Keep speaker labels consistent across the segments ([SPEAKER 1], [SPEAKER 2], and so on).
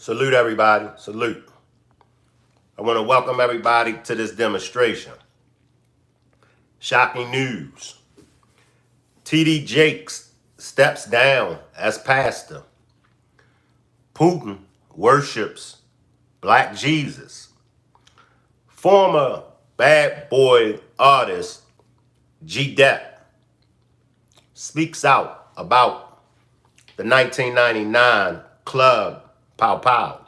[SPEAKER 1] Salute everybody. Salute. I want to welcome everybody to this demonstration. Shocking news. T.D. Jakes steps down as pastor. Putin worships Black Jesus. Former bad boy artist G-Dep speaks out about the 1999 club Pow Pow.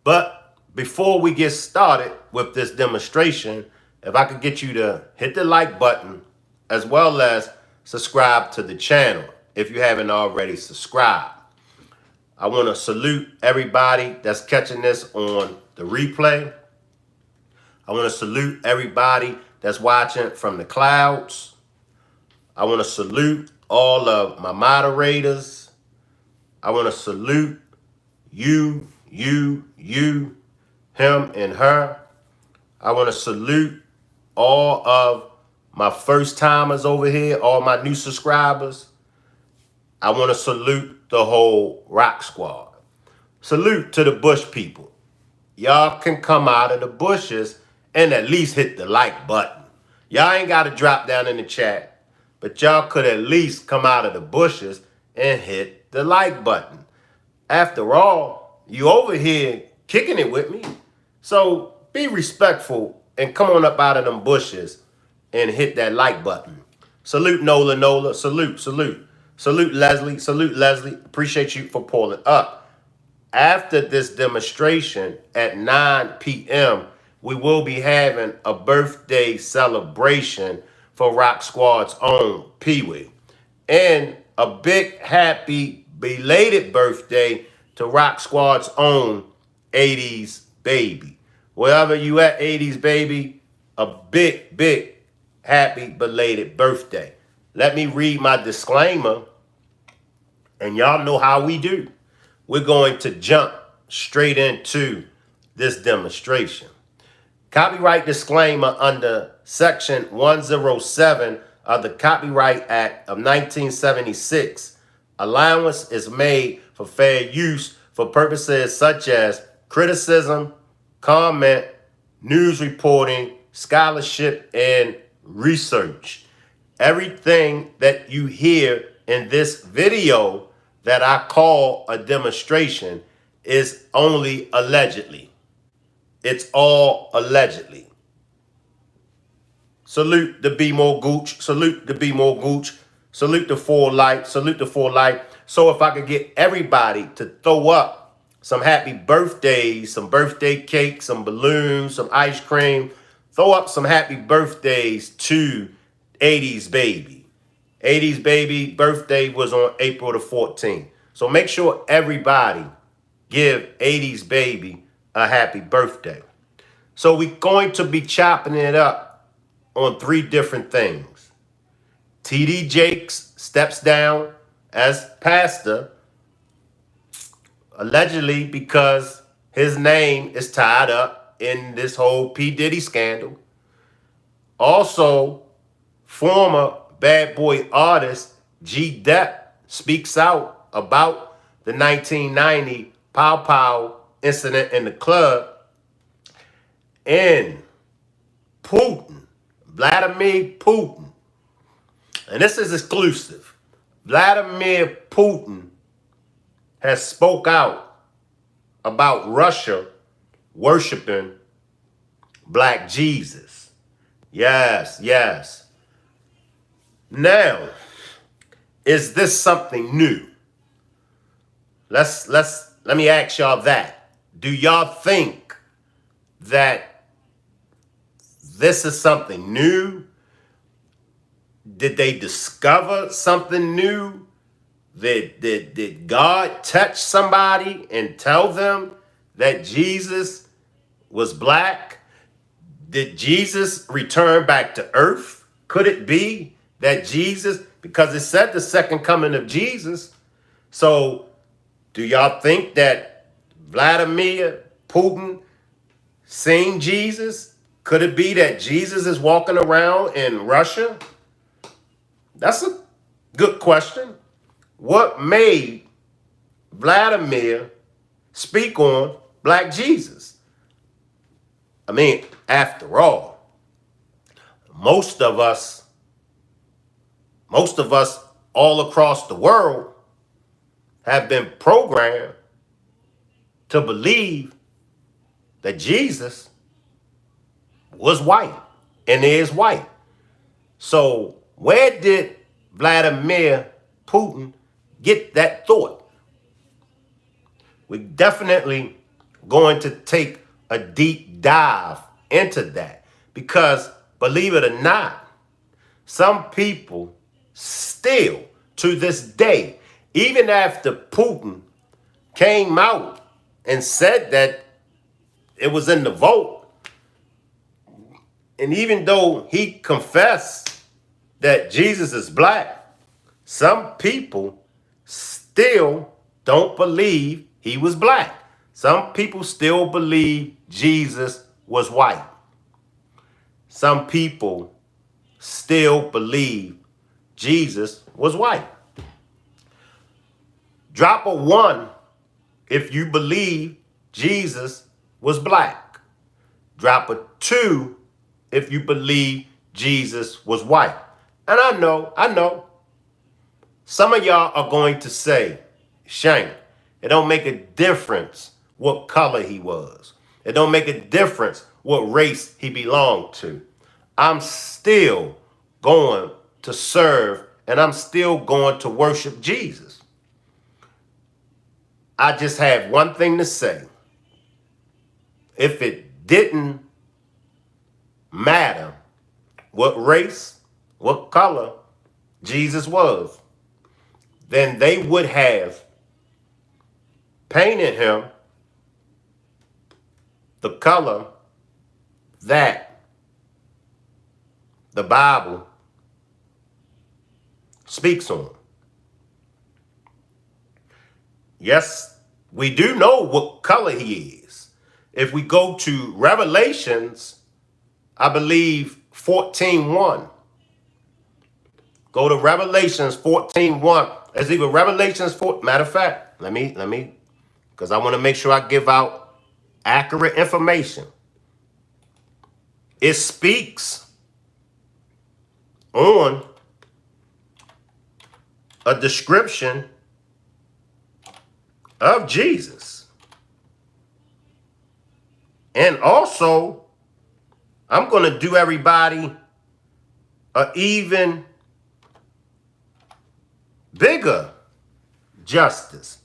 [SPEAKER 1] But before we get started with this demonstration, if I could get you to hit the like button as well as subscribe to the channel if you haven't already subscribed. I want to salute everybody that's catching this on the replay. I want to salute everybody that's watching from the clouds. I want to salute all of my moderators. I want to salute you, him and her. I want to salute all of my first timers over here, all my new subscribers. I want to salute the whole Rock Squad. Salute to the Bush people. Y'all can come out of the bushes and at least hit the like button. Y'all ain't got to drop down in the chat, but y'all could at least come out of the bushes and hit the like button. After all, you over here kicking it with me. So be respectful and come on up out of them bushes and hit that like button. Salute Nola. Salute. Salute Leslie. Appreciate you for pulling up. After this demonstration at 9 p.m., we will be having a birthday celebration for Rock Squad's own Pee-wee. And a big happy belated birthday to Rock Squad's own 80s baby. Wherever you at, 80s baby, a big happy belated birthday. Let me read my disclaimer, and y'all know how we do. We're going to jump straight into this demonstration. Copyright disclaimer under Section 107 of the Copyright Act of 1976. Allowance is made for fair use for purposes such as criticism, comment, news reporting, scholarship, and research. Everything that you hear in this video that I call a demonstration is only allegedly. It's all allegedly. Salute the Be More Gooch. Salute the Be More Gooch. Salute the 4 Light. Salute the 4 Light. So if I could get everybody to throw up some happy birthdays, some birthday cake, some balloons, some ice cream. Throw up some happy birthdays to 80s baby. 80s baby birthday was on April the 14th. So make sure everybody give 80s baby a happy birthday. So we're going to be chopping it up on 3 different things. T.D. Jakes steps down as pastor, allegedly because his name is tied up in this whole P. Diddy scandal. Also, former bad boy artist G-Dep speaks out about the 1990 Pow Pow incident in the club. And Putin, Vladimir Putin, and this is exclusive, Vladimir Putin has spoke out about Russia worshiping Black Jesus. Yes. Now, is this something new? Let me ask y'all that. Do y'all think that this is something new? Did they discover something new? Did God touch somebody and tell them that Jesus was black? Did Jesus return back to earth? Could it be that Jesus, because it said the second coming of Jesus. So do y'all think that Vladimir Putin seen Jesus? Could it be that Jesus is walking around in Russia? That's a good question. What made Vladimir speak on Black Jesus. I mean, after all, most of us all across the world have been programmed to believe that Jesus was white and is white. So where did Vladimir Putin get that thought? We're definitely going to take a deep dive into that because, believe it or not, some people still, to this day, even after Putin came out and said that it was in the vote, and even though he confessed that Jesus is black, some people still don't believe he was black. Some people still believe Jesus was white. Some people still believe Jesus was white. Drop a 1 if you believe Jesus was black. Drop a 2 if you believe Jesus was white. And I know, some of y'all are going to say, Shyne, it don't make a difference what color he was. It don't make a difference what race he belonged to. I'm still going to serve and I'm still going to worship Jesus. I just have one thing to say. If it didn't matter what race, what color Jesus was, then they would have painted him the color that the Bible speaks on. Yes, we do know what color he is. If we go to Revelations, I believe 14:1. Go to Revelations 14:1. It's either Revelations 4. Matter of fact, let me, because I want to make sure I give out accurate information. It speaks on a description of Jesus. And also, I'm going to do everybody an even bigger justice.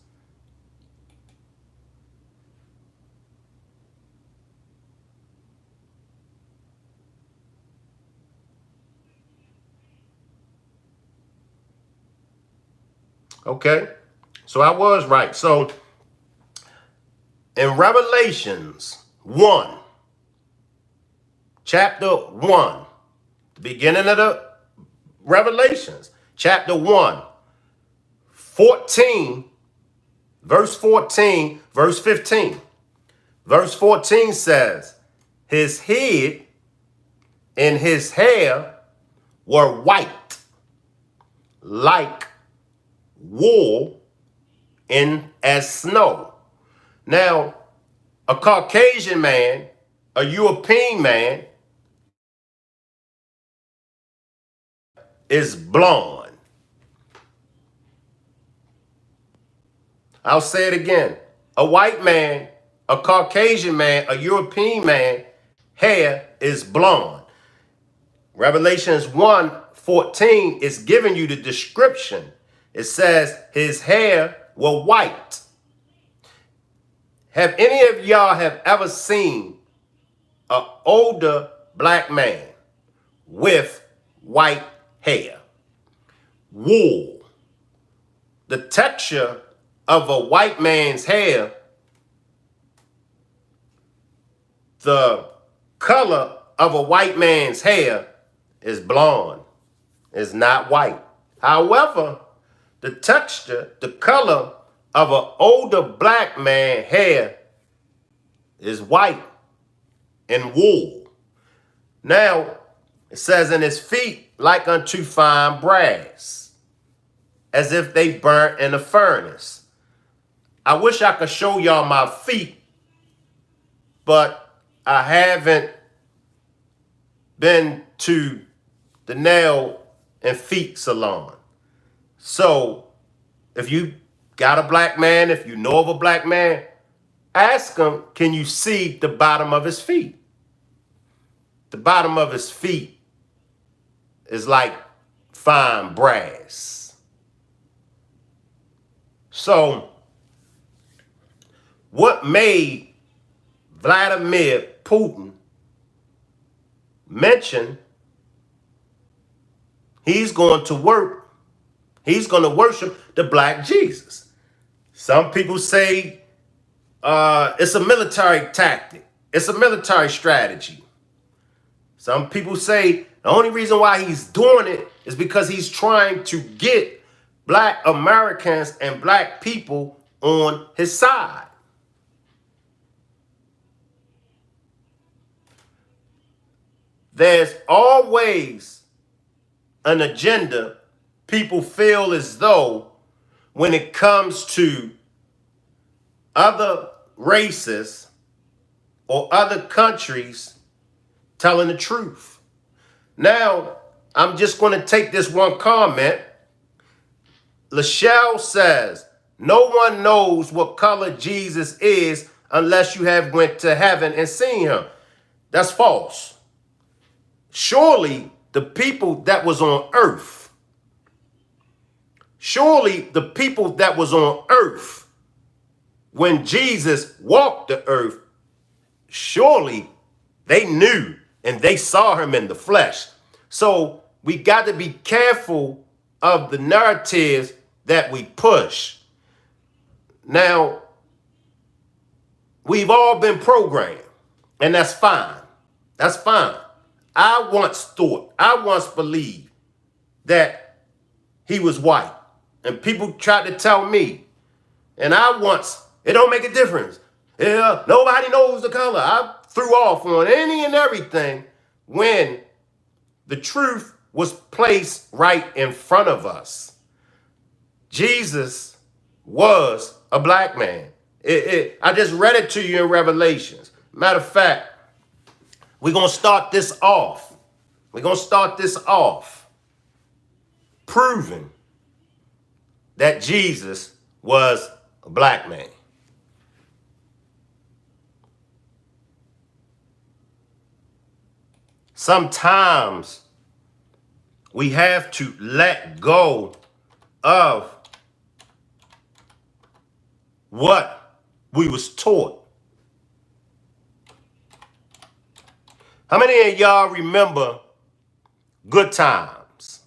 [SPEAKER 1] Okay, so I was right. So in Revelations 1, chapter 1, the beginning of the Revelations, chapter 1, 14, verse 14, verse 15. Verse 14 says, his head and his hair were white, like wool and as snow. Now, a Caucasian man, a European man, is blonde. I'll say it again. A white man, a Caucasian man, a European man, hair is blonde. Revelations 1:14 is giving you the description. It says his hair were white. Have any of y'all have ever seen an older black man with white hair? Wool. The texture of a white man's hair, the color of a white man's hair is blonde. It's not white. However, the texture, the color of an older black man's hair is white and wool. Now, it says, in his feet like unto fine brass, as if they burnt in a furnace. I wish I could show y'all my feet, but I haven't been to the nail and feet salon. So if you got a black man, if you know of a black man, ask him, can you see the bottom of his feet? The bottom of his feet is like fine brass. So what made Vladimir Putin mention he's going to worship the black Jesus? Some people say it's a military tactic. It's a military strategy. Some people say the only reason why he's doing it is because he's trying to get black Americans and black people on his side. There's always an agenda people feel as though when it comes to other races or other countries telling the truth. Now, I'm just going to take this one comment. Lachelle says, no one knows what color Jesus is unless you have went to heaven and seen him. That's false. Surely the people that was on earth, when Jesus walked the earth, surely they knew and they saw him in the flesh. So we got to be careful of the narratives that we push. Now, we've all been programmed, and that's fine. That's fine. I once believed that he was white, and people tried to tell me, and it don't make a difference. Yeah, nobody knows the color. I threw off on any and everything when the truth was placed right in front of us. Jesus was a black man. I just read it to you in Revelations. Matter of fact, we're going to start this off. Proving that Jesus was a black man. Sometimes we have to let go of what we was taught. How many of y'all remember Good Times?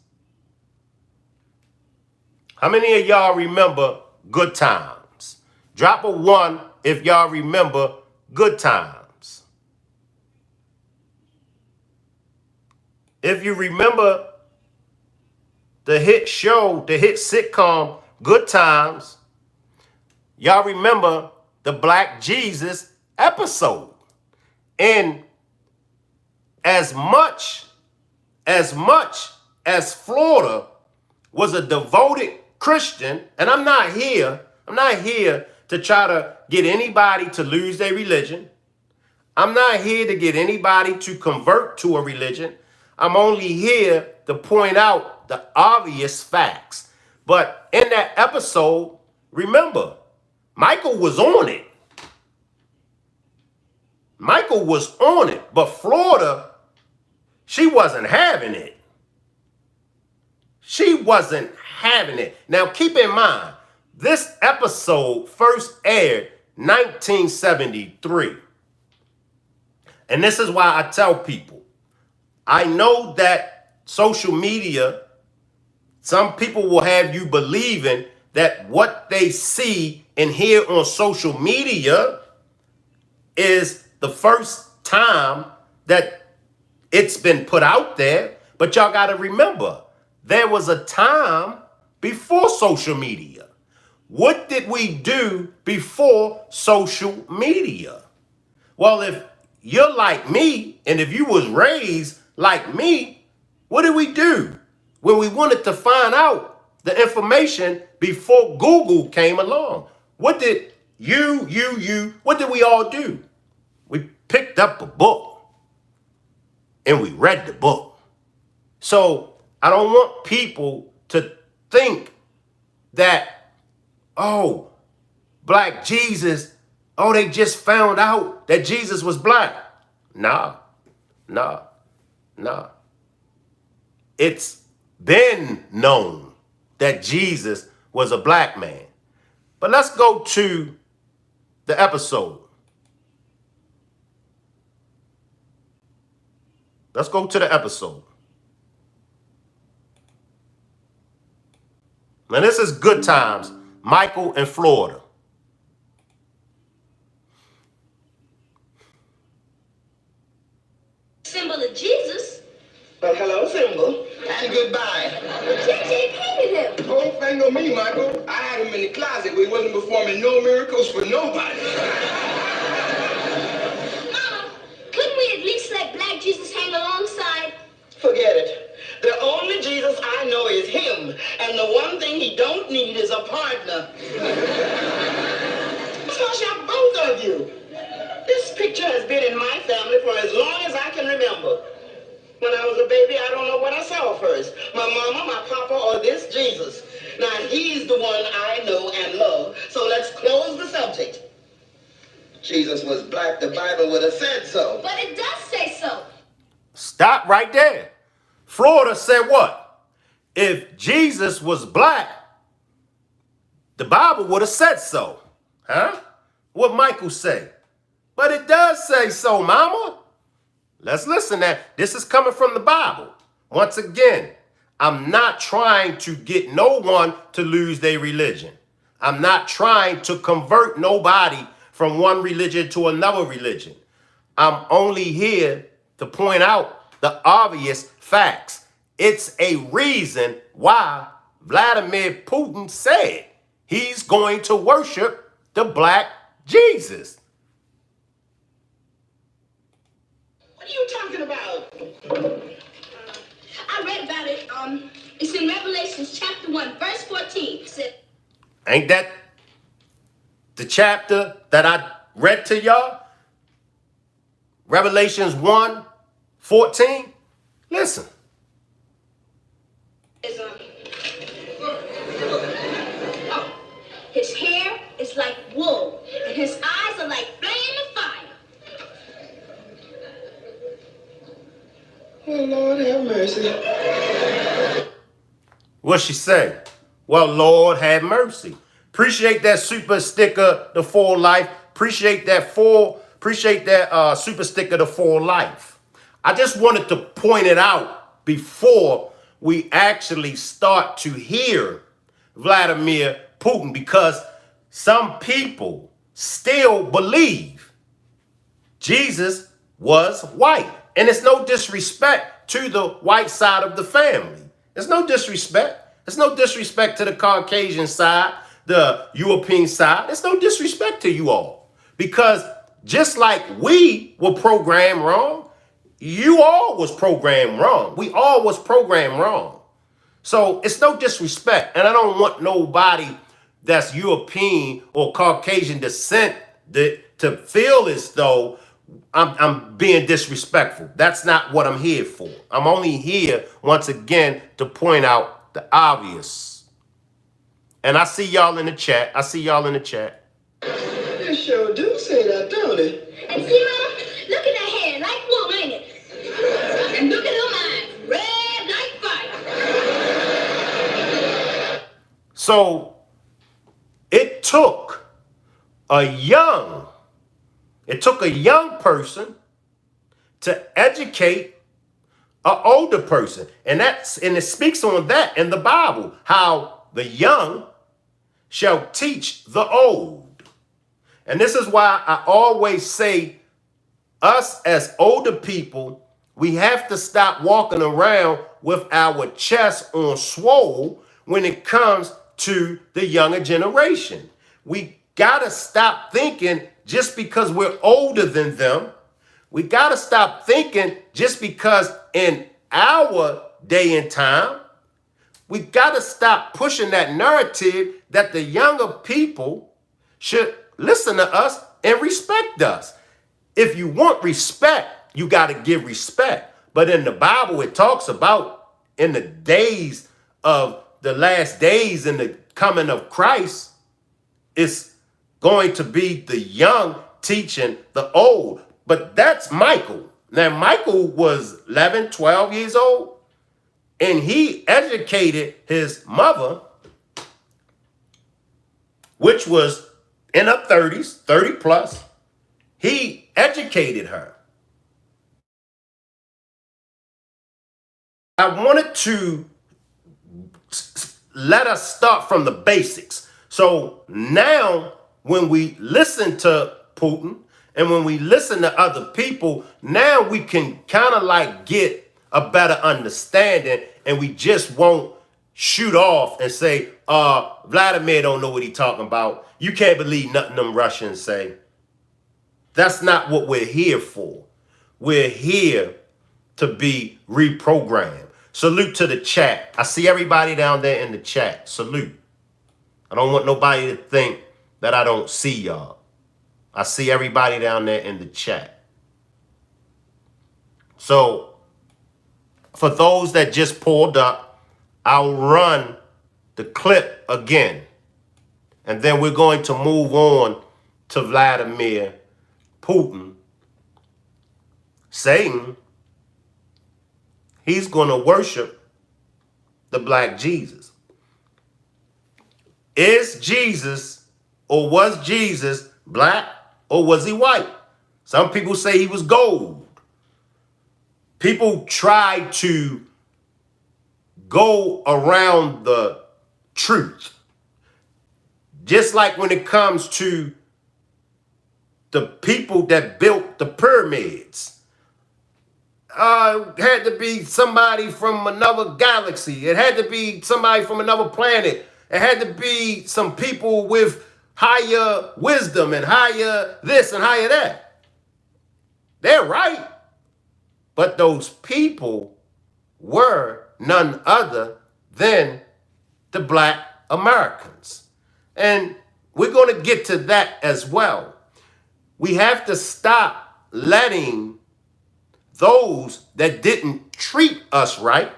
[SPEAKER 1] How many of y'all remember Good Times? Drop a 1 if y'all remember Good Times. If you remember the hit show, the hit sitcom, Good Times, y'all remember the Black Jesus episode. And as much as Florida was a devoted Christian, and I'm not here to try to get anybody to lose their religion. I'm not here to get anybody to convert to a religion. I'm only here to point out the obvious facts. But in that episode, remember, Michael was on it. But Florida, she wasn't having it. Now, keep in mind, this episode first aired 1973. And this is why I tell people, I know that social media, some people will have you believing that what they see and hear on social media is the first time that it's been put out there. But y'all got to remember, there was a time before social media. What did we do before social media? Well, if you're like me, and if you was raised like me, what did we do when we wanted to find out the information before Google came along? What did What did we all do? We picked up a book and we read the book. So I don't want people to think that, oh, black Jesus, oh, they just found out that Jesus was black. Nah. It's been known that Jesus was a black man. But let's go to the episode. Let's go to the episode. Now, this is Good Times, Michael in Florida.
[SPEAKER 2] Symbol of Jesus.
[SPEAKER 3] Well, hello, Symbol, and goodbye.
[SPEAKER 2] JJ painted him.
[SPEAKER 3] Whole thing on me, Michael. I had him in the closet where he wasn't performing no miracles for nobody.
[SPEAKER 2] Mama, couldn't we at least let black Jesus hang alongside?
[SPEAKER 3] Forget it. The only Jesus I know is him, and the one thing he don't need is a partner. Gosh, y'all, both of you. This picture has been in my family for as long as I can remember. When I was a baby, I don't know what I saw first. My mama, my papa, or this Jesus. Now, he's the one I know and love, so let's close the subject. Jesus was black, the Bible would have said so.
[SPEAKER 2] But it does say so.
[SPEAKER 1] Stop right there. Florida said what? If Jesus was black, the Bible would have said so. Huh? What Michael say? But it does say so, mama. Let's listen. That this is coming from the Bible. Once again, I'm not trying to get no one to lose their religion. I'm not trying to convert nobody from one religion to another religion. I'm only here to point out the obvious facts. It's a reason why Vladimir Putin said he's going to worship the black Jesus.
[SPEAKER 3] What are you talking about?
[SPEAKER 2] I read about it. It's in Revelation chapter 1, verse 14. It said,
[SPEAKER 1] Ain't that the chapter that I read to y'all? Revelations 1:14. Listen.
[SPEAKER 2] His hair is like wool, and his eyes are like flame of fire.
[SPEAKER 3] Oh, Lord have mercy.
[SPEAKER 1] What she say? Well, Lord have mercy. Appreciate that super sticker, the for life. Appreciate that super sticker, the for life. I just wanted to point it out before we actually start to hear Vladimir Putin, because some people still believe Jesus was white. And it's no disrespect to the white side of the family. It's no disrespect. It's no disrespect to the Caucasian side, the European side. It's no disrespect to you all. Because just like we were programmed wrong, you all was programmed wrong. We all was programmed wrong. So it's no disrespect. And I don't want nobody that's European or Caucasian descent to feel as though I'm being disrespectful. That's not what I'm here for. I'm only here, once again, to point out the obvious. And I see y'all in the chat.
[SPEAKER 3] You sure do say that, don't it?
[SPEAKER 2] And see, Mama, look at that hair, like wool, ain't it? And look at them eyes, red like fire.
[SPEAKER 1] So it took a young person to educate an older person. And it speaks on that in the Bible, how the young shall teach the old. And this is why I always say, us as older people, we have to stop walking around with our chest on swole when it comes to the younger generation. We gotta stop thinking just because we're older than them. We gotta stop thinking just because in our day and time, we gotta stop pushing that narrative that the younger people should listen to us and respect us. If you want respect, you got to give respect. But in the Bible, it talks about in the days of the last days and the coming of Christ, it's going to be the young teaching the old. But that's Michael. Now, Michael was 11, 12 years old, and he educated his mother, which was in her 30s, 30 plus. He educated her. I wanted to let us start from the basics. So now when we listen to Putin and when we listen to other people, now we can kind of like get a better understanding, and we just won't shoot off and say, Vladimir don't know what he's talking about. You can't believe nothing them Russians say. That's not what we're here for. We're here to be reprogrammed. Salute to the chat. I see everybody down there in the chat. Salute. I don't want nobody to think that I don't see y'all. I see everybody down there in the chat. So, for those that just pulled up, I'll run the clip again. And then we're going to move on to Vladimir Putin saying he's going to worship the black Jesus. Is Jesus, or was Jesus black, or was he white? Some people say he was gold. People try to go around the truth. Just like when it comes to the people that built the pyramids. It had to be somebody from another galaxy. It had to be somebody from another planet. It had to be some people with higher wisdom and higher this and higher that. They're right. But those people were none other than the black Americans. And we're going to get to that as well. We have to stop letting those that didn't treat us right,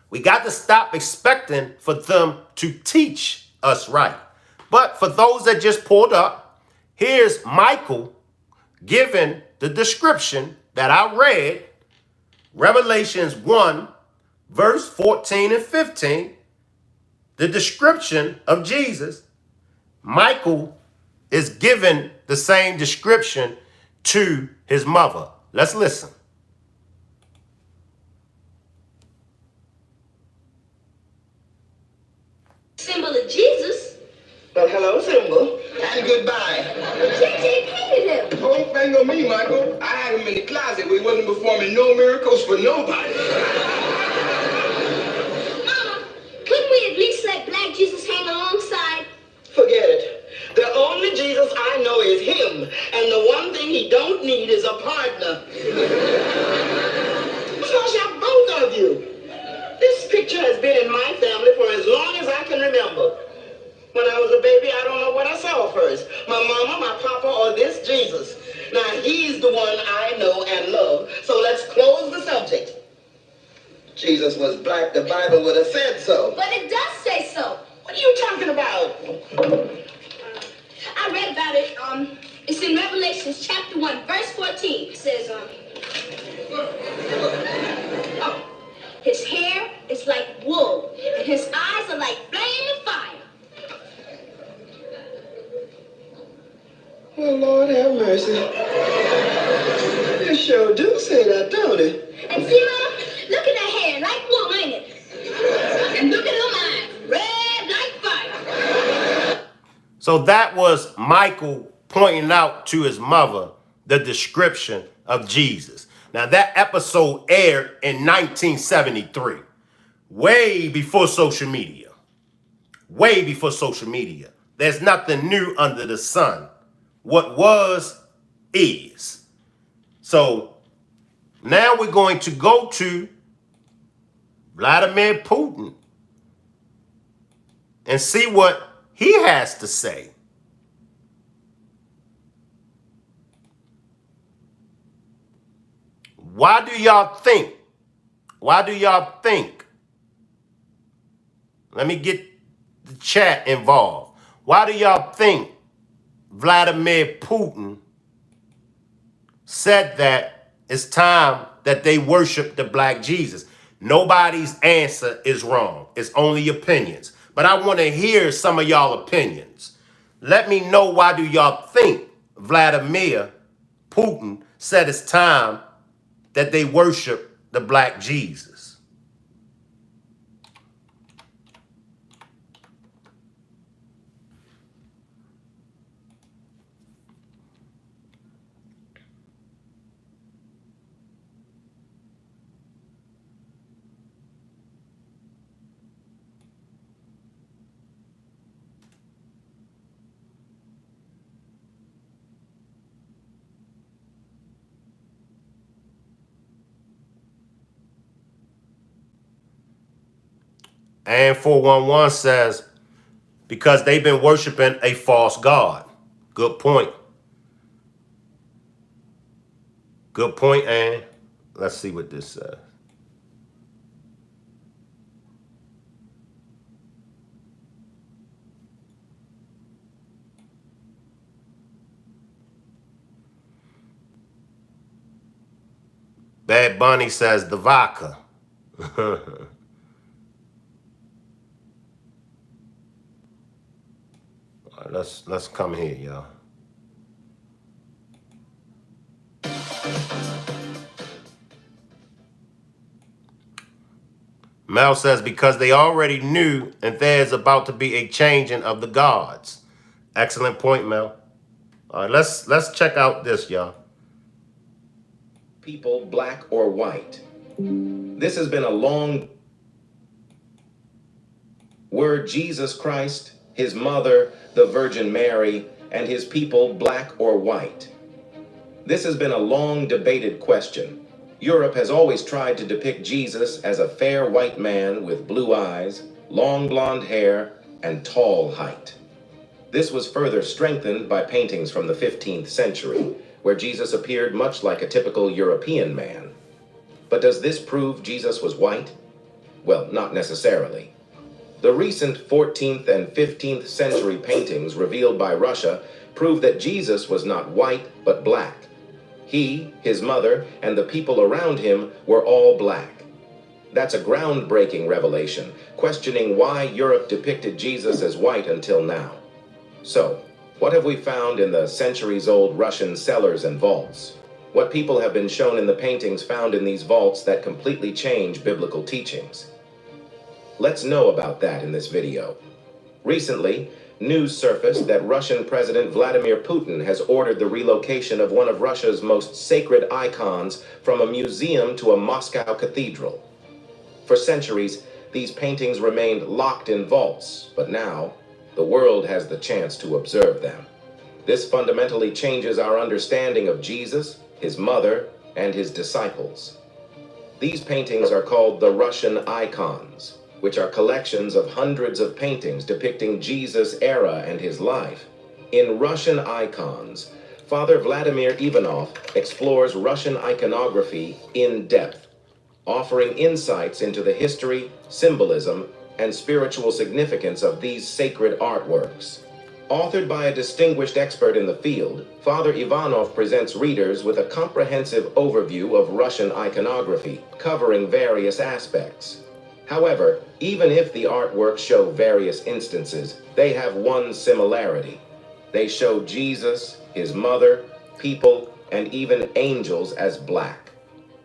[SPEAKER 1] we got to stop expecting for them to teach us right. But for those that just pulled up, here's Michael giving the description that I read, Revelations 1, verse 14 and 15, the description of Jesus. Michael is given the same description to his mother. Let's listen.
[SPEAKER 2] Symbol of Jesus.
[SPEAKER 3] Well, hello, Symbol. And goodbye.
[SPEAKER 2] Jakes and P Diddy.
[SPEAKER 4] Don't bang on me, Michael. I had him in the closet where he wasn't performing no miracles for nobody.
[SPEAKER 2] Mama, couldn't we at least let black Jesus hang alongside?
[SPEAKER 3] Forget it. The only Jesus I know is him, and the one thing he don't need is a partner. Because you're both of you. This picture has been in my family for as long as I can remember. When I was a baby, I don't know what I saw first. My mama, my papa, or this Jesus. Now, he's the one I know and love, so let's close the subject. Jesus was black, the Bible would have said so.
[SPEAKER 2] But it does say so.
[SPEAKER 3] What are you talking about?
[SPEAKER 2] I read about it. It's in Revelations chapter 1, verse 14. It says, his hair is like wool, and his eyes are like flaming fire.
[SPEAKER 3] Well, Lord have mercy. You sure do say that, don't it?
[SPEAKER 2] And see, Mama, look at that hair, like wool, ain't it? And look at them eyes, red like fire.
[SPEAKER 1] So that was Michael pointing out to his mother the description of Jesus. Now, that episode aired in 1973, way before social media. Way before social media. There's nothing new under the sun. What was, is. So, now we're going to go to Vladimir Putin and see what he has to say. Why do y'all think? Why do y'all think? Let me get the chat involved. Why do y'all think Vladimir Putin said that it's time that they worship the black Jesus? Nobody's answer is wrong. It's only opinions. But I want to hear some of y'all opinions. Let me know, why do y'all think Vladimir Putin said it's time that they worship the black Jesus? And 411 says, because they've been worshiping a false god. Good point. Good point, and let's see what this says. Bad Bunny says the vodka. All right, let's come here, y'all. Mel says, because they already knew and there's about to be a changing of the gods. Excellent point, Mel. All right, let's check out this, y'all.
[SPEAKER 5] People, black or white. This has been a long word. Jesus Christ, his mother, the Virgin Mary, and his people, black or white. This has been a long debated question. Europe has always tried to depict Jesus as a fair white man with blue eyes, long blonde hair, and tall height. This was further strengthened by paintings from the 15th century, where Jesus appeared much like a typical European man. But does this prove Jesus was white? Well, not necessarily. The recent 14th and 15th century paintings revealed by Russia prove that Jesus was not white, but black. He, his mother, and the people around him were all black. That's a groundbreaking revelation, questioning why Europe depicted Jesus as white until now. So, what have we found in the centuries-old Russian cellars and vaults? What people have been shown in the paintings found in these vaults that completely change biblical teachings? Let's know about that in this video. Recently, news surfaced that Russian President Vladimir Putin has ordered the relocation of one of Russia's most sacred icons from a museum to a Moscow cathedral. For centuries, these paintings remained locked in vaults, but now, the world has the chance to observe them. This fundamentally changes our understanding of Jesus, his mother, and his disciples. These paintings are called the Russian icons, which are collections of hundreds of paintings depicting Jesus' era and his life. In Russian icons, Father Vladimir Ivanov explores Russian iconography in depth, offering insights into the history, symbolism, and spiritual significance of these sacred artworks. Authored by a distinguished expert in the field, Father Ivanov presents readers with a comprehensive overview of Russian iconography, covering various aspects. However, even if the artworks show various instances, they have one similarity. They show Jesus, his mother, people, and even angels as black.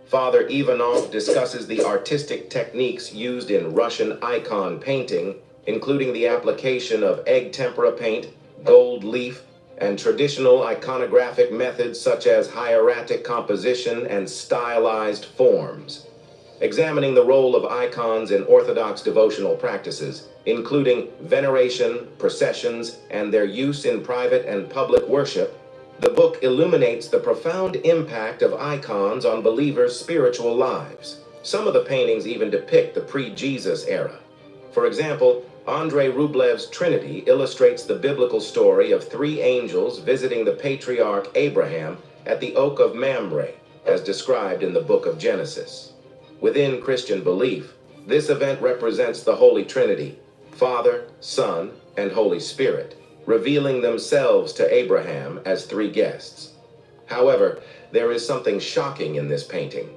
[SPEAKER 5] Father Ivanov discusses the artistic techniques used in Russian icon painting, including the application of egg tempera paint, gold leaf, and traditional iconographic methods such as hieratic composition and stylized forms. Examining the role of icons in Orthodox devotional practices, including veneration, processions, and their use in private and public worship, the book illuminates the profound impact of icons on believers' spiritual lives. Some of the paintings even depict the pre-Jesus era. For example, Andrei Rublev's Trinity illustrates the biblical story of three angels visiting the patriarch Abraham at the Oak of Mamre. as described in the book of Genesis. Within Christian belief, this event represents the Holy Trinity, Father, Son, and Holy Spirit, revealing themselves to Abraham as three guests. However, there is something shocking in this painting.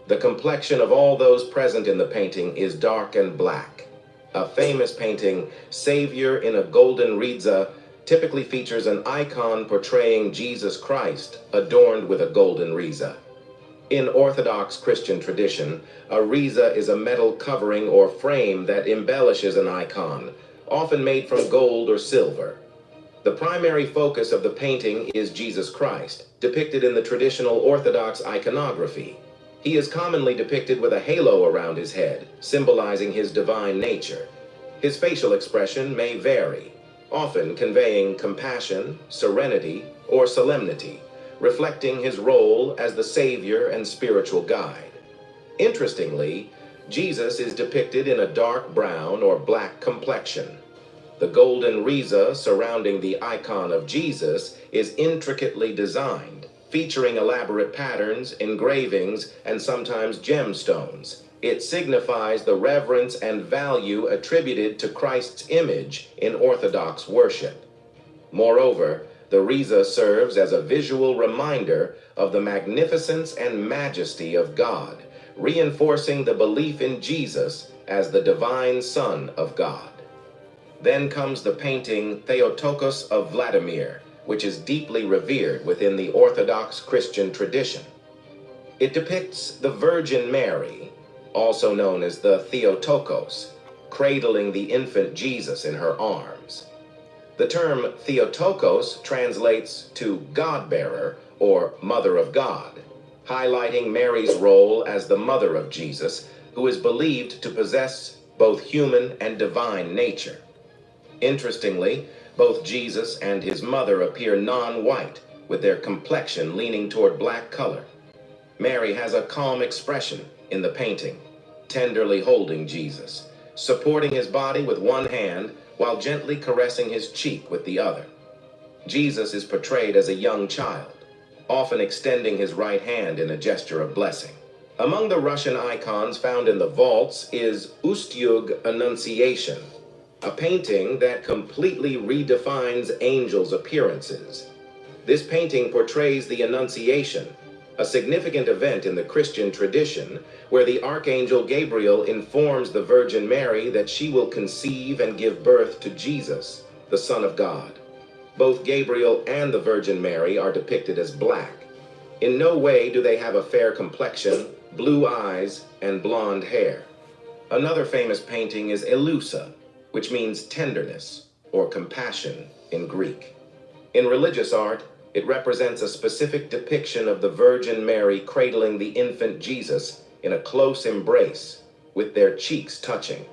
[SPEAKER 5] The complexion of all those present in the painting is dark and black. A famous painting, Savior in a Golden Riza, typically features an icon portraying Jesus Christ adorned with a golden riza. In Orthodox Christian tradition, a riza is a metal covering or frame that embellishes an icon, often made from gold or silver. The primary focus of the painting is Jesus Christ, depicted in the traditional Orthodox iconography. He is commonly depicted with a halo around his head, symbolizing his divine nature. His facial expression may vary, often conveying compassion, serenity, or solemnity, reflecting his role as the Savior and spiritual guide. Interestingly, Jesus is depicted in a dark brown or black complexion. The golden riza surrounding the icon of Jesus is intricately designed, featuring elaborate patterns, engravings, and sometimes gemstones. It signifies the reverence and value attributed to Christ's image in Orthodox worship. Moreover, the riza serves as a visual reminder of the magnificence and majesty of God, reinforcing the belief in Jesus as the divine Son of God. Then comes the painting Theotokos of Vladimir, which is deeply revered within the Orthodox Christian tradition. It depicts the Virgin Mary, also known as the Theotokos, cradling the infant Jesus in her arms. The term Theotokos translates to God-bearer or Mother of God, highlighting Mary's role as the mother of Jesus, who is believed to possess both human and divine nature. Interestingly, both Jesus and his mother appear non-white, with their complexion leaning toward black color. Mary has a calm expression in the painting, tenderly holding Jesus, supporting his body with one hand while gently caressing his cheek with the other. Jesus is portrayed as a young child, often extending his right hand in a gesture of blessing. Among the Russian icons found in the vaults is Ustyug Annunciation, a painting that completely redefines angels' appearances. This painting portrays the Annunciation, a significant event in the Christian tradition where the Archangel Gabriel informs the Virgin Mary that she will conceive and give birth to Jesus, the Son of God. Both Gabriel and the Virgin Mary are depicted as black. In no way do they have a fair complexion, blue eyes, and blonde hair. Another famous painting is Elusa, which means tenderness or compassion in Greek. In religious art, it represents a specific depiction of the Virgin Mary cradling the infant Jesus in a close embrace, with their cheeks touching.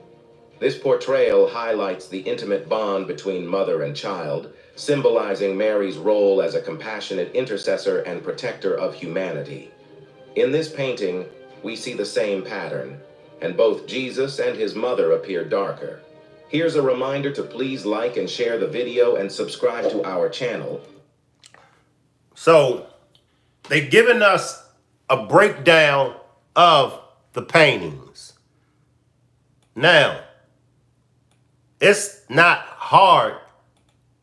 [SPEAKER 5] This portrayal highlights the intimate bond between mother and child, symbolizing Mary's role as a compassionate intercessor and protector of humanity. In this painting, we see the same pattern, and both Jesus and his mother appear darker. Here's a reminder to please like and share the video and subscribe to our channel.
[SPEAKER 1] So they've given us a breakdown of the paintings. Now, it's not hard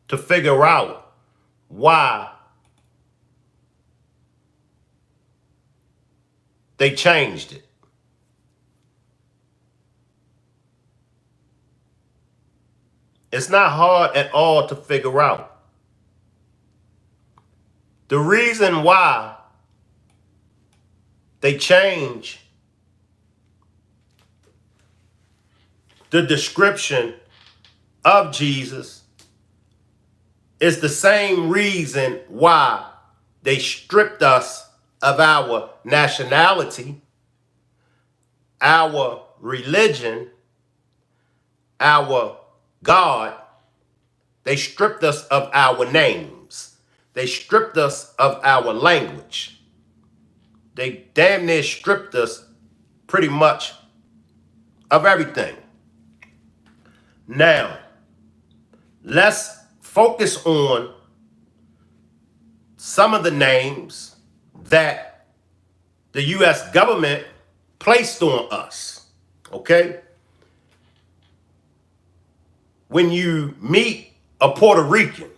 [SPEAKER 1] to figure out why they changed it. It's not hard at all to figure out. The reason why they change the description of Jesus is the same reason why they stripped us of our nationality, our religion, our God. They stripped us of our names. They stripped us of our language. They damn near stripped us pretty much of everything. Now, let's focus on some of the names that the U.S. government placed on us, okay? When you meet a Puerto Rican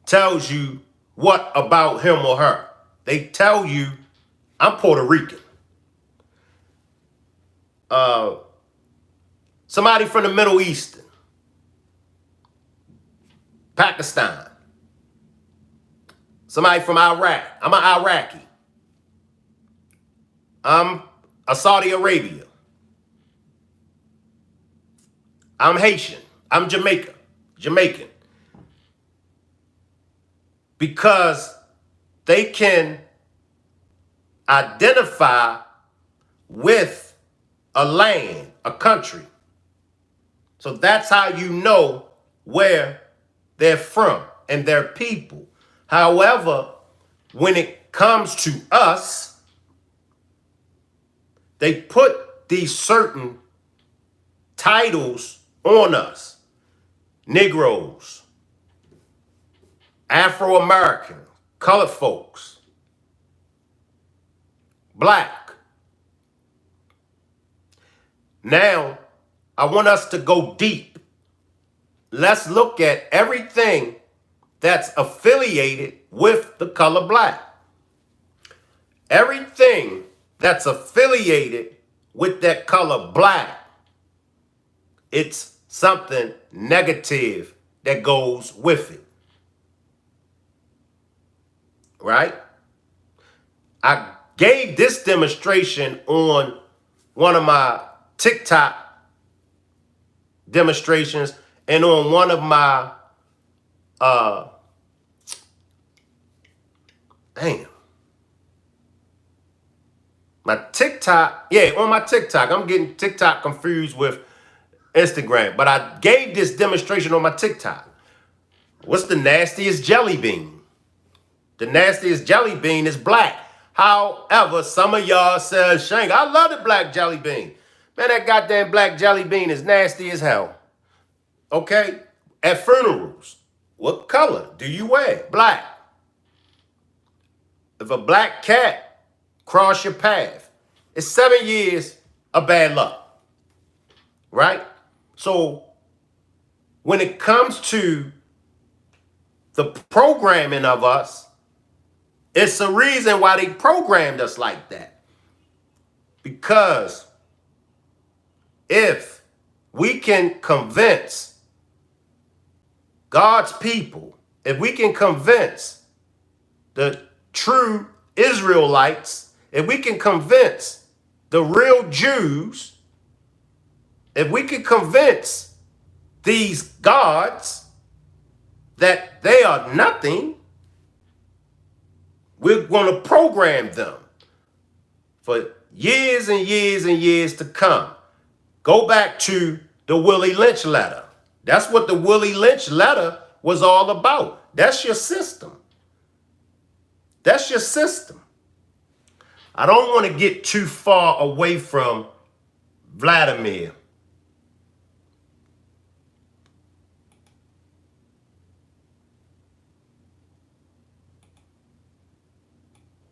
[SPEAKER 1] tells you what about him or her. They tell you, I'm Puerto Rican. Somebody from the Middle East, Pakistan, somebody from Iraq. I'm an Iraqi. I'm a Saudi Arabia. I'm Haitian. I'm Jamaican. Because they can identify with a land, a country. So that's how you know where they're from and their people. However, when it comes to us, they put these certain titles on us. Negroes, Afro-American, colored folks, black. Now, I want us to go deep. Let's look at everything that's affiliated with the color black. Everything that's affiliated with that color black, it's something negative that goes with it. Right? I gave this demonstration on one of my TikTok demonstrations and on one of my my TikTok, on my TikTok. I'm getting TikTok confused with Instagram, but I gave this demonstration on my TikTok. What's the nastiest jelly bean? The nastiest jelly bean is black. However, some of y'all says, Shyne, I love the black jelly bean. Man, that goddamn black jelly bean is nasty as hell. Okay? At funerals, what color do you wear? Black. If a black cat cross your path, it's 7 years of bad luck. Right? So when it comes to the programming of us, it's a reason why they programmed us like that. Because if we can convince God's people, if we can convince the true Israelites, if we can convince the real Jews, if we can convince these gods that they are nothing, we're going to program them for years and years and years to come. Go back to the Willie Lynch letter. That's what the Willie Lynch letter was all about. That's your system. That's your system. I don't want to get too far away from Vladimir.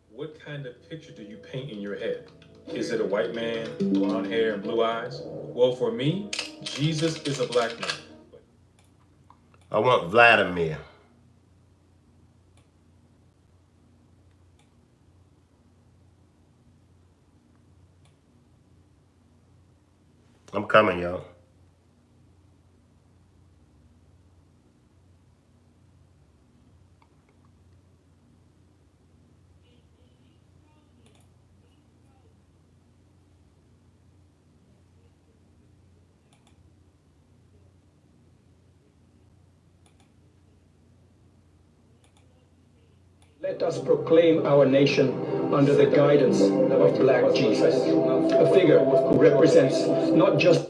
[SPEAKER 6] What kind of picture do you paint in your head? Is it a white man, blonde hair, and blue eyes? Well, for me, Jesus is a black man.
[SPEAKER 1] I want Vladimir. I'm coming, y'all.
[SPEAKER 7] Let us proclaim our nation under the guidance of Black Jesus, a figure who represents not just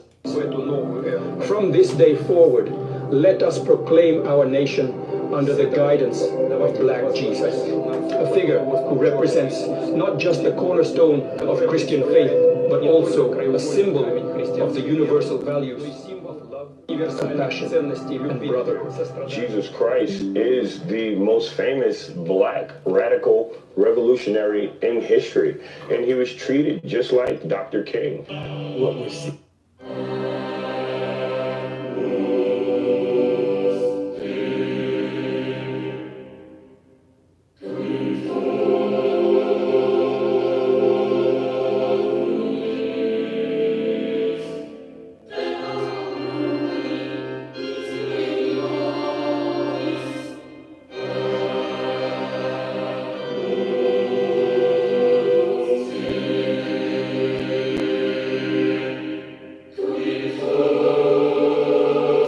[SPEAKER 7] from this day forward. Let us proclaim our nation under the guidance of Black Jesus, a figure who represents not just the cornerstone of Christian faith, but also a symbol of the universal values. and brotherhood.
[SPEAKER 8] Jesus Christ is the most famous black radical revolutionary in history, and he was treated just like Dr. King.
[SPEAKER 7] What we see.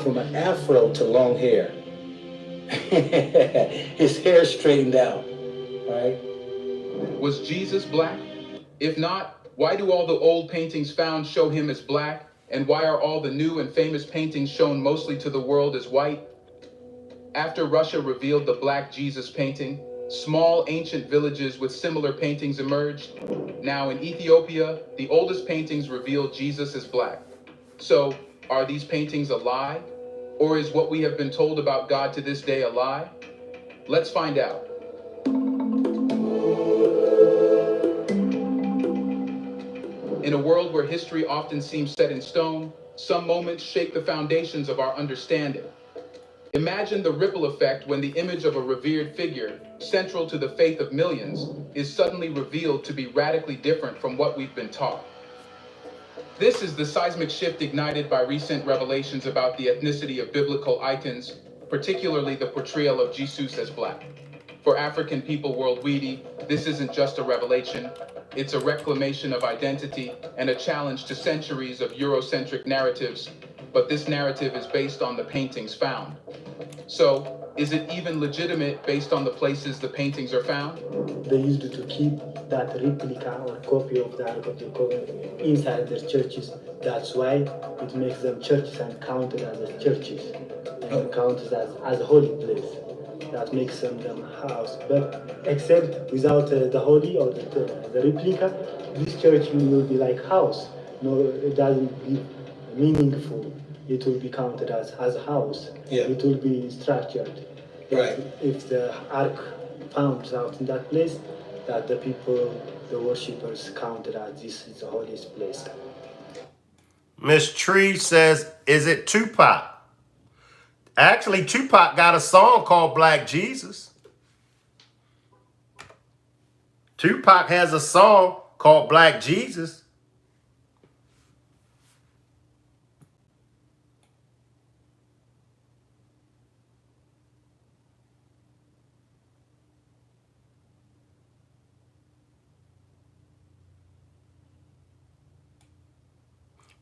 [SPEAKER 7] From an afro to long hair. His hair straightened out, right?
[SPEAKER 9] Was Jesus black? If not, why do all the old paintings found show him as black? And why are all the new and famous paintings shown mostly to the world as white? After Russia revealed the Black Jesus painting, small ancient villages with similar paintings emerged. Now in Ethiopia, the oldest paintings reveal Jesus as black. So, are these paintings a lie? Or is what we have been told about God to this day a lie? Let's find out. In a world where history often seems set in stone, some moments shake the foundations of our understanding. Imagine the ripple effect when the image of a revered figure, central to the faith of millions, is suddenly revealed to be radically different from what we've been taught. This is the seismic shift ignited by recent revelations about the ethnicity of biblical icons, particularly the portrayal of Jesus as black. For African people worldwide, this isn't just a revelation, it's a reclamation of identity and a challenge to centuries of Eurocentric narratives, but this narrative is based on the paintings found. So, is it even legitimate based on the places the paintings are found?
[SPEAKER 7] They used to keep that replica or copy of the Ark of the Covenant inside their churches. That's why it makes them churches and counted as churches and counted as a holy place. That makes them house. But except without the holy or the replica, this church will be like house. No, it doesn't be meaningful. It will be counted as a house. Yeah. It will be structured. Right. If the ark found out in that place, that the people, the worshippers counted as this is the holiest place.
[SPEAKER 1] Miss Tree says, is it Tupac? Actually, Tupac got a song called Black Jesus. Tupac has a song called Black Jesus.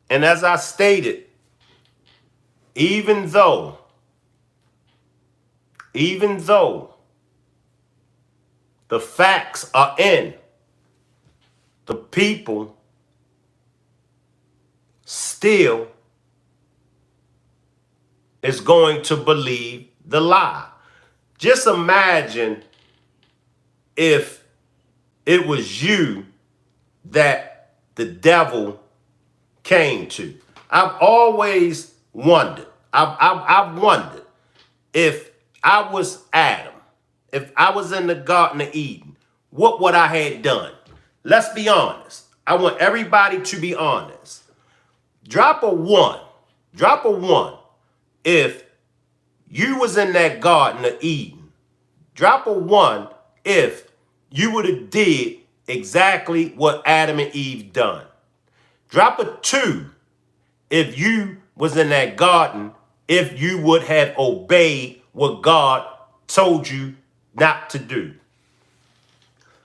[SPEAKER 1] And as I stated, even though the facts are in, the people still is going to believe the lie. Just imagine if it was you that the devil came to. I've always wondered. I've wondered if I was Adam, if I was in the Garden of Eden, what would I have done? Let's be honest. I want everybody to be honest. Drop a one. Drop a one. If you was in that Garden of Eden, drop a one if you would have did exactly what Adam and Eve done. Drop a two if you was in that garden, if you would have obeyed what God told you not to do.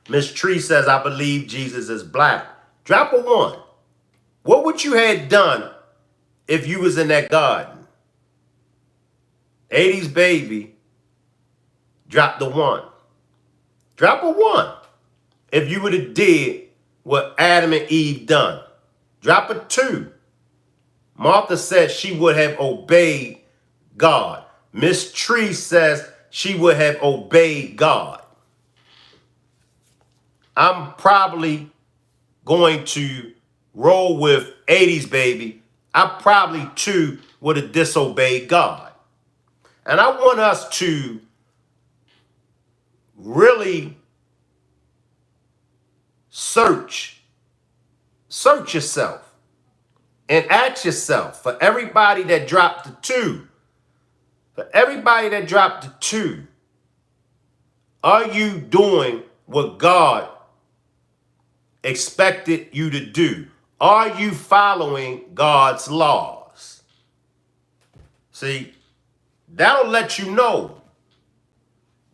[SPEAKER 1] Miss Tree says, I believe Jesus is black. Drop a one. What would you have done if you was in that garden? 80s baby, drop the one. Drop a one if you would have did what Adam and Eve done. Drop a two. Martha said she would have obeyed God. Miss Tree says she would have obeyed God. I'm probably going to roll with 80s baby. I probably too would have disobeyed God. And I want us to really search yourself and ask yourself, for everybody that dropped the two, are you doing what God expected you to do? Are you following God's laws? See, that'll let you know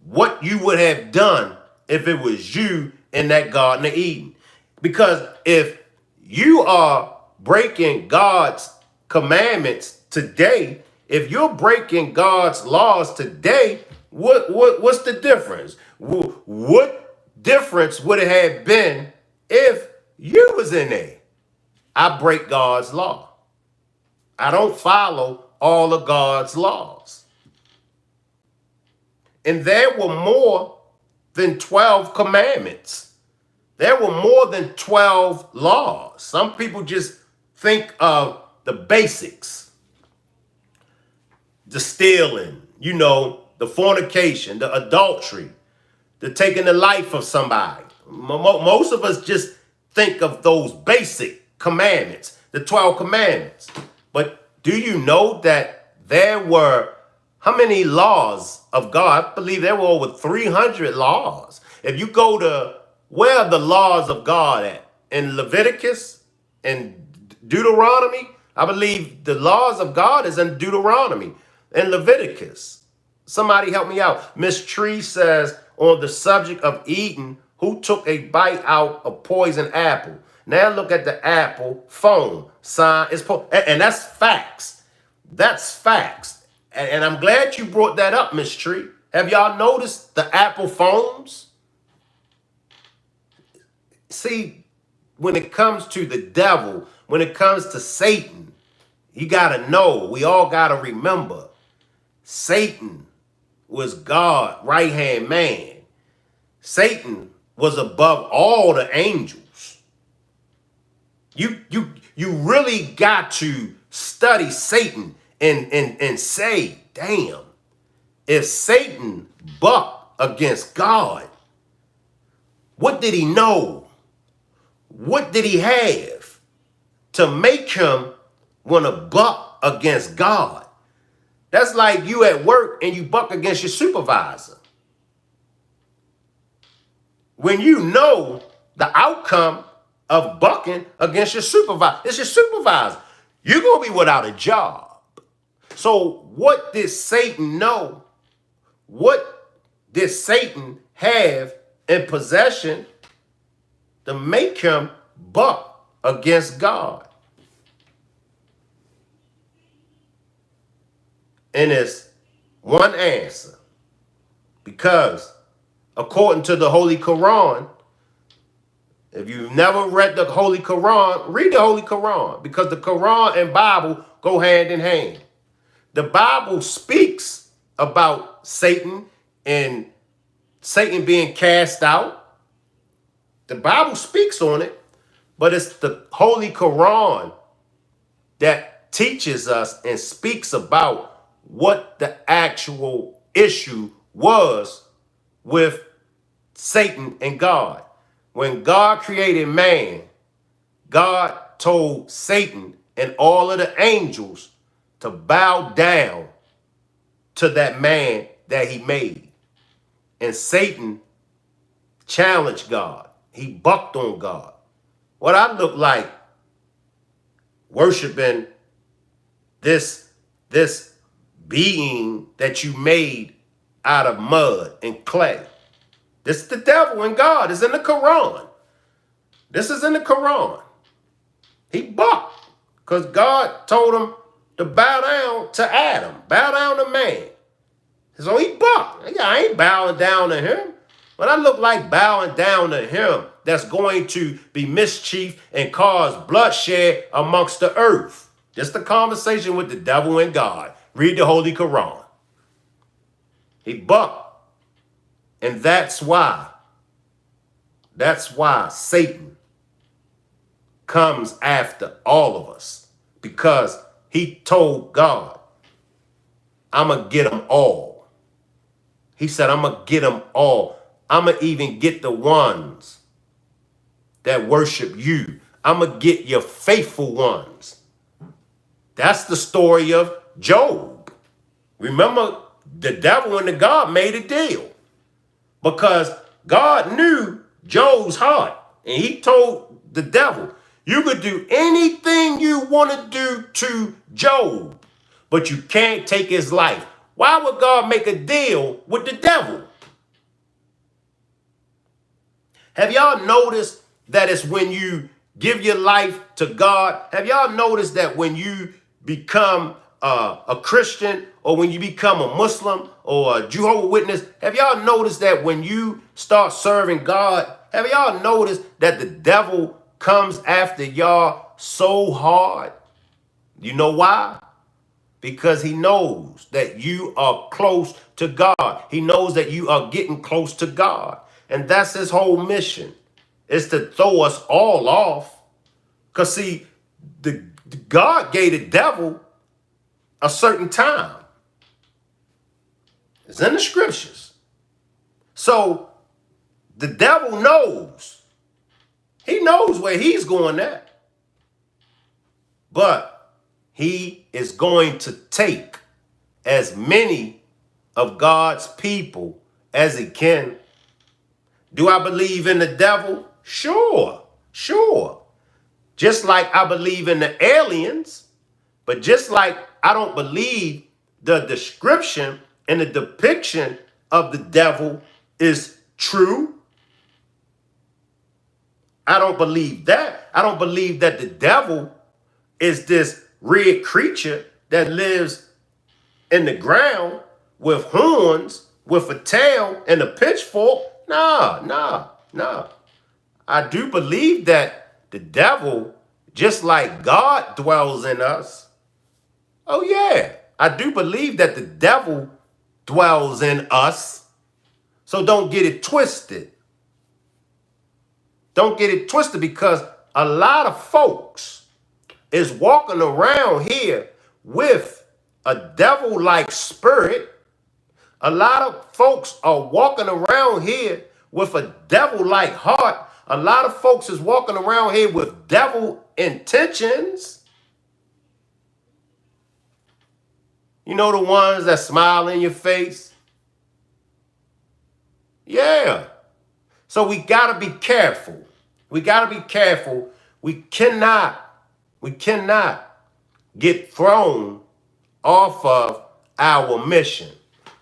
[SPEAKER 1] what you would have done if it was you in that Garden of Eden. Because if you are breaking God's commandments today, if you're breaking God's laws today, what's the difference? What difference would it have been if you was in there? I break God's law. I don't follow all of God's laws. And there were more than 12 commandments. There were more than 12 laws. Some people just think of the basics. The stealing, the fornication, the adultery, the taking the life of somebody. Most of us just think of those basic commandments, the 12 commandments. But do you know that there were how many laws of God? I believe there were over 300 laws. If you go to where are the laws of God at? In Leviticus and Deuteronomy? I believe the laws of God is in Deuteronomy and Leviticus. Somebody help me out. Miss Tree says on the subject of Eden, who took a bite out of poison apple? Now look at the apple foam. And that's facts. That's facts. And I'm glad you brought that up, Miss Tree. Have y'all noticed the apple foams? See, when it comes to the devil, when it comes to Satan, you got to know, we all got to remember, Satan was God's right-hand man. Satan was above all the angels. You really got to study Satan and say, damn, if Satan bucked against God, what did he know? What did he have to make him want to buck against God? That's like you at work and you buck against your supervisor. When you know the outcome of bucking against your supervisor, it's your supervisor. You're going to be without a job. So what did Satan know? What did Satan have in possession to make him buck against God? And it's one answer. Because according to the Holy Quran, if you've never read the Holy Quran, read the Holy Quran. Because the Quran and Bible go hand in hand. The Bible speaks about Satan and Satan being cast out. The Bible speaks on it. But it's the Holy Quran that teaches us and speaks about what the actual issue was with Satan and God. When God created man, God told Satan and all of the angels to bow down to that man that he made. And Satan challenged God. He bucked on God. What I look like worshiping this being that you made out of mud and clay. This is the devil and God. It's in the Quran. This is in the Quran. He bucked because God told him to bow down to Adam, bow down to man. So he bucked. I ain't bowing down to him. But I look like bowing down to him that's going to be mischief and cause bloodshed amongst the earth. Just a conversation with the devil and God. Read the Holy Quran. He bucked. And that's why Satan comes after all of us. because he told God, I'm going to get them all. He said, I'm going to get them all. I'm going to even get the ones that worship you. I'm going to get your faithful ones. That's the story of Job. Remember, the devil and the God made a deal because God knew Job's heart. And he told the devil, you could do anything you want to do to Job, but you can't take his life. Why would God make a deal with the devil? Have y'all noticed that it's when you give your life to God? Have y'all noticed that when you become a Christian or when you become a Muslim or a Jehovah's Witness, have y'all noticed that when you start serving God, have y'all noticed that the devil comes after y'all so hard? You know why? Because he knows that you are close to God. He knows that you are getting close to God. And that's his whole mission, is to throw us all off. Because see, the God gave the devil a certain time. It's in the scriptures. So the devil knows. He knows where he's going at. But he is going to take as many of God's people as he can. Do I believe in the devil? Sure, sure. Just like I believe in the aliens, but just like I don't believe the description and the depiction of the devil is true. I don't believe that. I don't believe that the devil is this red creature that lives in the ground with horns, with a tail and a pitchfork. Nah. I do believe that the devil, just like God dwells in us. Oh yeah, I do believe that the devil dwells in us. So don't get it twisted. Don't get it twisted, because a lot of folks is walking around here with a devil-like spirit. A lot of folks are walking around here with a devil-like heart. A lot of folks is walking around here with devil intentions. You know, the ones that smile in your face? Yeah. So we got to be careful. We got to be careful. We cannot get thrown off of our mission.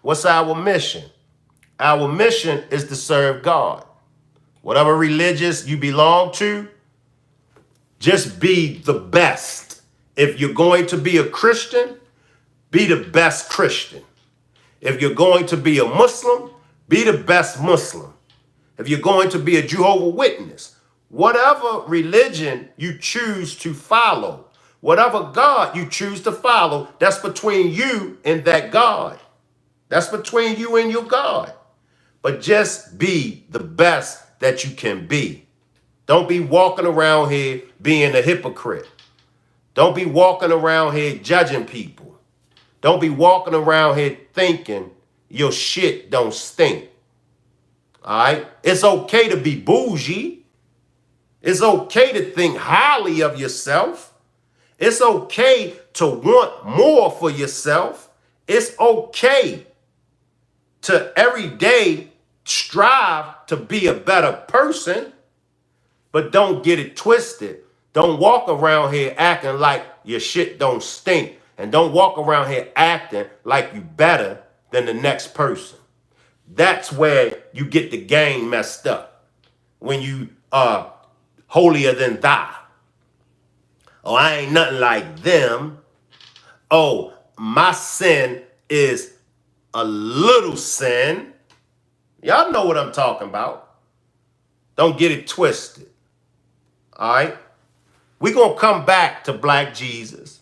[SPEAKER 1] What's our mission? Our mission is to serve God. Whatever religious you belong to, just be the best. If you're going to be a Christian, be the best Christian. If you're going to be a Muslim, be the best Muslim. If you're going to be a Jehovah's Witness, whatever religion you choose to follow, whatever God you choose to follow, that's between you and that God. That's between you and your God. But just be the best that you can be. Don't be walking around here being a hypocrite. Don't be walking around here judging people. Don't be walking around here thinking your shit don't stink. All right? It's okay to be bougie. It's okay to think highly of yourself. It's okay to want more for yourself. It's okay to every day strive to be a better person, but don't get it twisted. Don't walk around here acting like your shit don't stink, and don't walk around here acting like you better than the next person. That's where you get the game messed up, when you are holier than thou. Oh, I ain't nothing like them. Oh, my sin is a little sin. Y'all know what I'm talking about. Don't get it twisted. All right? We're going to come back to Black Jesus.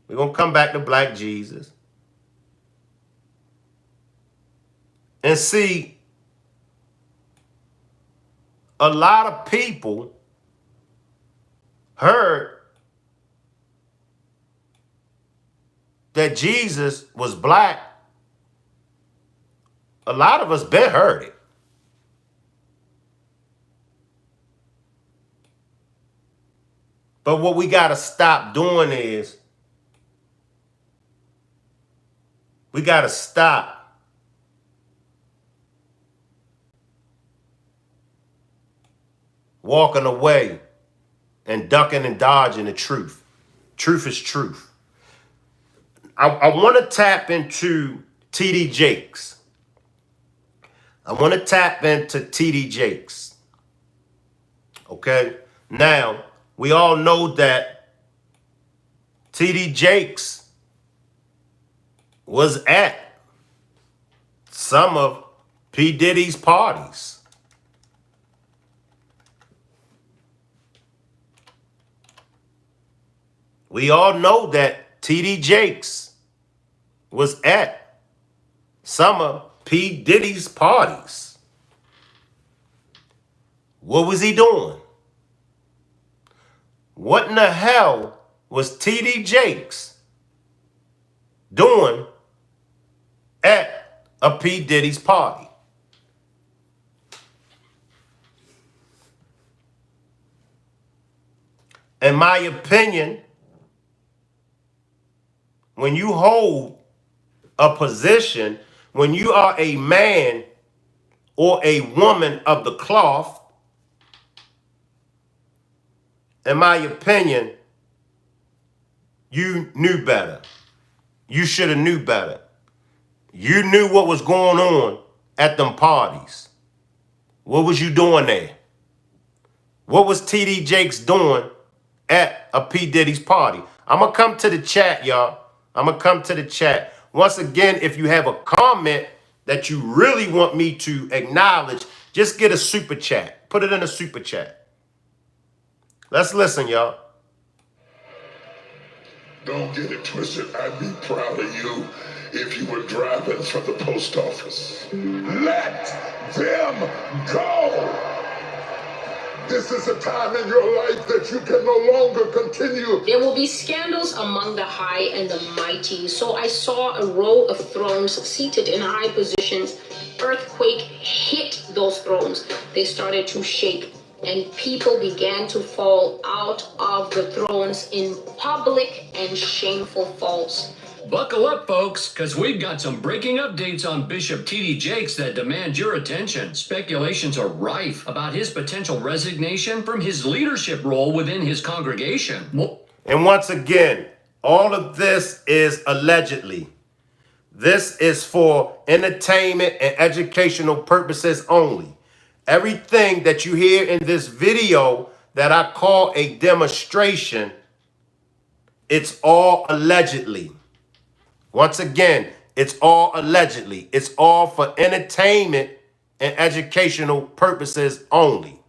[SPEAKER 1] We're going to come back to Black Jesus. And see, a lot of people heard that Jesus was black, a lot of us been heard it. But what we got to stop doing is we got to stop walking away and ducking and dodging the truth. Truth is truth. I want to tap into TD Jakes. I want to tap into TD Jakes. Okay? Now, we all know that TD Jakes was at some of P. Diddy's parties. We all know that TD Jakes was at some of P. Diddy's parties. What was he doing? What in the hell was TD Jakes doing at a P. Diddy's party? In my opinion, when you hold a position, when you are a man or a woman of the cloth, in my opinion, you knew better. You should have knew better. You knew what was going on at them parties. What was you doing there? What was TD Jakes doing at a P. Diddy's party? I'm going to come to the chat, y'all. I'm going to come to the chat. Once again, if you have a comment that you really want me to acknowledge, just get a super chat. Put it in a super chat. Let's listen, y'all.
[SPEAKER 10] Don't get it twisted. I'd be proud of you if you were driving from the post office. Let them go. This is a time in your life that you can no longer continue.
[SPEAKER 11] There will be scandals among the high and the mighty. So I saw a row of thrones seated in high positions. Earthquake hit those thrones. They started to shake, and people began to fall out of the thrones in public and shameful falls.
[SPEAKER 12] Buckle up, folks, because we've got some breaking updates on Bishop T.D. Jakes that demand your attention. Speculations are rife about his potential resignation from his leadership role within his congregation.
[SPEAKER 1] And once again, all of this is allegedly. This is for entertainment and educational purposes only. Everything that you hear in this video that I call a demonstration, it's all allegedly. Once again, it's all allegedly. It's all for entertainment and educational purposes only.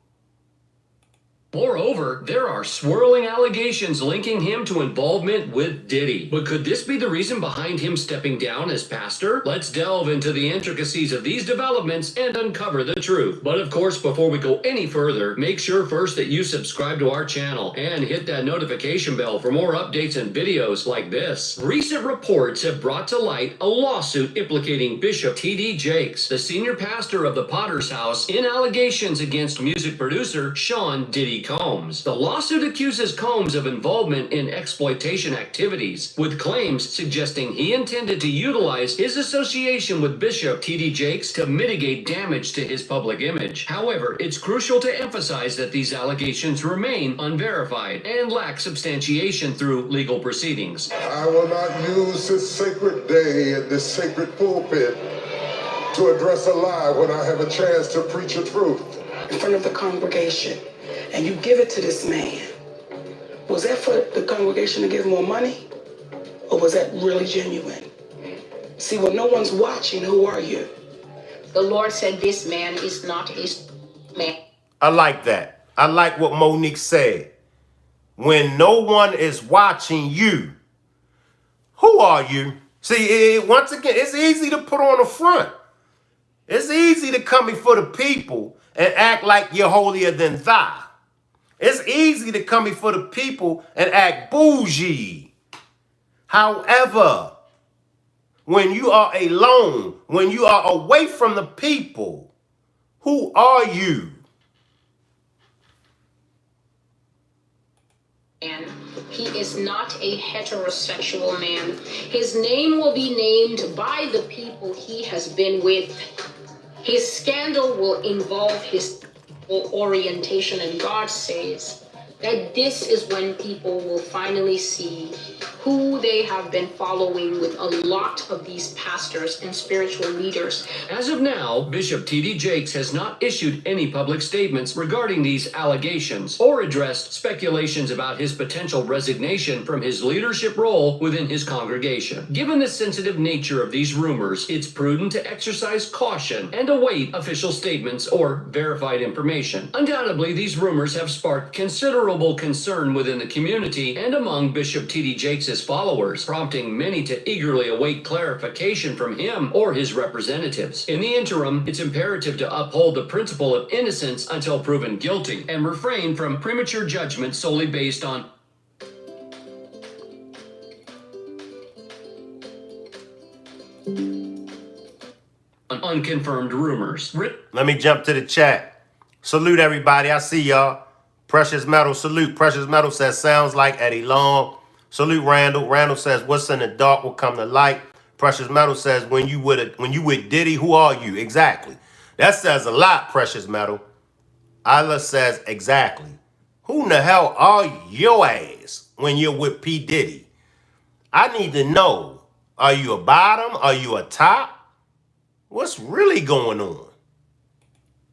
[SPEAKER 12] Moreover, there are swirling allegations linking him to involvement with Diddy. But could this be the reason behind him stepping down as pastor? Let's delve into the intricacies of these developments and uncover the truth. But of course, before we go any further, make sure first that you subscribe to our channel and hit that notification bell for more updates and videos like this. Recent reports have brought to light a lawsuit implicating Bishop T.D. Jakes, the senior pastor of the Potter's House, in allegations against music producer Shyne Diddy Combs. The lawsuit accuses Combs of involvement in exploitation activities, with claims suggesting he intended to utilize his association with Bishop T.D. Jakes to mitigate damage to his public image. However, it's crucial to emphasize that these allegations remain unverified and lack substantiation through legal proceedings.
[SPEAKER 10] I will not use this sacred day and this sacred pulpit to address a lie when I have a chance to preach a truth.
[SPEAKER 13] In front of the congregation, and you give it to this man. Was that for the congregation to give more money? Or was that really genuine? See, when no one's watching, who are you?
[SPEAKER 11] The Lord said this man is not a man.
[SPEAKER 1] I like that. I like what Monique said. When no one is watching you, who are you? See, once again, it's easy to put on a front. It's easy to come before the people and act like you're holier than thou. It's easy to come before the people and act bougie. However, when you are alone, when you are away from the people, who are you?
[SPEAKER 11] He is not a heterosexual man. His name will be named by the people he has been with. His scandal will involve his orientation, and God says that this is when people will finally see who they have been following with a lot of these pastors and spiritual leaders.
[SPEAKER 12] As of now, Bishop T.D. Jakes has not issued any public statements regarding these allegations or addressed speculations about his potential resignation from his leadership role within his congregation. Given the sensitive nature of these rumors, it's prudent to exercise caution and await official statements or verified information. Undoubtedly, these rumors have sparked considerable concern within the community and among Bishop T.D. Jakes' followers, prompting many to eagerly await clarification from him or his representatives. In the interim, it's imperative to uphold the principle of innocence until proven guilty and refrain from premature judgment solely based on unconfirmed rumors.
[SPEAKER 1] Let me jump to the chat. Salute everybody. I see y'all. Precious Metal, salute. Precious Metal says, sounds like Eddie Long. Salute Randall. Randall says, what's in the dark will come to light. Precious Metal says, when you with Diddy, who are you? Exactly. That says a lot, Precious Metal. Isla says, exactly. Who in the hell are your ass when you're with P. Diddy? I need to know. Are you a bottom? Are you a top? What's really going on?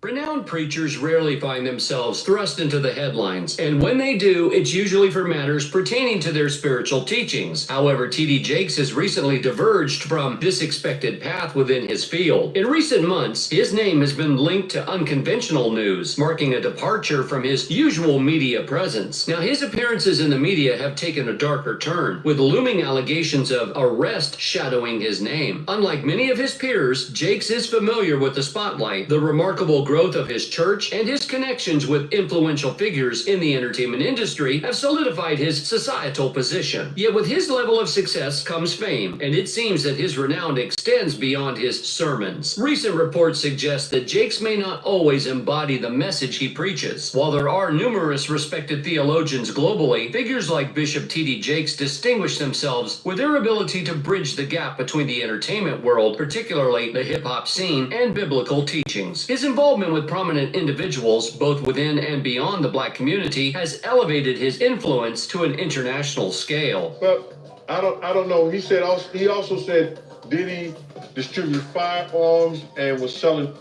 [SPEAKER 12] Renowned preachers rarely find themselves thrust into the headlines, and when they do, it's usually for matters pertaining to their spiritual teachings. However, T.D. Jakes has recently diverged from this expected path within his field. In recent months, his name has been linked to unconventional news, marking a departure from his usual media presence. Now, his appearances in the media have taken a darker turn, with looming allegations of arrest shadowing his name. Unlike many of his peers, Jakes is familiar with the spotlight, the remarkable growth of his church, and his connections with influential figures in the entertainment industry have solidified his societal position. Yet with his level of success comes fame, and it seems that his renown extends beyond his sermons. Recent reports suggest that Jakes may not always embody the message he preaches. While there are numerous respected theologians globally, figures like Bishop T.D. Jakes distinguish themselves with their ability to bridge the gap between the entertainment world, particularly the hip-hop scene, and biblical teachings. His involvement with prominent individuals, both within and beyond the black community, has elevated his influence to an international scale.
[SPEAKER 14] Well, I don't know. He also said, did he distribute firearms and was selling?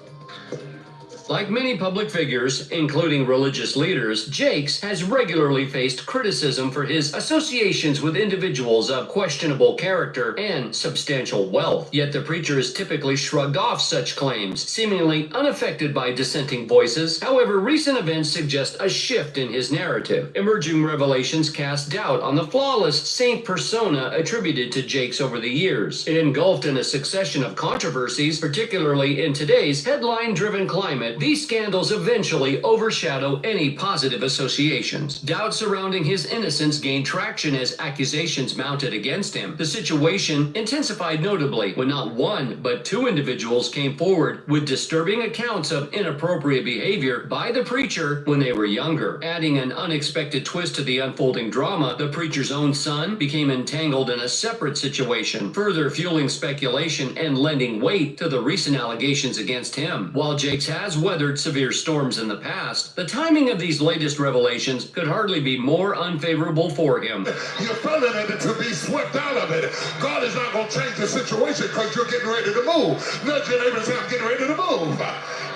[SPEAKER 12] Like many public figures, including religious leaders, Jakes has regularly faced criticism for his associations with individuals of questionable character and substantial wealth. Yet the preacher has typically shrugged off such claims, seemingly unaffected by dissenting voices. However, recent events suggest a shift in his narrative. Emerging revelations cast doubt on the flawless saint persona attributed to Jakes over the years. Engulfed in a succession of controversies, particularly in today's headline-driven climate, these scandals eventually overshadow any positive associations. Doubt surrounding his innocence gained traction as accusations mounted against him. The situation intensified notably when not one, but two individuals came forward with disturbing accounts of inappropriate behavior by the preacher when they were younger. Adding an unexpected twist to the unfolding drama, the preacher's own son became entangled in a separate situation, further fueling speculation and lending weight to the recent allegations against him. While Jakes has weathered severe storms in the past, the timing of these latest revelations could hardly be more unfavorable for him.
[SPEAKER 10] You're feeling it to be swept out of it. God is not going to change the situation because you're getting ready to move. Nudge your neighbor and say, I'm getting ready to move.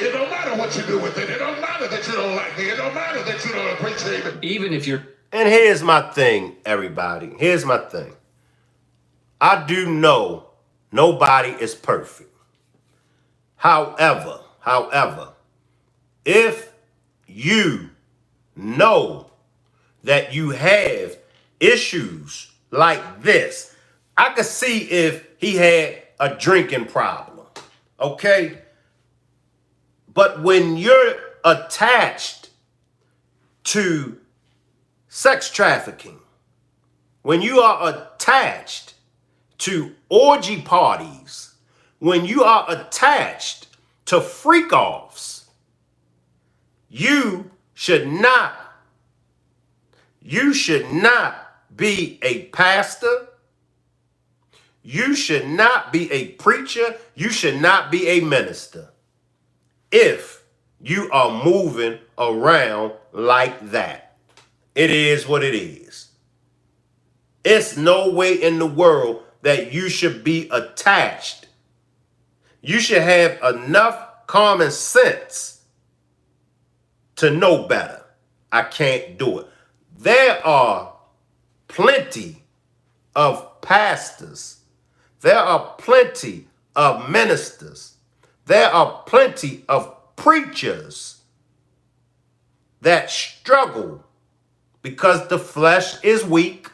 [SPEAKER 10] It don't matter what you do with it. It don't matter that you don't like me. It don't matter that you don't appreciate me.
[SPEAKER 12] Even if you're...
[SPEAKER 1] And here's my thing, everybody. Here's my thing. I do know nobody is perfect. However, if you know that you have issues like this, I could see if he had a drinking problem, okay? But when you're attached to sex trafficking, when you are attached to orgy parties, when you are attached to freak-offs, you should not be a pastor. You should not be a preacher. You should not be a minister if you are moving around like that. It is what it is. It's no way in the world that you should be attached. You should have enough common sense to know better. I can't do it. There are plenty of pastors. There are plenty of ministers. There are plenty of preachers that struggle because the flesh is weak.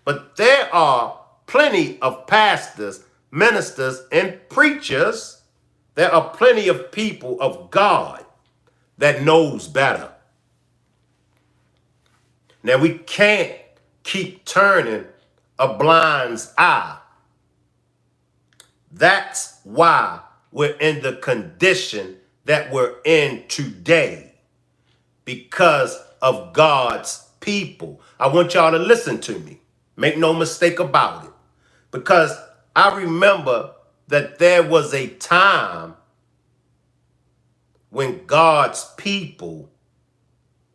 [SPEAKER 1] But there are plenty of pastors, ministers, and preachers. There are plenty of people of God that knows better. Now, we can't keep turning a blind eye. That's why we're in the condition that we're in today, because of God's people. I want y'all to listen to me. Make no mistake about it. Because I remember that there was a time when God's people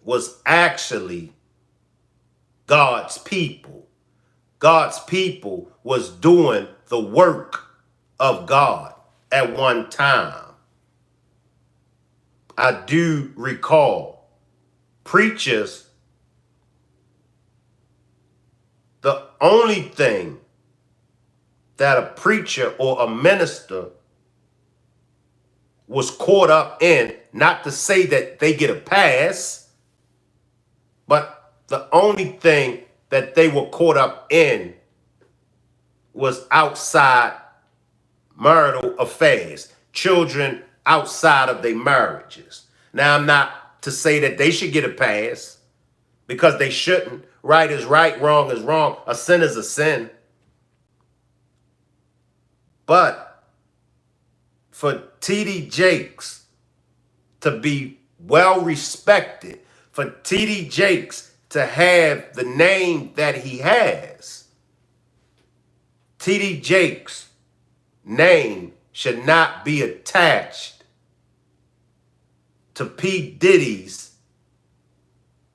[SPEAKER 1] was actually God's people. God's people was doing the work of God at one time. I do recall preachers, the only thing that a preacher or a minister was caught up in, not to say that they get a pass, but the only thing that they were caught up in was outside marital affairs, children outside of their marriages. Now, I'm not to say that they should get a pass, because they shouldn't. Right is right, wrong is wrong. A sin is a sin. But for T.D. Jakes to be well respected, for T.D. Jakes to have the name that he has, T.D. Jakes' name should not be attached to P. Diddy's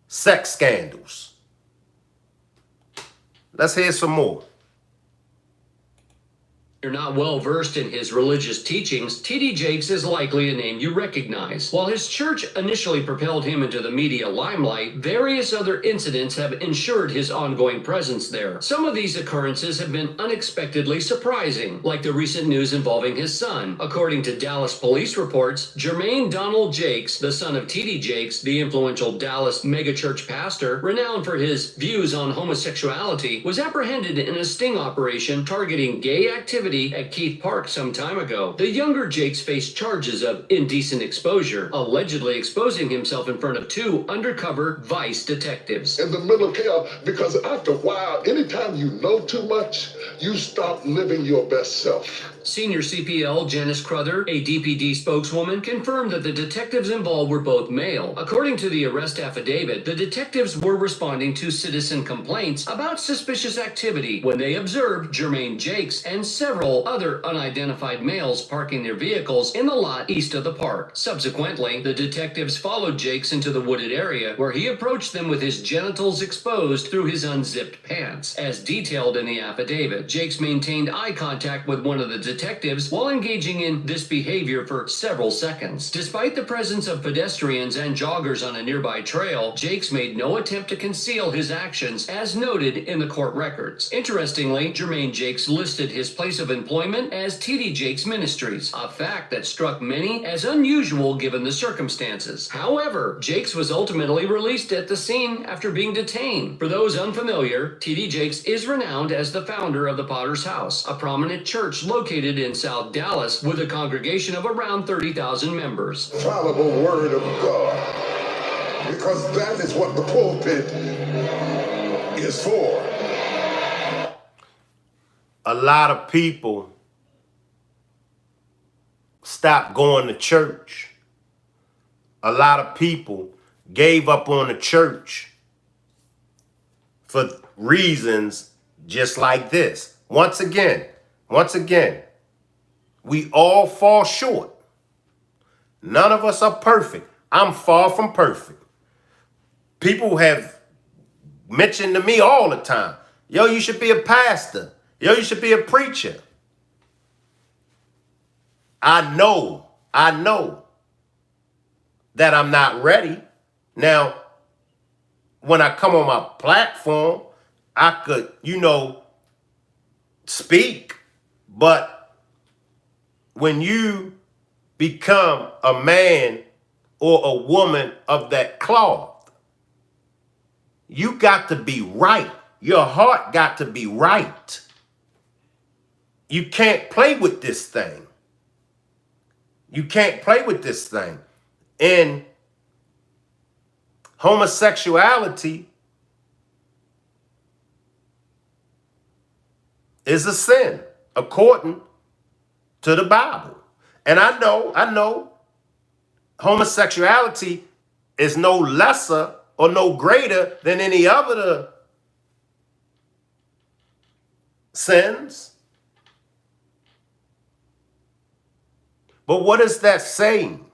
[SPEAKER 1] sex scandals. Let's hear some more.
[SPEAKER 12] You're not well versed in his religious teachings, T.D. Jakes is likely a name you recognize. While his church initially propelled him into the media limelight, various other incidents have ensured his ongoing presence there. Some of these occurrences have been unexpectedly surprising, like the recent news involving his son. According to Dallas police reports, Jermaine Donald Jakes, the son of T.D. Jakes, the influential Dallas megachurch pastor, renowned for his views on homosexuality, was apprehended in a sting operation targeting gay activity at Keith Park some time ago. The younger Jakes faced charges of indecent exposure, allegedly exposing himself in front of two undercover Vice detectives.
[SPEAKER 10] In the middle of chaos, because after a while, anytime you know too much, you stop living your best self.
[SPEAKER 12] Senior CPL Janice Cruther, a DPD spokeswoman, confirmed that the detectives involved were both male. According to the arrest affidavit, the detectives were responding to citizen complaints about suspicious activity when they observed Jermaine Jakes and several other unidentified males parking their vehicles in the lot east of the park. Subsequently, the detectives followed Jakes into the wooded area, where he approached them with his genitals exposed through his unzipped pants. As detailed in the affidavit, Jakes maintained eye contact with one of the detectives while engaging in this behavior for several seconds. Despite the presence of pedestrians and joggers on a nearby trail, Jakes made no attempt to conceal his actions, as noted in the court records. Interestingly, Jermaine Jakes listed his place of employment as T.D. Jakes Ministries, a fact that struck many as unusual given the circumstances. However, Jakes was ultimately released at the scene after being detained. For those unfamiliar, T.D. Jakes is renowned as the founder of the Potter's House, a prominent church located in South Dallas with a congregation of around 30,000 members.
[SPEAKER 10] Infallible word of God, because that is what the pulpit is for.
[SPEAKER 1] A lot of people stopped going to church. A lot of people gave up on the church for reasons just like this. Once again, we all fall short. None of us are perfect. I'm far from perfect. People have mentioned to me all the time, yo, you should be a pastor. Yo, you should be a preacher. I know that I'm not ready. Now, when I come on my platform, I could, speak. But when you become a man or a woman of that cloth, you got to be right. Your heart got to be right. You can't play with this thing. You can't play with this thing. And homosexuality is a sin according to the Bible. And I know homosexuality is no lesser or no greater than any other sins. But what is that saying?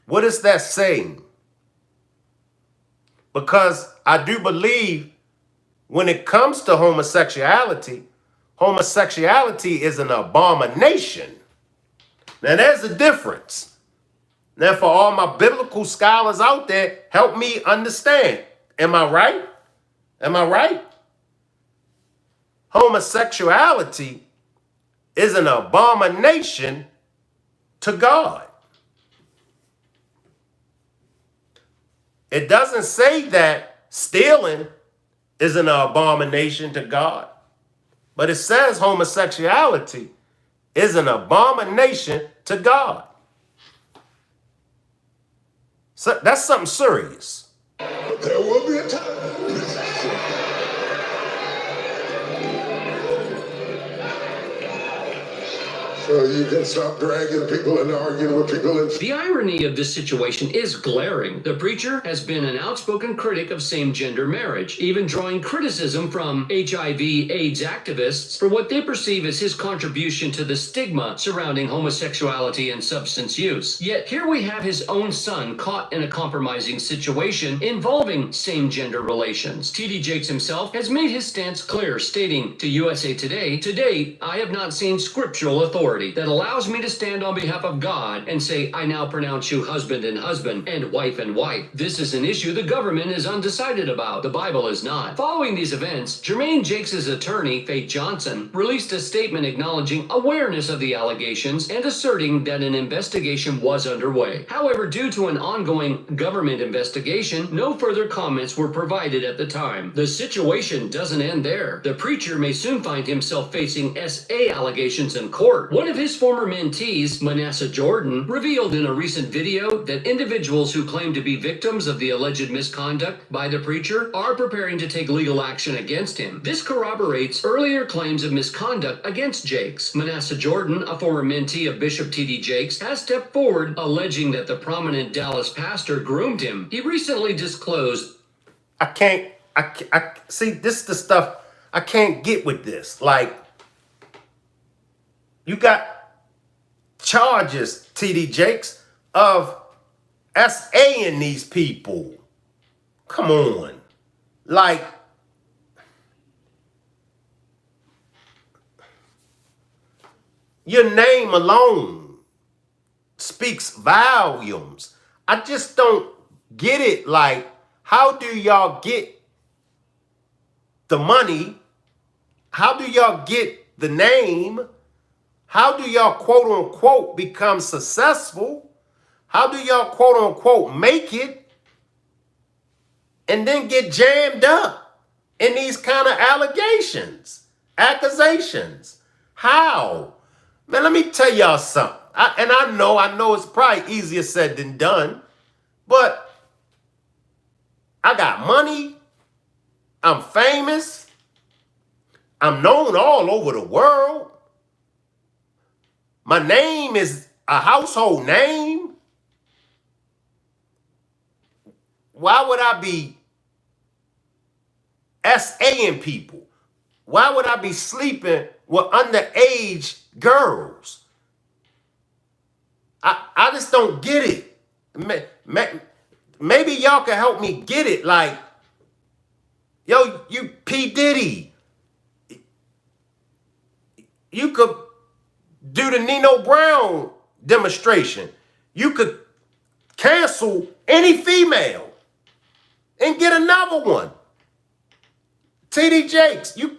[SPEAKER 1] What is that saying? Because I do believe when it comes to homosexuality, homosexuality is an abomination. Now there's a difference. Now for all my biblical scholars out there, help me understand. Am I right? Am I right? Homosexuality is an abomination to God. It doesn't say that stealing is an abomination to God, but it says homosexuality is an abomination to God. So that's something serious.
[SPEAKER 10] But there will be a time. So you can stop dragging people and arguing with people.
[SPEAKER 12] The irony of this situation is glaring. The preacher has been an outspoken critic of same-gender marriage, even drawing criticism from HIV/AIDS activists for what they perceive as his contribution to the stigma surrounding homosexuality and substance use. Yet here we have his own son caught in a compromising situation involving same-gender relations. T.D. Jakes himself has made his stance clear, stating to USA Today, "To date, I have not seen scriptural authority that allows me to stand on behalf of God and say, I now pronounce you husband and husband and wife and wife. This is an issue the government is undecided about. The Bible is not." Following these events, Jermaine Jakes' attorney, Faith Johnson, released a statement acknowledging awareness of the allegations and asserting that an investigation was underway. However, due to an ongoing government investigation, no further comments were provided at the time. The situation doesn't end there. The preacher may soon find himself facing SA allegations in court. One of his former mentees, Manasseh Jordan, revealed in a recent video that individuals who claim to be victims of the alleged misconduct by the preacher are preparing to take legal action against him. This corroborates earlier claims of misconduct against Jakes. Manasseh Jordan, a former mentee of Bishop T.D. Jakes, has stepped forward alleging that the prominent Dallas pastor groomed him. He recently disclosed,
[SPEAKER 1] I see, this is the stuff I can't get with this. Like, you got charges, T.D. Jakes, of SA-ing these people. Come on. Like, your name alone speaks volumes. I just don't get it. Like, how do y'all get the money? How do y'all get the name? How do y'all quote unquote become successful? How do y'all quote unquote make it and then get jammed up in these kind of allegations, accusations? How? Man, let me tell y'all something. I know it's probably easier said than done, but I got money, I'm famous. I'm known all over the world. My name is a household name. Why would I be SAing people? Why would I be sleeping with underage girls? I just don't get it. Maybe y'all can help me get it. Like, yo, you P. Diddy, you could do the Nino Brown demonstration. You could cancel any female and get another one. TD Jakes, you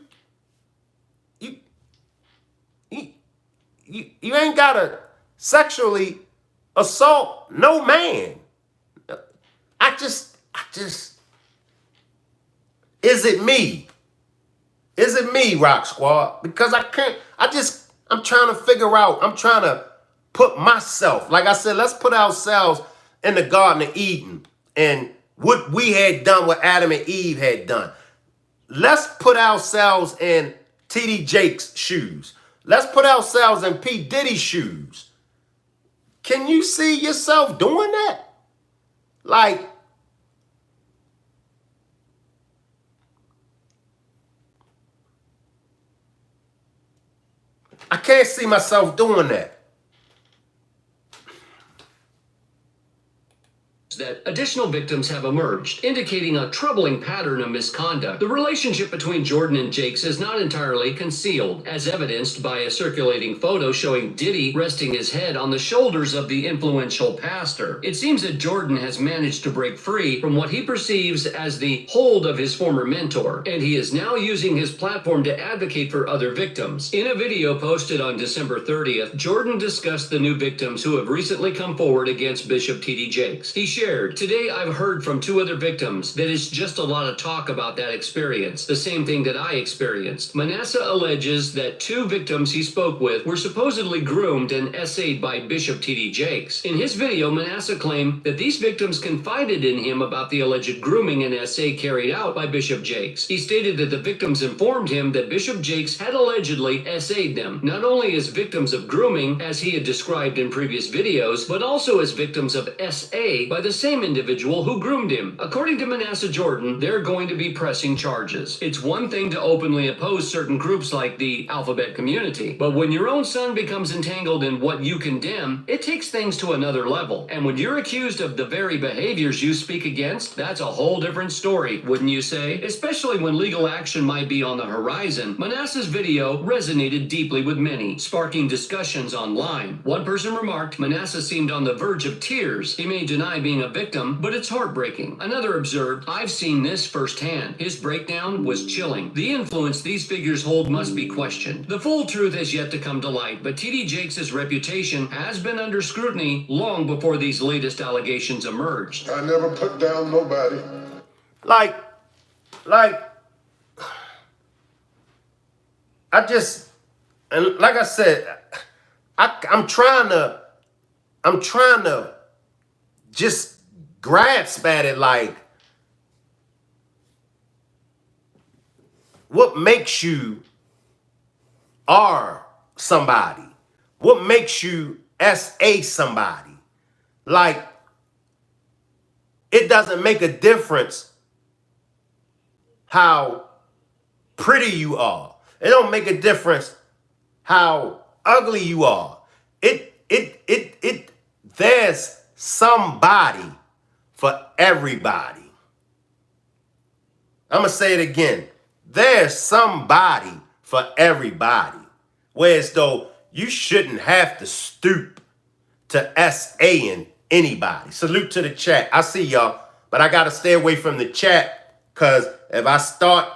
[SPEAKER 1] ain't gotta sexually assault no man. I just, is it me? Is it me, Rock Squad? Because I'm trying to figure out, I'm trying to put myself, like I said, let's put ourselves in the Garden of Eden and what we had done, what Adam and Eve had done. Let's put ourselves in TD Jakes' shoes. Let's put ourselves in P. Diddy's shoes. Can you see yourself doing that? Like, I can't see myself doing that.
[SPEAKER 12] That additional victims have emerged, indicating a troubling pattern of misconduct. The relationship between Jordan and Jakes is not entirely concealed, as evidenced by a circulating photo showing Diddy resting his head on the shoulders of the influential pastor. It seems that Jordan has managed to break free from what he perceives as the hold of his former mentor, and he is now using his platform to advocate for other victims. In a video posted on December 30th, Jordan discussed the new victims who have recently come forward against Bishop T.D. Jakes. He shared, "Today I've heard from 2 other victims that it's just a lot of talk about that experience, the same thing that I experienced." Manasseh alleges that 2 victims he spoke with were supposedly groomed and essayed by Bishop T.D. Jakes. In his video, Manasseh claimed that these victims confided in him about the alleged grooming and essay carried out by Bishop Jakes. He stated that the victims informed him that Bishop Jakes had allegedly essayed them, not only as victims of grooming, as he had described in previous videos, but also as victims of SA by the same individual who groomed him. According to Manasseh Jordan, they're going to be pressing charges. It's one thing to openly oppose certain groups like the alphabet community, but when your own son becomes entangled in what you condemn, it takes things to another level. And when you're accused of the very behaviors you speak against, that's a whole different story, wouldn't you say? Especially when legal action might be on the horizon. Manasseh's video resonated deeply with many, sparking discussions online. One person remarked, "Manasseh seemed on the verge of tears. He may deny being a victim, but it's heartbreaking." Another observed, "I've seen this firsthand. His breakdown was chilling. The influence these figures hold must be questioned." The full truth has yet to come to light, but T.D. Jakes' reputation has been under scrutiny long before these latest allegations emerged.
[SPEAKER 10] I never put down nobody.
[SPEAKER 1] Like, and like I said, I'm trying to just grasp at it. Like, what makes you are somebody? What makes you SA somebody? Like, it doesn't make a difference how pretty you are. It don't make a difference how ugly you are. There's somebody for everybody. I'm gonna say it again. There's somebody for everybody. Whereas though you shouldn't have to stoop to SAing anybody. Salute to the chat. I see y'all, but I gotta stay away from the chat, because if I start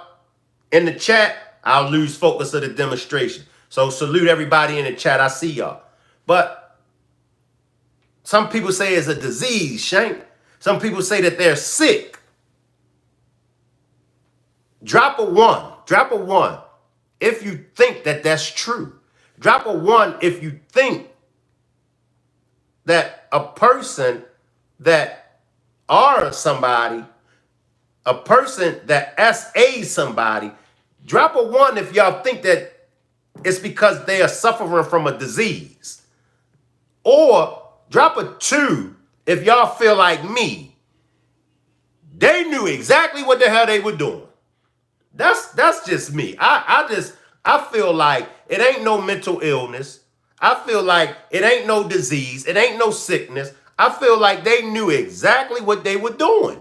[SPEAKER 1] in the chat, I'll lose focus of the demonstration. So salute everybody in the chat. I see y'all. But some people say it's a disease, Shyne. Some people say that they're sick. Drop a 1. Drop a 1 if you think that that's true. Drop a 1 if you think that a person that are somebody, a person that SAs somebody, drop a 1 if y'all think that it's because they are suffering from a disease. Or drop a 2 if y'all feel like me. They knew exactly what the hell they were doing. That's just me. I feel like it ain't no mental illness. I feel like it ain't no disease. It ain't no sickness. I feel like they knew exactly what they were doing.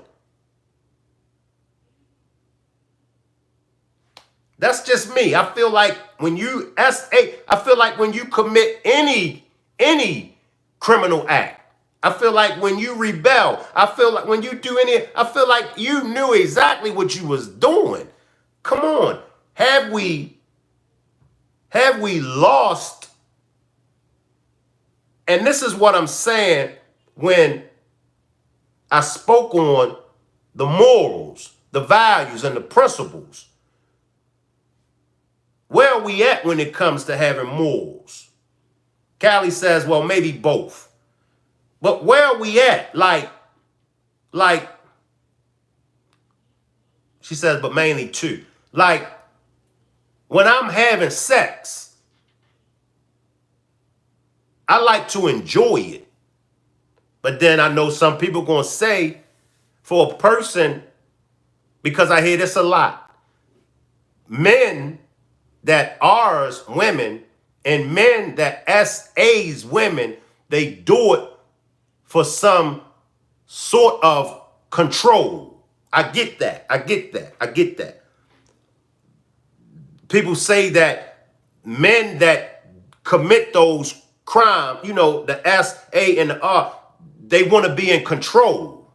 [SPEAKER 1] That's just me. I feel like when you I feel like when you commit any criminal act, I feel like when you rebel, I feel like when you do I feel like you knew exactly what you was doing. Come on. Have we lost? And this is what I'm saying when I spoke on the morals, the values, and the principles. Where are we at when it comes to having morals? Callie says, well, maybe both. But where are we at? Like, she says, but mainly 2. Like, when I'm having sex, I like to enjoy it. But then I know some people going to say, for a person, because I hear this a lot, men that R's women and men that SA's women, they do it for some sort of control. I get that. I get that. I get that. People say that men that commit those crimes, you know, the S, A, and the R, they want to be in control.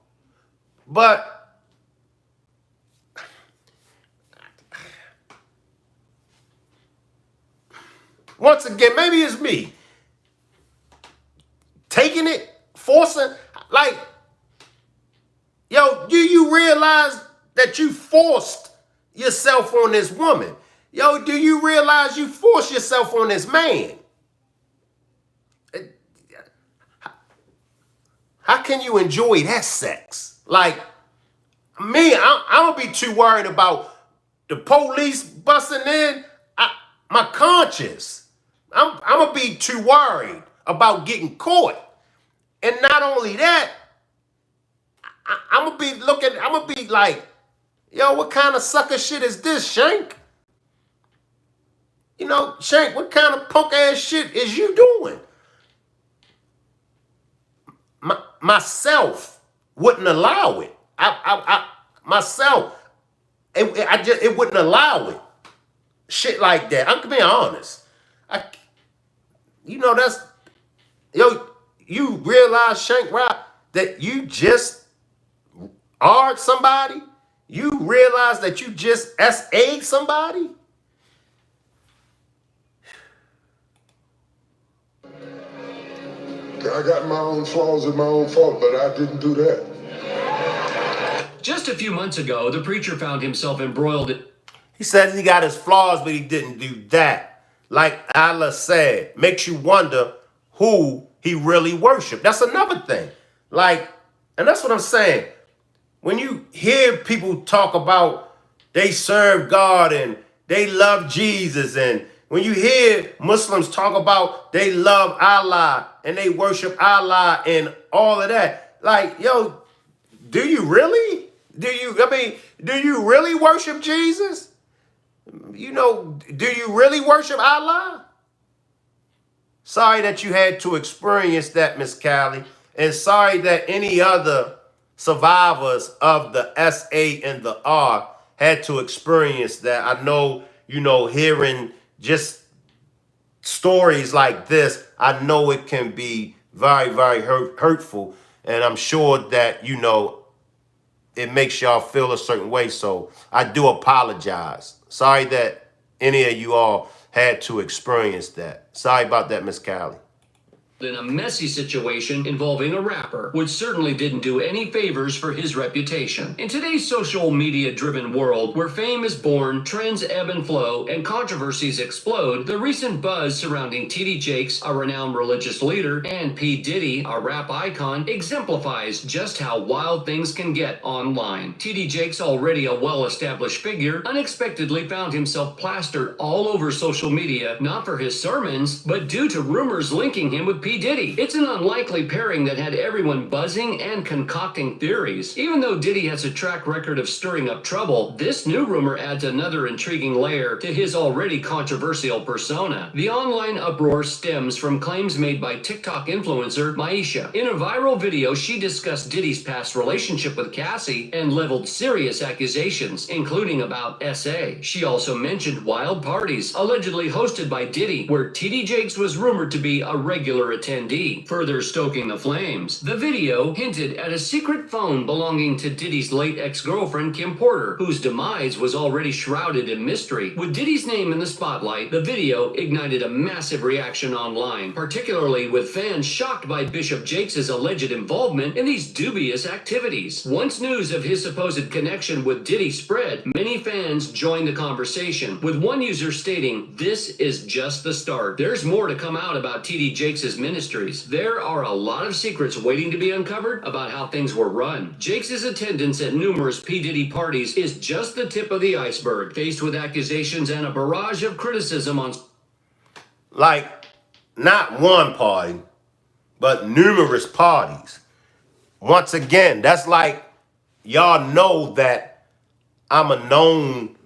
[SPEAKER 1] But once again, maybe it's me taking it, forcing, like, yo, do you realize that you forced yourself on this woman? Yo, do you realize you forced yourself on this man? How can you enjoy that sex? Like, me, I'm going to be too worried about the police busting in. My conscience. I'm going to be too worried about getting caught. And not only that, I'm going to be like, yo, what kind of sucker shit is this, Shank? You know, Shank, what kind of punk ass shit is you doing? Myself wouldn't allow it. Myself, it wouldn't allow it. Shit like that. I'm being honest. You know, that's, yo, you realize, Shank Rock, that you just R'd somebody? You realize that you just SA'd somebody?
[SPEAKER 10] I got my own flaws and my own fault, but I didn't do that.
[SPEAKER 12] Just a few months ago, the preacher found himself embroiled.
[SPEAKER 1] He said he got his flaws, but he didn't do that. Like Allah said, makes you wonder who he really worshiped. That's another thing. Like, and that's what I'm saying. When you hear people talk about they serve God and they love Jesus, and when you hear Muslims talk about they love Allah and they worship Allah and all of that, like, yo, do you really? Do you really worship Jesus? You know, do you really worship Allah? Sorry that you had to experience that, Miss Callie. And sorry that any other survivors of the SA and the R had to experience that. I know, you know, hearing just stories like this, I know it can be very, very hurtful. And I'm sure that, you know, it makes y'all feel a certain way. So I do apologize. Sorry that any of you all had to experience that. Sorry about that, Miss Callie.
[SPEAKER 12] in a messy situation involving a rapper, which certainly didn't do any favors for his reputation. In today's social media-driven world, where fame is born, trends ebb and flow, and controversies explode, the recent buzz surrounding T.D. Jakes, a renowned religious leader, and P. Diddy, a rap icon, exemplifies just how wild things can get online. T.D. Jakes, already a well-established figure, unexpectedly found himself plastered all over social media, not for his sermons, but due to rumors linking him with P. Diddy. It's an unlikely pairing that had everyone buzzing and concocting theories. Even though Diddy has a track record of stirring up trouble, this new rumor adds another intriguing layer to his already controversial persona. The online uproar stems from claims made by TikTok influencer Maisha. In a viral video, she discussed Diddy's past relationship with Cassie and leveled serious accusations, including about SA. She also mentioned wild parties, allegedly hosted by Diddy, where T.D. Jakes was rumored to be a regular attendee, further stoking the flames. The video hinted at a secret phone belonging to Diddy's late ex-girlfriend Kim Porter, whose demise was already shrouded in mystery. With Diddy's name in the spotlight, the video ignited a massive reaction online, particularly with fans shocked by Bishop Jakes' alleged involvement in these dubious activities. Once news of his supposed connection with Diddy spread, many fans joined the conversation, with one user stating, "This is just the start. There's more to come out about T.D. Jakes' ministries. There are a lot of secrets waiting to be uncovered about how things were run." Jakes' attendance at numerous P. Diddy parties is just the tip of the iceberg, faced with accusations and a barrage of criticism on...
[SPEAKER 1] Like, not one party, but numerous parties. Once again, that's like, y'all know that I'm a known,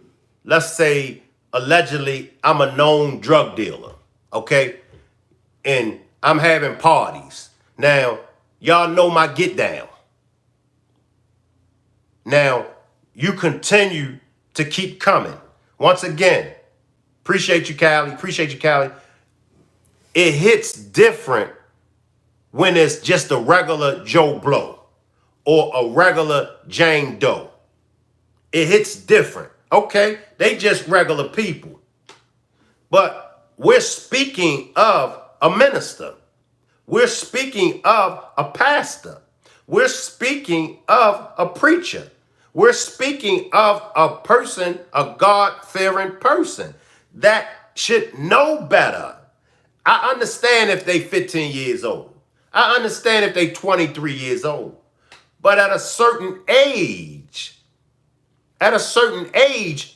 [SPEAKER 1] let's say, allegedly, I'm a known drug dealer, okay? And I'm having parties. Now, y'all know my get down. Now, you continue to keep coming. Once again, appreciate you, Callie. Appreciate you, Callie. It hits different when it's just a regular Joe Blow or a regular Jane Doe. It hits different. Okay, they just regular people. But we're speaking of a minister. We're speaking of a pastor. We're speaking of a preacher. We're speaking of a person, a God-fearing person that should know better. I understand if they 15 years old. I understand if they 23 years old. But at a certain age,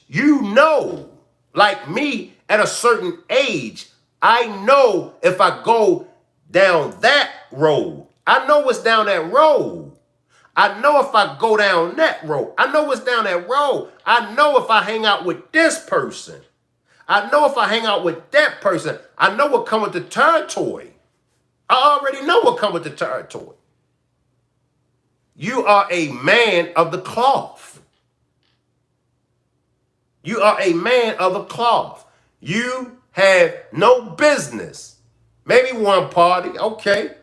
[SPEAKER 1] you know, like me, at a certain age, I know if I go down that road. I know what's down that road. I know if I go down that road. I know what's down that road. I know if I hang out with this person. I know if I hang out with that person. I know what comes with the territory. I already know what comes with the territory. You are a man of the cloth. You are a man of the cloth. You have no business. Maybe one party, okay.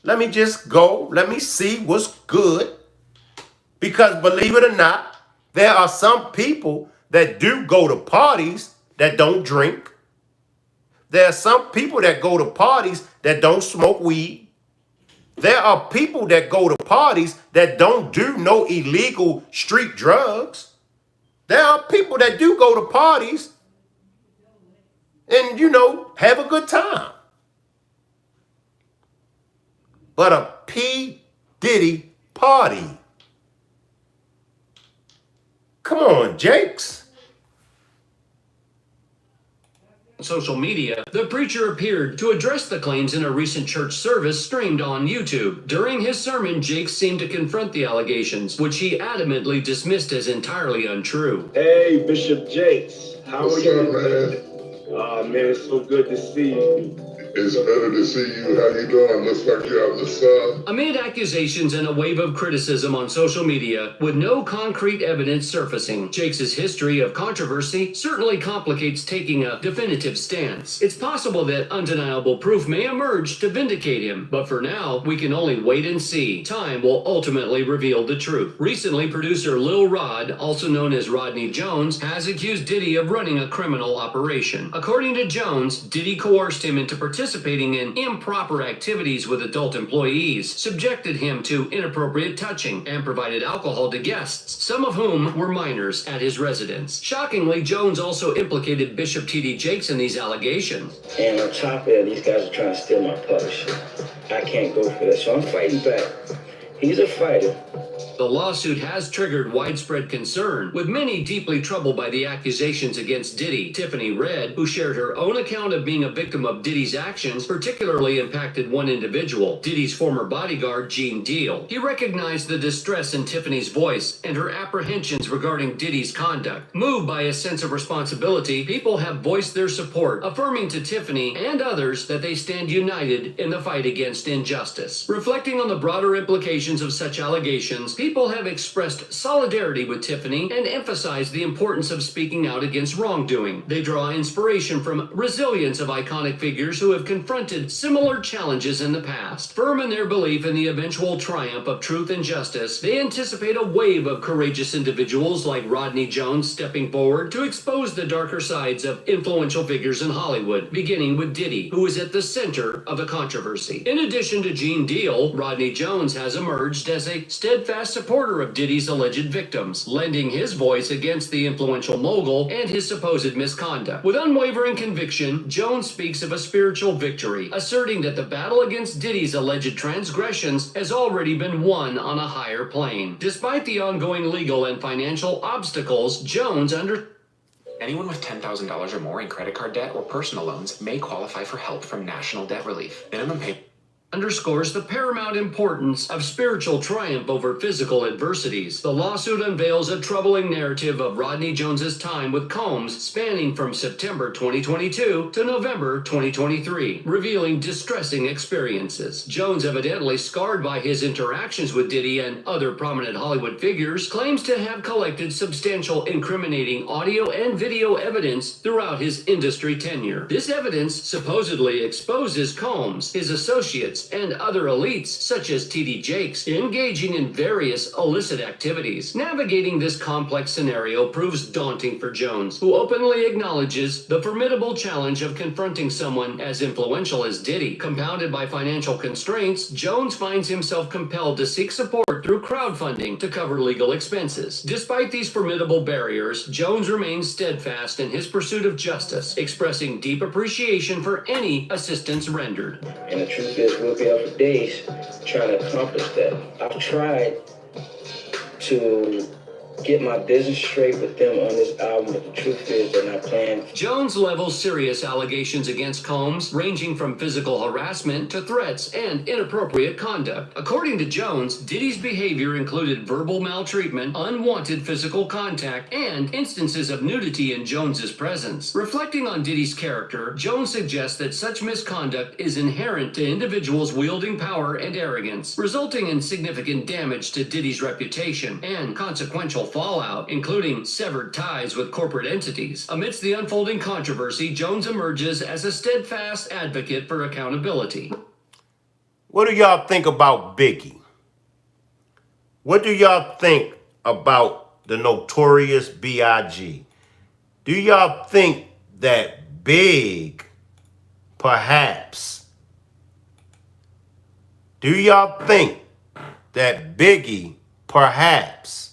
[SPEAKER 1] Let me just go. Let me see what's good. Because believe it or not, there are some people that do go to parties that don't drink. There are some people that go to parties that don't smoke weed. There are people that go to parties that don't do no illegal street drugs. There are people that do go to parties and, you know, have a good time. But a P. Diddy party. Come on, Jakes.
[SPEAKER 12] Social media, the preacher appeared to address the claims in a recent church service streamed on YouTube. During his sermon, Jakes seemed to confront the allegations, which he adamantly dismissed as entirely untrue.
[SPEAKER 8] Hey, Bishop Jakes. How
[SPEAKER 10] What's
[SPEAKER 8] are you?
[SPEAKER 10] up, man?
[SPEAKER 8] Oh, man, it's so good to see you.
[SPEAKER 10] It's better to see you. How you doing? Looks like you're out in the sun.
[SPEAKER 12] Amid accusations and a wave of criticism on social media, with no concrete evidence surfacing, Jakes' history of controversy certainly complicates taking a definitive stance. It's possible that undeniable proof may emerge to vindicate him, but for now, we can only wait and see. Time will ultimately reveal the truth. Recently, producer Lil Rod, also known as Rodney Jones, has accused Diddy of running a criminal operation. According to Jones, Diddy coerced him into participating participating in improper activities with adult employees, subjected him to inappropriate touching, and provided alcohol to guests, some of whom were minors at his residence. Shockingly, Jones also implicated Bishop T.D. Jakes in these allegations.
[SPEAKER 15] And on top of that, these guys are trying to steal my publishing. I can't go for that, so I'm fighting back. He's a fighter.
[SPEAKER 12] The lawsuit has triggered widespread concern, with many deeply troubled by the accusations against Diddy. Tiffany Red, who shared her own account of being a victim of Diddy's actions, particularly impacted one individual, Diddy's former bodyguard, Gene Deal. He recognized the distress in Tiffany's voice and her apprehensions regarding Diddy's conduct. Moved by a sense of responsibility, people have voiced their support, affirming to Tiffany and others that they stand united in the fight against injustice. Reflecting on the broader implications of such allegations, people have expressed solidarity with Tiffany and emphasized the importance of speaking out against wrongdoing. They draw inspiration from resilience of iconic figures who have confronted similar challenges in the past. Firm in their belief in the eventual triumph of truth and justice, they anticipate a wave of courageous individuals like Rodney Jones stepping forward to expose the darker sides of influential figures in Hollywood, beginning with Diddy, who is at the center of the controversy. In addition to Gene Deal, Rodney Jones has emerged as a steadfast supporter of Diddy's alleged victims, lending his voice against the influential mogul and his supposed misconduct. With unwavering conviction, Jones speaks of a spiritual victory, asserting that the battle against Diddy's alleged transgressions has already been won on a higher plane. Despite the ongoing legal and financial obstacles, Jones
[SPEAKER 16] Anyone with $10,000 or more in credit card debt or personal loans may qualify for help from National Debt Relief. Minimum payment
[SPEAKER 12] underscores the paramount importance of spiritual triumph over physical adversities. The lawsuit unveils a troubling narrative of Rodney Jones's time with Combs spanning from September 2022 to November 2023, revealing distressing experiences. Jones, evidently scarred by his interactions with Diddy and other prominent Hollywood figures, claims to have collected substantial incriminating audio and video evidence throughout his industry tenure. This evidence supposedly exposes Combs, his associates, and other elites, such as T.D. Jakes, engaging in various illicit activities. Navigating this complex scenario proves daunting for Jones, who openly acknowledges the formidable challenge of confronting someone as influential as Diddy. Compounded by financial constraints, Jones finds himself compelled to seek support through crowdfunding to cover legal expenses. Despite these formidable barriers, Jones remains steadfast in his pursuit of justice, expressing deep appreciation for any assistance rendered.
[SPEAKER 15] And the truth is, we'll be up for days trying to accomplish that. I've tried to get my business straight with them on this album, but the truth is they're not playing.
[SPEAKER 12] Jones levels serious allegations against Combs, ranging from physical harassment to threats and inappropriate conduct. According to Jones, Diddy's behavior included verbal maltreatment, unwanted physical contact, and instances of nudity in Jones's presence. Reflecting on Diddy's character, Jones suggests that such misconduct is inherent to individuals wielding power and arrogance, resulting in significant damage to Diddy's reputation and consequential fallout, including severed ties with corporate entities. Amidst the unfolding controversy, Jones emerges as a steadfast advocate for accountability.
[SPEAKER 1] What do y'all think about Biggie? What do y'all think about the notorious B.I.G.? Do y'all think that Big, perhaps, do y'all think that Biggie, perhaps,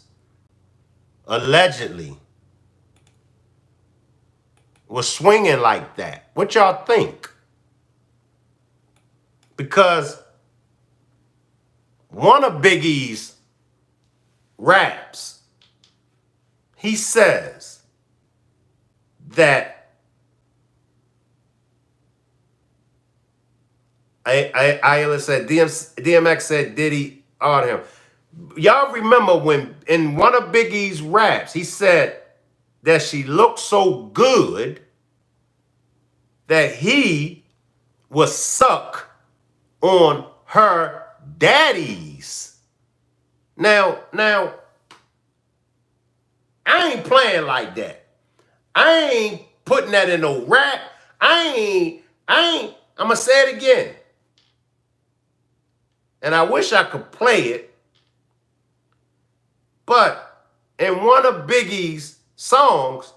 [SPEAKER 1] allegedly, was swinging like that? What y'all think? Because one of Biggie's raps, he says that I said DMX said Diddy on him. Y'all remember when in one of Biggie's raps, he said that she looked so good that he would suck on her daddies. Now, I ain't playing like that. I ain't putting that in no rap. I'm going to say it again. And I wish I could play it. But in one of Biggie's songs,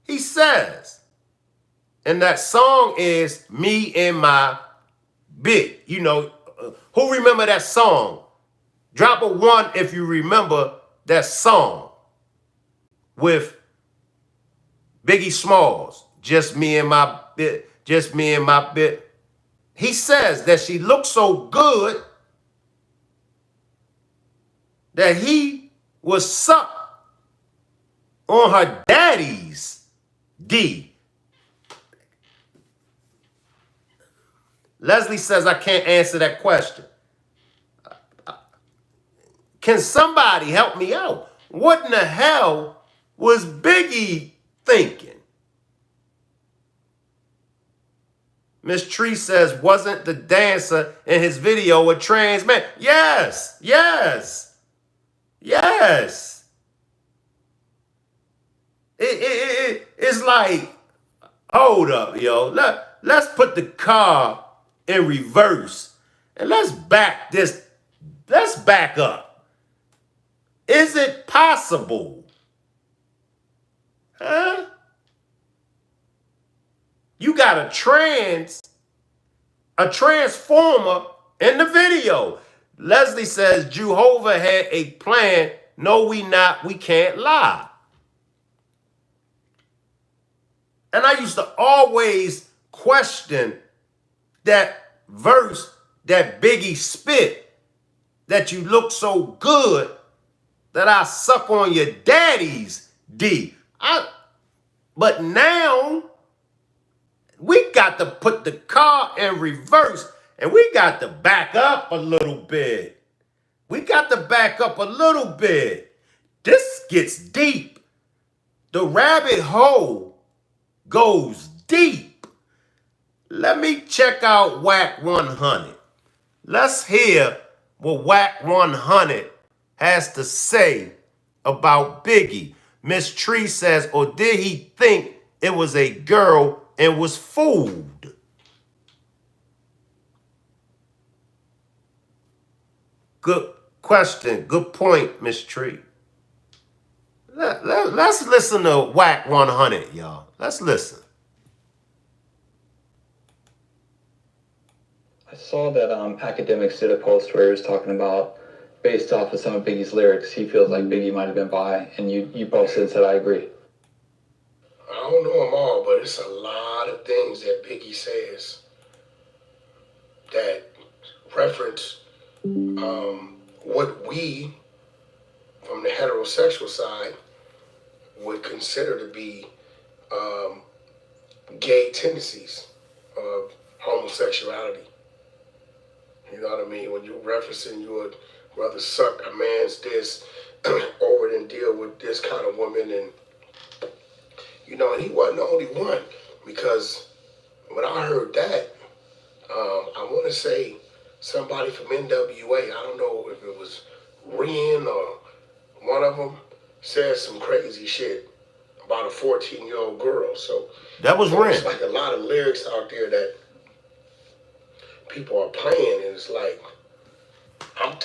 [SPEAKER 1] he says, and that song is Me and My Big. You know, who remember that song? Drop a 1 if you remember that song with Biggie Smalls. Just me and my bit. Just me and my bit. He says that she looked so good that he was sucked on her daddy's D. Leslie says I can't answer that question. Can somebody help me out? What in the hell was Biggie thinking? Miss Tree says, wasn't the dancer in his video a trans man? Yes, yes, yes. It's like, hold up, yo. Let's put the car in reverse and let's back up. Is it possible? Huh? You got a transformer in the video. Leslie says Jehovah had a plan. No, we can't lie. And I used to always question that verse that Biggie spit, that you look so good that I suck on your daddy's D. But now we got to put the car in reverse and we got to back up a little bit. This gets deep. The rabbit hole goes deep. Let me check out Whack 100. Let's hear what Whack 100 has to say about Biggie. Miss Tree says, or did he think it was a girl and was fooled? Good question. Good point, Miss Tree. Let's listen to Whack 100, y'all. Let's listen.
[SPEAKER 17] I saw that Academics did a post where he was talking about, based off of some of Biggie's lyrics, he feels like Biggie might have been bi, and you posted and said, I agree.
[SPEAKER 18] I don't know them all, but it's a lot of things that Biggie says that reference what we, from the heterosexual side, would consider to be gay tendencies of homosexuality. You know what I mean? When you're referencing you would rather suck a man's this over than deal with this kind of woman, and you know, and he wasn't the only one, because when I heard that, I want to say somebody from NWA, I don't know if it was Ren or one of them, said some crazy shit about a 14-year-old girl. So
[SPEAKER 1] that was Ren.
[SPEAKER 18] It's like a lot of lyrics out there that people are playing, and it's like, I'm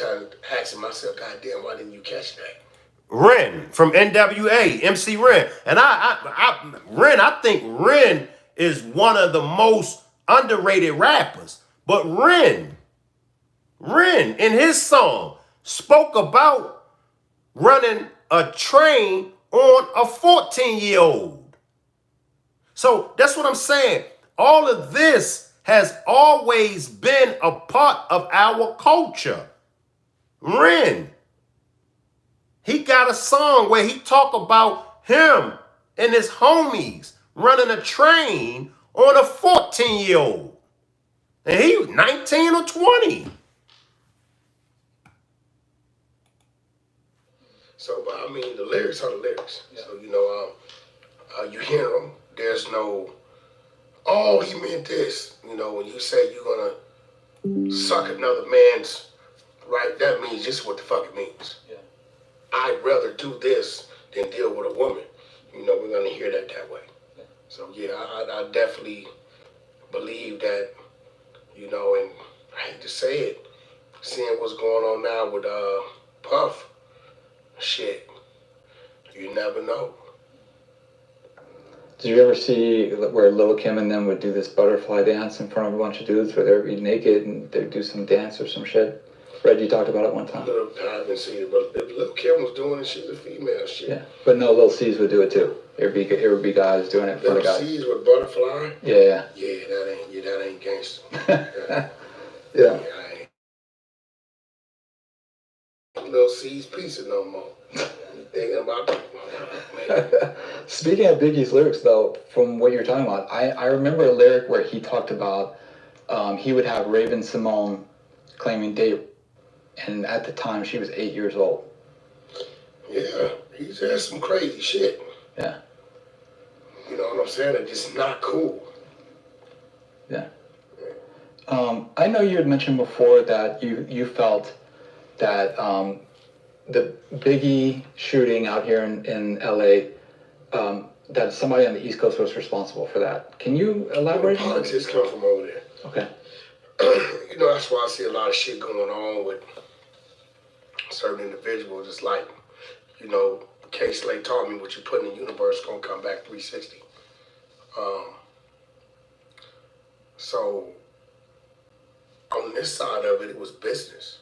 [SPEAKER 18] asking myself, God damn, why didn't you catch that?
[SPEAKER 1] Ren from NWA, MC Ren. And I think Ren is one of the most underrated rappers. But Ren in his song spoke about running a train on a 14-year-old. So that's what I'm saying. All of this has always been a part of our culture. Ren, he got a song where he talk about him and his homies running a train on a 14-year-old. And he was 19 or 20.
[SPEAKER 18] So, but I mean, the lyrics are the lyrics. Yeah. So, you know, you hear them. There's no, oh, he meant this. You know, when you say you're going to suck another man's, right, that means just what the fuck it means. Yeah. I'd rather do this than deal with a woman. You know, we're going to hear that way. Yeah. So, yeah, I definitely believe that, you know, and I hate to say it, seeing what's going on now with Puff, shit, you never know.
[SPEAKER 17] Did you ever see where Lil' Kim and them would do this butterfly dance in front of a bunch of dudes where they'd be naked and they'd do some dance or some shit? Reggie talked about it one time.
[SPEAKER 18] I haven't seen it, but if Lil' Kim was doing it, she's a female shit.
[SPEAKER 17] Yeah, but no, Lil C's would do it too. It would be guys doing it for the guys.
[SPEAKER 18] Lil C's with butterfly?
[SPEAKER 17] Yeah.
[SPEAKER 18] Yeah, that ain't gangster.
[SPEAKER 17] Yeah.
[SPEAKER 18] Lil C's pizza no more. Thinking about
[SPEAKER 17] Speaking of Biggie's lyrics, though, from what you're talking about, I remember a lyric where he talked about he would have Raven Simone claiming date, and at the time she was 8 years old.
[SPEAKER 18] Yeah, he said some crazy shit.
[SPEAKER 17] Yeah.
[SPEAKER 18] You know what I'm saying? It's just not cool.
[SPEAKER 17] Yeah. I know you had mentioned before that you felt that the Biggie shooting out here in LA, that somebody on the East Coast was responsible for that. Can you elaborate on that?
[SPEAKER 18] Politics come from over there.
[SPEAKER 17] Okay.
[SPEAKER 18] You know, that's why I see a lot of shit going on with certain individuals. It's like, you know, K. Slay taught me what you put in the universe is going to come back 360. So, on this side of it, it was business.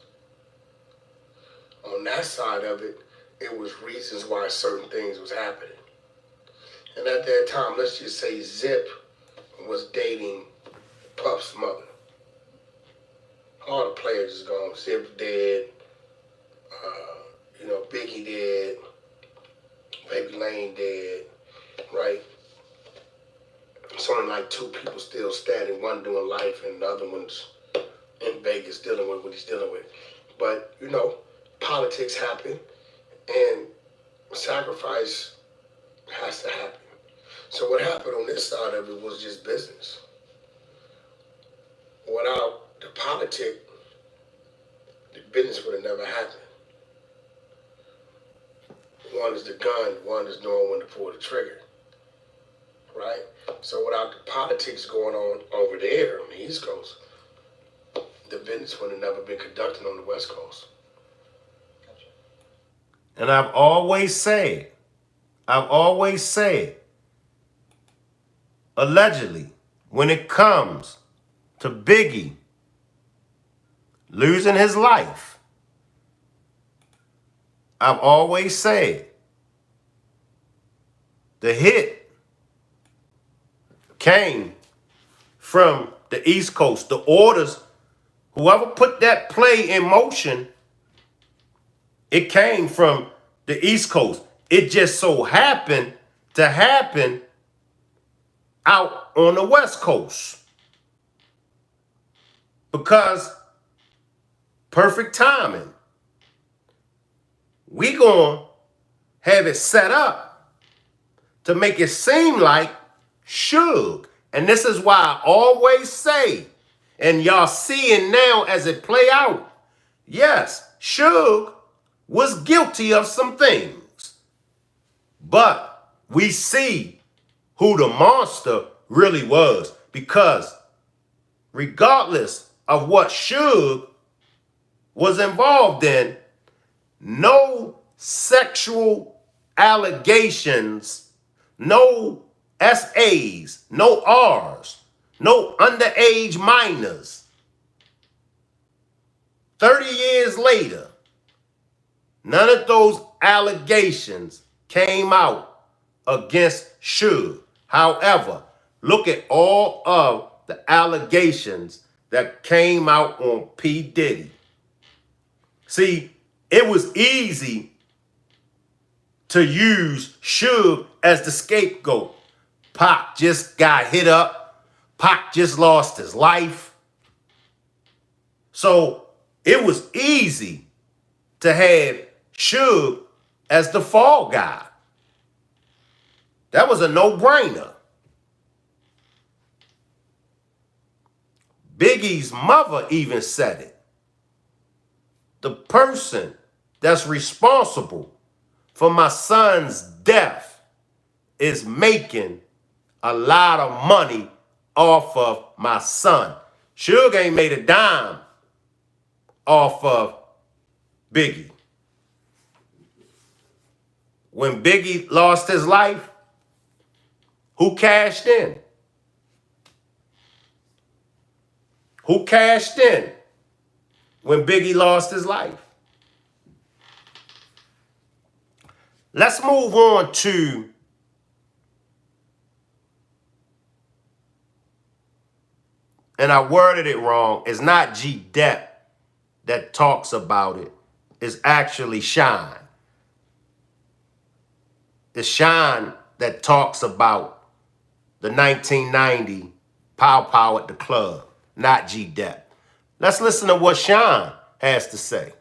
[SPEAKER 18] On that side of it, it was reasons why certain things was happening. And at that time, let's just say Zip was dating Puff's mother. All the players is gone. Zip dead. You know, Biggie dead. Baby Lane dead. Right? It's only like two people still standing. One doing life and the other one's in Vegas dealing with what he's dealing with. But, you know, politics happen and sacrifice has to happen. So what happened on this side of it was just business. Without the politic, the business would have never happened. One is the gun, one is knowing when to pull the trigger. Right? So without the politics going on over there on the East Coast, the business would have never been conducted on the West Coast.
[SPEAKER 1] And I've always said, allegedly, when it comes to Biggie losing his life, I've always said the hit came from the East Coast. The orders, whoever put that play in motion, it came from the East Coast. It just so happened to happen out on the West Coast. Because perfect timing. We gonna have it set up to make it seem like Suge. And this is why I always say, and y'all seeing now as it play out, yes, Suge was guilty of some things. But we see who the monster really was. Because regardless of what Suge was involved in, no sexual allegations, no SAs, no Rs, no underage minors. 30 years later, none of those allegations came out against Suge. However, look at all of the allegations that came out on P. Diddy. See, it was easy to use Suge as the scapegoat. Pac just got hit up. Pac just lost his life. So it was easy to have Suge as the fall guy. That was a no-brainer. Biggie's mother even said it. The person that's responsible for my son's death is making a lot of money off of my son. Suge ain't made a dime off of Biggie. When Biggie lost his life, Who cashed in? Who cashed in when Biggie lost his life? Let's move on to and I worded it wrong. It's not G Depp that talks about it. It's actually Shyne. It's Shyne that talks about the 1990 Pow Pow at the club, not G Depp. Let's listen to what Shyne has to say.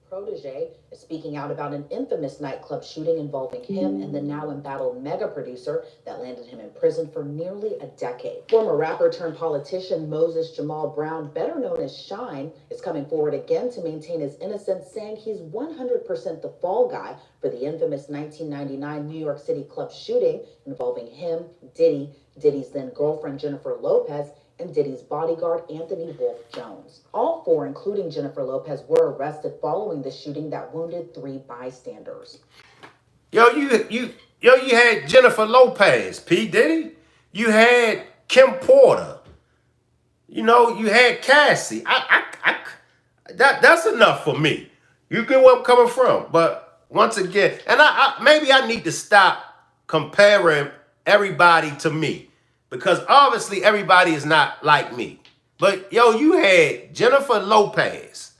[SPEAKER 19] Protege is speaking out about an infamous nightclub shooting involving him and the now embattled mega producer that landed him in prison for nearly a decade. Former rapper turned politician Moses Jamal Brown, better known as Shyne, is coming forward again to maintain his innocence, saying he's 100% the fall guy for the infamous 1999 New York City club shooting involving him, Diddy, Diddy's then girlfriend Jennifer Lopez, and Diddy's bodyguard, Anthony Wolf Jones. All four, including Jennifer Lopez, were arrested following the shooting that wounded 3 bystanders.
[SPEAKER 1] You had Jennifer Lopez, P. Diddy. You had Kim Porter. You know, you had Cassie. That's enough for me. You get where I'm coming from. But once again, and maybe I need to stop comparing everybody to me. Because obviously everybody is not like me. But you had Jennifer Lopez.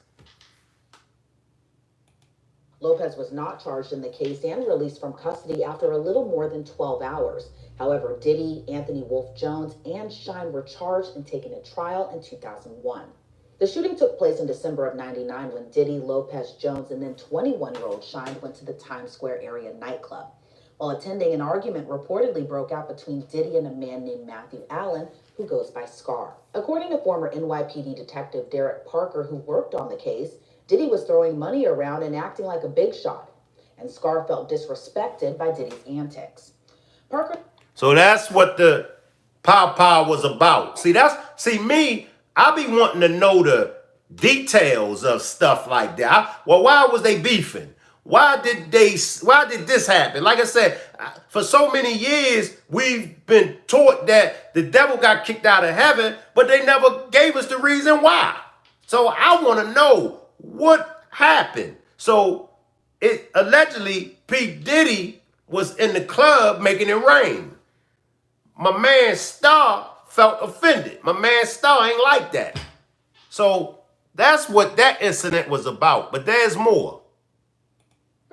[SPEAKER 19] Lopez was not charged in the case and released from custody after a little more than 12 hours. However, Diddy, Anthony Wolf Jones, and Shyne were charged and taken to trial in 2001. The shooting took place in December of '99 when Diddy, Lopez, Jones, and then 21-year-old Shyne went to the Times Square area nightclub. While attending, an argument reportedly broke out between Diddy and a man named Matthew Allen, who goes by Scar. According to former NYPD detective Derek Parker, who worked on the case, Diddy was throwing money around and acting like a big shot, and Scar felt disrespected by Diddy's antics. Parker.
[SPEAKER 1] So that's what the Pow Pow was about. See, I be wanting to know the details of stuff like that. Well, why was they beefing? Why did this happen? Like I said, for so many years, we've been taught that the devil got kicked out of heaven, but they never gave us the reason why. So I want to know what happened. So it allegedly P. Diddy was in the club making it rain. My man Star felt offended. My man Star ain't like that. So that's what that incident was about. But there's more.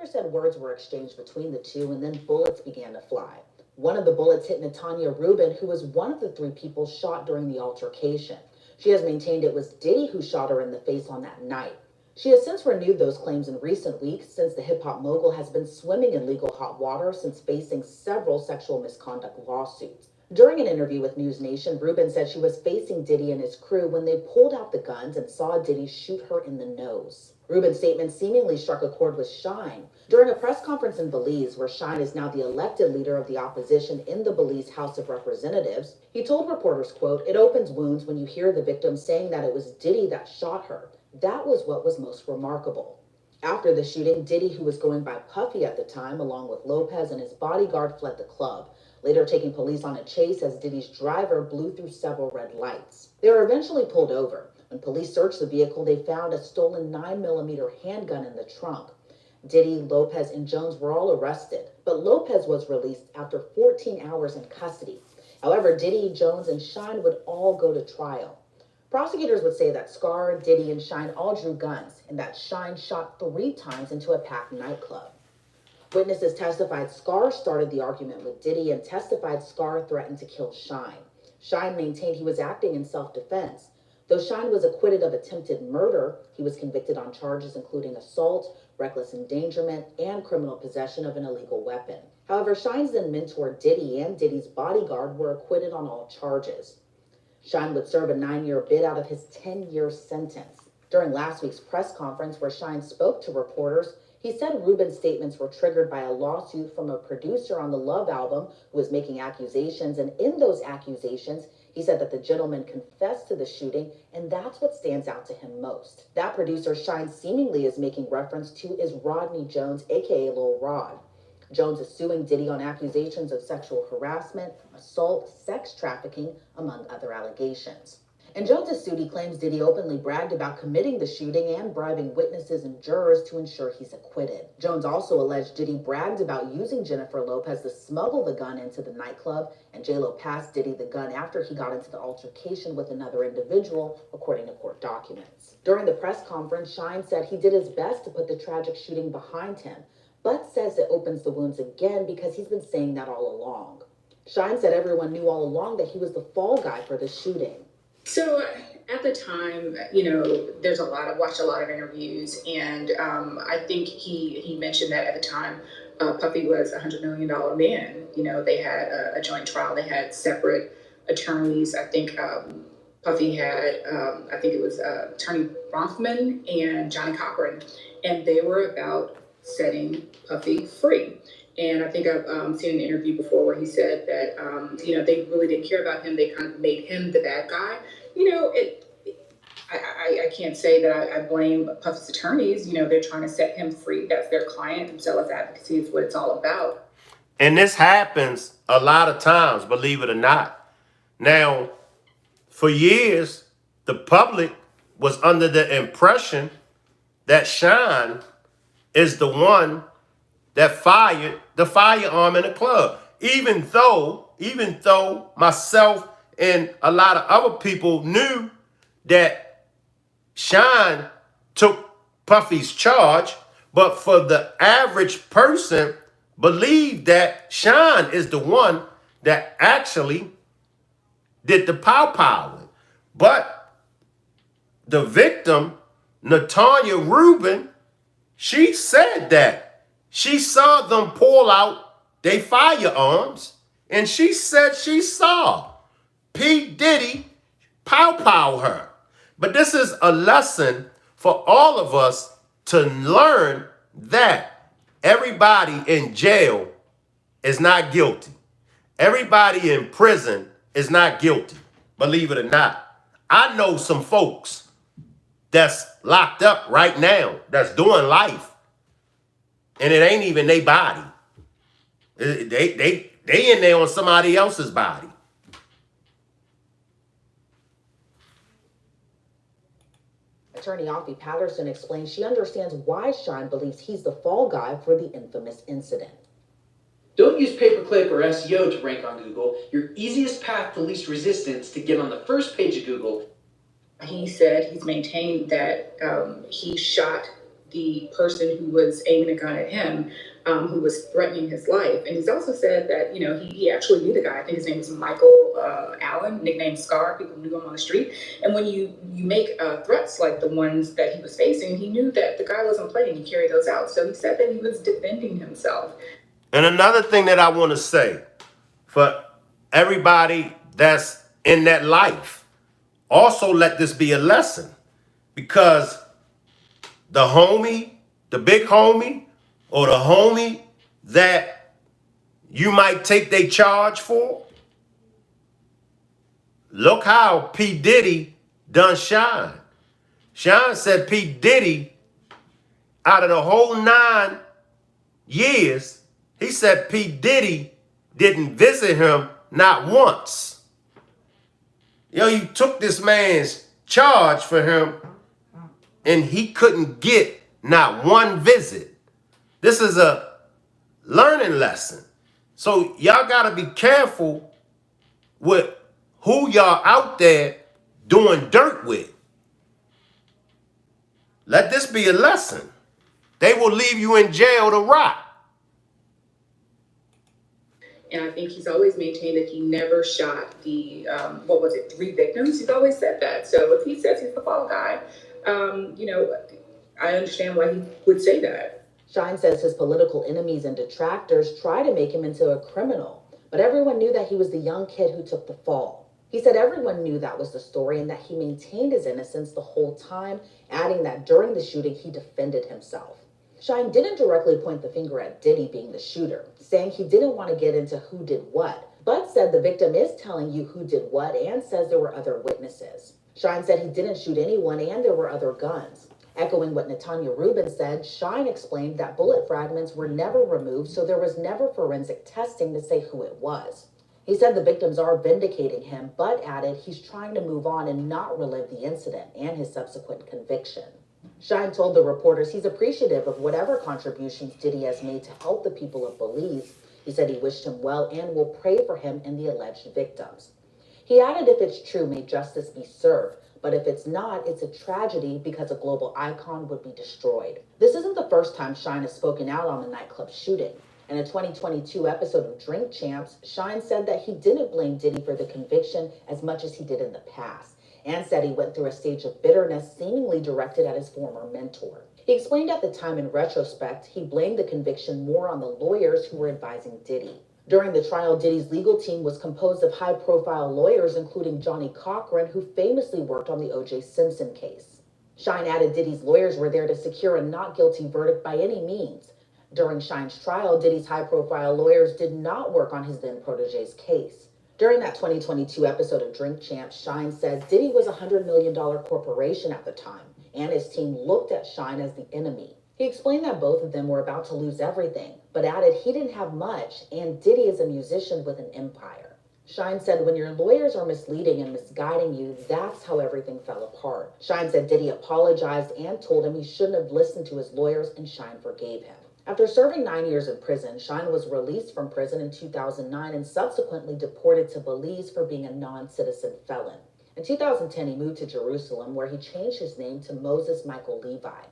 [SPEAKER 19] Said words were exchanged between the two, and then bullets began to fly. One of the bullets hit Natanya Rubin, who was one of the 3 people shot during the altercation. She has maintained it was Diddy who shot her in the face on that night. She has since renewed those claims in recent weeks, since the hip-hop mogul has been swimming in legal hot water since facing several sexual misconduct lawsuits. During an interview with News Nation, Rubin said she was facing Diddy and his crew when they pulled out the guns and saw Diddy shoot her in the nose. Rubin's statement seemingly struck a chord with Shyne. During a press conference in Belize, where Shyne is now the elected leader of the opposition in the Belize House of Representatives, he told reporters, quote, "It opens wounds when you hear the victim saying that it was Diddy that shot her. That was what was most remarkable." After the shooting, Diddy, who was going by Puffy at the time, along with Lopez and his bodyguard, fled the club, later taking police on a chase as Diddy's driver blew through several red lights. They were eventually pulled over. When police searched the vehicle, they found a stolen 9mm handgun in the trunk. Diddy, Lopez, and Jones were all arrested, but Lopez was released after 14 hours in custody. However, Diddy, Jones, and Shyne would all go to trial. Prosecutors would say that Scar, Diddy, and Shyne all drew guns, and that Shyne shot 3 times into a packed nightclub. Witnesses testified Scar started the argument with Diddy and testified Scar threatened to kill Shyne. Shyne maintained he was acting in self-defense. Though Shyne was acquitted of attempted murder, he was convicted on charges including assault, reckless endangerment, and criminal possession of an illegal weapon. However, Shyne's then mentor Diddy and Diddy's bodyguard were acquitted on all charges. Shyne would serve a 9-year bid out of his 10-year sentence. During last week's press conference where Shyne spoke to reporters, he He said Rubin's statements were triggered by a lawsuit from a producer on the Love album who was making accusations, and in those accusations, he said that the gentleman confessed to the shooting, and that's what stands out to him most. That producer Shyne seemingly is making reference to is Rodney Jones, aka Lil Rod. Jones is suing Diddy on accusations of sexual harassment, assault, sex trafficking, among other allegations. In Jones' suit, he claims Diddy openly bragged about committing the shooting and bribing witnesses and jurors to ensure he's acquitted. Jones also alleged Diddy bragged about using Jennifer Lopez to smuggle the gun into the nightclub, and J-Lo passed Diddy the gun after he got into the altercation with another individual, according to court documents. During the press conference, Shyne said he did his best to put the tragic shooting behind him, but says it opens the wounds again because he's been saying that all along. Shyne said everyone knew all along that he was the fall guy for the shooting.
[SPEAKER 20] So at the time, I've watched a lot of interviews, and I think he mentioned that at the time, Puffy was a $100 million man. They had a joint trial. They had separate attorneys. I think Puffy had, I think it was Attorney Bronfman and Johnny Cochran, and they were about setting Puffy free. And I think I've seen an interview before where he said that, they really didn't care about him. They kind of made him the bad guy. I can't say that I blame Puffy's attorneys. They're trying to set him free. That's their client. And zealous advocacy is what it's all about.
[SPEAKER 1] And this happens a lot of times, believe it or not. Now, for years, the public was under the impression that Shyne is the one that fired the firearm in the club. Even though myself and a lot of other people knew that Shyne took Puffy's charge, but for the average person, believed that Shyne is the one that actually did the pow. But the victim, Natanya Rubin, she said that she saw them pull out their firearms, and she said she saw P. Diddy pow her. But this is a lesson for all of us to learn that everybody in jail is not guilty. Everybody in prison is not guilty, believe it or not. I know some folks that's locked up right now that's doing life, and it ain't even their body. They in there on somebody else's body.
[SPEAKER 19] Attorney Afi Patterson explains she understands why Shyne believes he's the fall guy for the infamous incident.
[SPEAKER 21] Don't use pay-per-click or SEO to rank on Google. Your easiest path to least resistance to get on the first page of Google.
[SPEAKER 20] He said he's maintained that he shot the person who was aiming a gun at him, who was threatening his life. And he's also said that, he actually knew the guy. I think his name was Michael Allen, nicknamed Scar. People knew him on the street. And when you make threats like the ones that he was facing, he knew that the guy wasn't playing. He carried those out. So he said that he was defending himself.
[SPEAKER 1] And another thing that I want to say for everybody that's in that life, also let this be a lesson, because the homie, the big homie, or the homie that you might take their charge for, look how P. Diddy done Shyne. Shyne said P. Diddy, out of the whole 9 years, he said P. Diddy didn't visit him not once. You took this man's charge for him, and he couldn't get not one visit. This is a learning lesson. So y'all got to be careful with who y'all out there doing dirt with. Let this be a lesson. They will leave you in jail to rot.
[SPEAKER 20] And I think he's always maintained that he never shot the, 3 victims? He's always said that. So if he says he's the fall guy, I understand why he would say that.
[SPEAKER 19] Shyne says his political enemies and detractors try to make him into a criminal, but everyone knew that he was the young kid who took the fall. He said everyone knew that was the story and that he maintained his innocence the whole time, adding that during the shooting he defended himself. Shyne didn't directly point the finger at Diddy being the shooter, saying he didn't want to get into who did what, but said the victim is telling you who did what and says there were other witnesses. Shyne said he didn't shoot anyone and there were other guns. Echoing what Natanya Rubin said, Shyne explained that bullet fragments were never removed, so there was never forensic testing to say who it was. He said the victims are vindicating him, but added he's trying to move on and not relive the incident and his subsequent conviction. Shyne told the reporters he's appreciative of whatever contributions Diddy has made to help the people of Belize. He said he wished him well and will pray for him and the alleged victims. He added if it's true, may justice be served. But if it's not, it's a tragedy because a global icon would be destroyed. This isn't the first time Shyne has spoken out on the nightclub shooting. In a 2022 episode of Drink Champs, Shyne said that he didn't blame Diddy for the conviction as much as he did in the past, and said he went through a stage of bitterness seemingly directed at his former mentor. He explained at the time in retrospect, he blamed the conviction more on the lawyers who were advising Diddy. During the trial, Diddy's legal team was composed of high-profile lawyers, including Johnny Cochran, who famously worked on the O.J. Simpson case. Shyne added Diddy's lawyers were there to secure a not guilty verdict by any means. During Shyne's trial, Diddy's high-profile lawyers did not work on his then-protege's case. During that 2022 episode of Drink Champs, Shyne said Diddy was a $100 million corporation at the time, and his team looked at Shyne as the enemy. He explained that both of them were about to lose everything, but added he didn't have much, and Diddy is a musician with an empire. Shyne said when your lawyers are misleading and misguiding you, that's how everything fell apart. Shyne said Diddy apologized and told him he shouldn't have listened to his lawyers, and Shyne forgave him. After serving 9 years in prison, Shyne was released from prison in 2009 and subsequently deported to Belize for being a non-citizen felon. In 2010, he moved to Jerusalem, where he changed his name to Moses Michael Levi.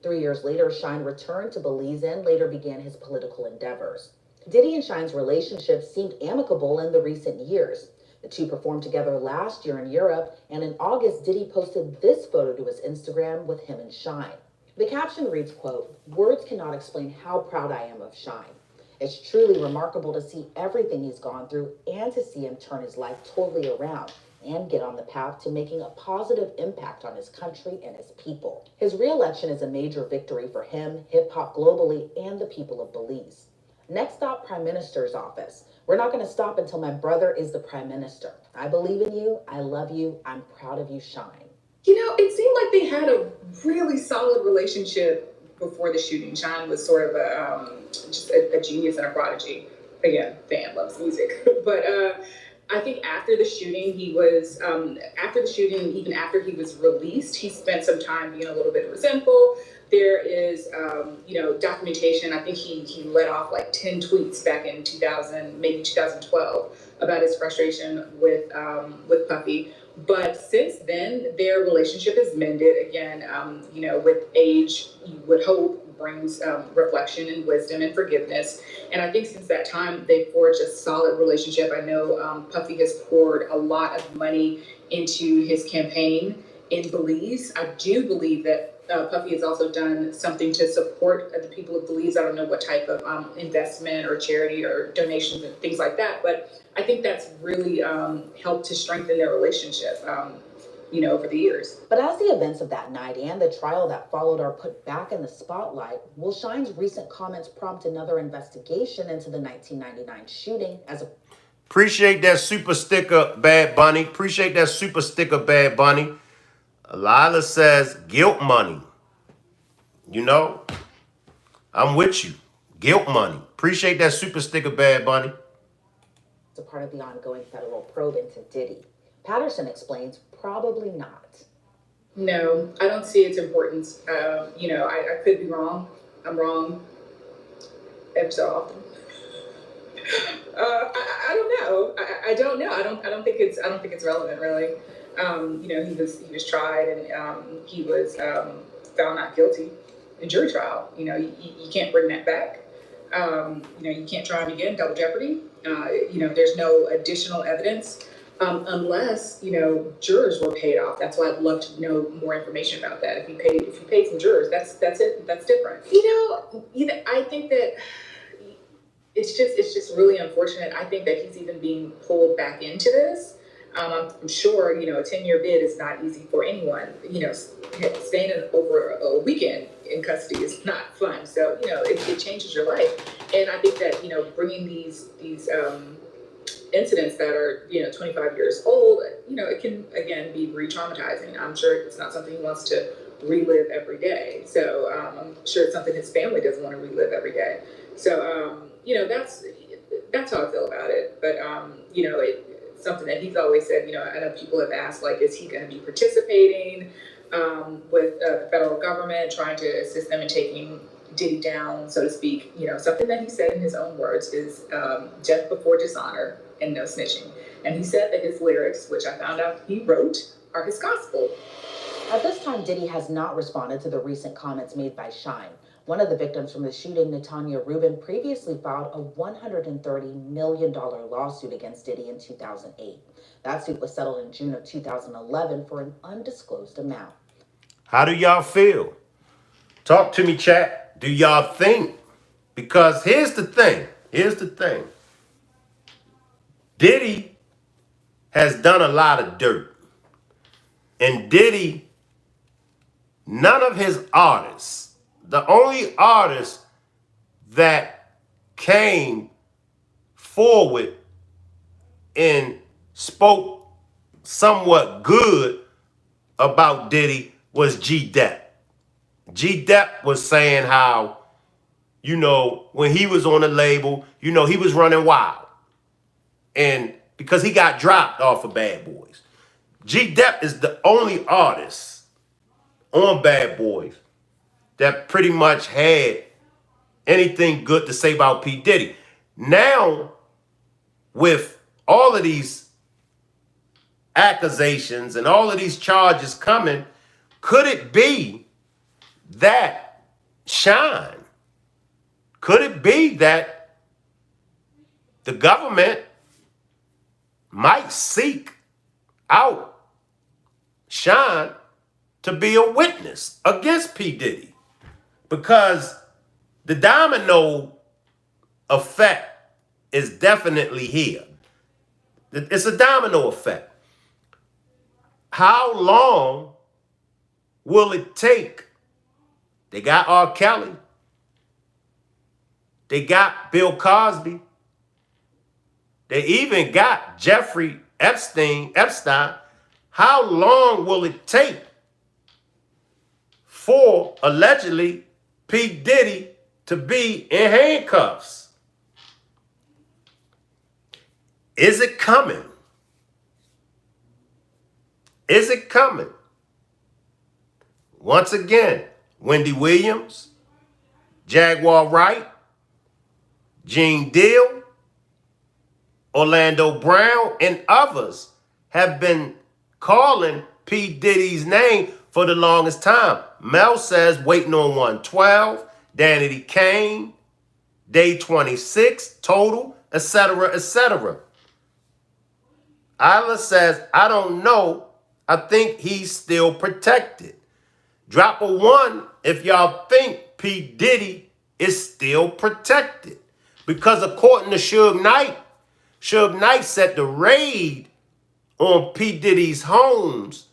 [SPEAKER 19] 3 years later, Shyne returned to Belize and later began his political endeavors. Diddy and Shyne's relationship seemed amicable in the recent years. The two performed together last year in Europe, and in August, Diddy posted this photo to his Instagram with him and Shyne. The caption reads, quote, "Words cannot explain how proud I am of Shyne. It's truly remarkable to see everything he's gone through and to see him turn his life totally around and get on the path to making a positive impact on his country and his people. His re-election is a major victory for him, hip-hop globally, and the people of Belize." Next stop, Prime Minister's office. "We're not going to stop until my brother is the Prime Minister. I believe in you. I love you. I'm proud of you, Shyne."
[SPEAKER 20] You know, it seemed like they had a really solid relationship before the shooting. Shyne was sort of just a genius and a prodigy. Again, fan loves music. But I think after the shooting, even after he was released, he spent some time being a little bit resentful. There is, documentation. I think he let off like 10 tweets back in 2012, about his frustration with Puffy. But since then, their relationship is mended. Again, with age, you would hope brings reflection and wisdom and forgiveness. And I think since that time, they've forged a solid relationship. I know Puffy has poured a lot of money into his campaign in Belize. I do believe that Puffy has also done something to support the people of Belize. I don't know what type of investment or charity or donations and things like that, but I think that's really helped to strengthen their relationship, over the years.
[SPEAKER 19] But as the events of that night and the trial that followed are put back in the spotlight, will Shyne's recent comments prompt another investigation into the 1999 shooting as a...
[SPEAKER 1] Appreciate that super sticker, Bad Bunny. Appreciate that super sticker, Bad Bunny. Lila says guilt money. I'm with you. Guilt money. Appreciate that super sticker, Bad Bunny.
[SPEAKER 19] ...as a part of the ongoing federal probe into Diddy. Patterson explains, probably not.
[SPEAKER 20] No, I don't see its importance. I could be wrong. I'm wrong every so often. I don't know. I don't know. I don't think it's relevant, really. He was tried and he was found not guilty in jury trial. You can't bring that back. You can't try him again, double jeopardy. There's no additional evidence unless, jurors were paid off. That's why I'd love to know more information about that. If you paid some jurors, that's it. That's different. I think that it's just really unfortunate. I think that he's even being pulled back into this. I'm sure, a 10-year bid is not easy for anyone. Staying in over a weekend in custody is not fun. So, it changes your life. And I think that, bringing these incidents that are, 25 years old, it can, again, be re-traumatizing. I'm sure it's not something he wants to relive every day. So I'm sure it's something his family doesn't want to relive every day. So, that's how I feel about it. But, it's something that he's always said, I know people have asked, like, is he going to be participating with the federal government, trying to assist them in taking Diddy down, so to speak? Something that he said in his own words is death before dishonor and no snitching. And he said that his lyrics, which I found out he wrote, are his gospel.
[SPEAKER 19] At this time, Diddy has not responded to the recent comments made by Shyne. One of the victims from the shooting, Natanya Rubin, previously filed a $130 million lawsuit against Diddy in 2008. That suit was settled in June of 2011 for an undisclosed amount.
[SPEAKER 1] How do y'all feel? Talk to me, chat. Do y'all think? Because here's the thing. Diddy has done a lot of dirt. And Diddy, none of his artists, the only artist that came forward and spoke somewhat good about Diddy was G-Dep. G-Dep was saying how, when he was on the label, he was running wild. And because he got dropped off of Bad Boys. G-Dep is the only artist on Bad Boys that pretty much had anything good to say about P. Diddy. Now, with all of these accusations and all of these charges coming, could it be that Shyne? Could it be that the government might seek out Shyne to be a witness against P. Diddy? Because the domino effect is definitely here. It's a domino effect. How long will it take? They got R. Kelly. They got Bill Cosby. They even got Jeffrey Epstein. How long will it take for allegedly P. Diddy to be in handcuffs? Is it coming? Is it coming? Once again, Wendy Williams, Jaguar Wright, Gene Deal, Orlando Brown, and others have been calling P. Diddy's name for the longest time. Mel says waiting on 112, Danity Kane, day 26, total, etc., etc. Isla says, I don't know. I think he's still protected. Drop a 1 if y'all think P. Diddy is still protected. Because according to Suge Knight said the raid on P. Diddy's homes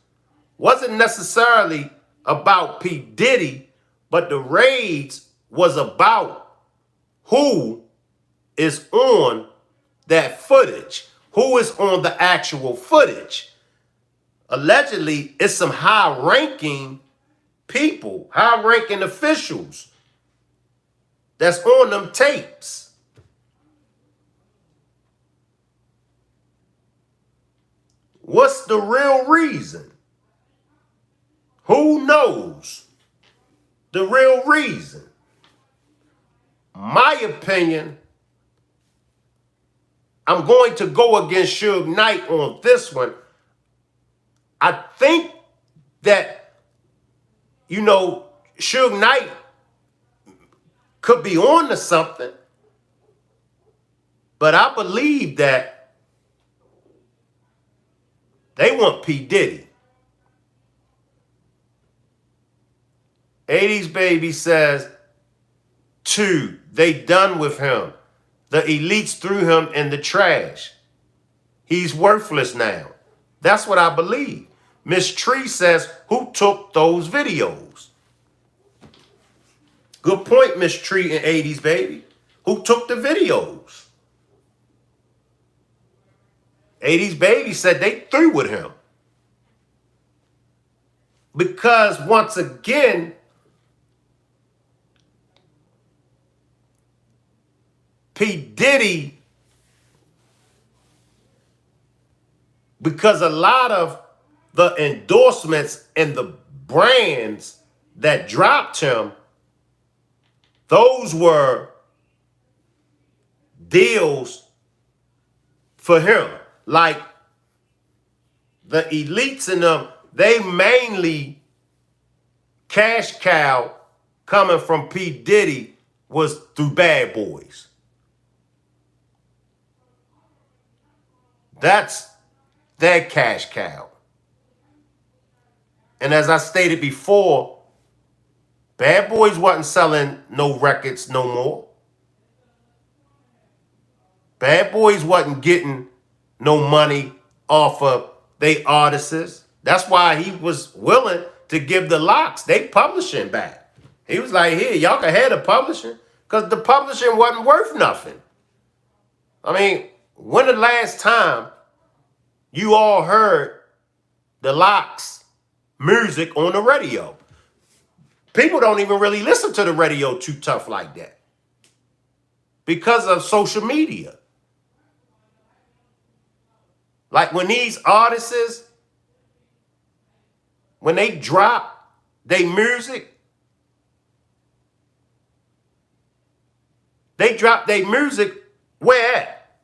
[SPEAKER 1] wasn't necessarily about P. Diddy, but the raids was about who is on that footage, who is on the actual footage. Allegedly, it's some high-ranking people, high-ranking officials that's on them tapes. What's the real reason? Who knows the real reason? My opinion, I'm going to go against Suge Knight on this one. I think that, Suge Knight could be on to something, but I believe that they want P. Diddy. 80s Baby says, 2, they done with him. The elites threw him in the trash. He's worthless now. That's what I believe. Miss Tree says, who took those videos? Good point, Miss Tree and 80s baby. Who took the videos? 80s baby said they through with him. Because once again, P. Diddy, because a lot of the endorsements and the brands that dropped him, those were deals for him. Like the elites in them, they mainly cash cow coming from P. Diddy was through Bad Boys. That's their cash cow. And as I stated before, Bad Boys wasn't selling no records no more. Bad Boys wasn't getting no money off of they artists. That's why he was willing to give the Locks they publishing back. He was like, here, y'all can have the publishing, because the publishing wasn't worth nothing. I mean, when the last time you all heard the Locks music on the radio? People don't even really listen to the radio too tough like that because of social media. Like when these artists, when they drop their music, they drop their music where at?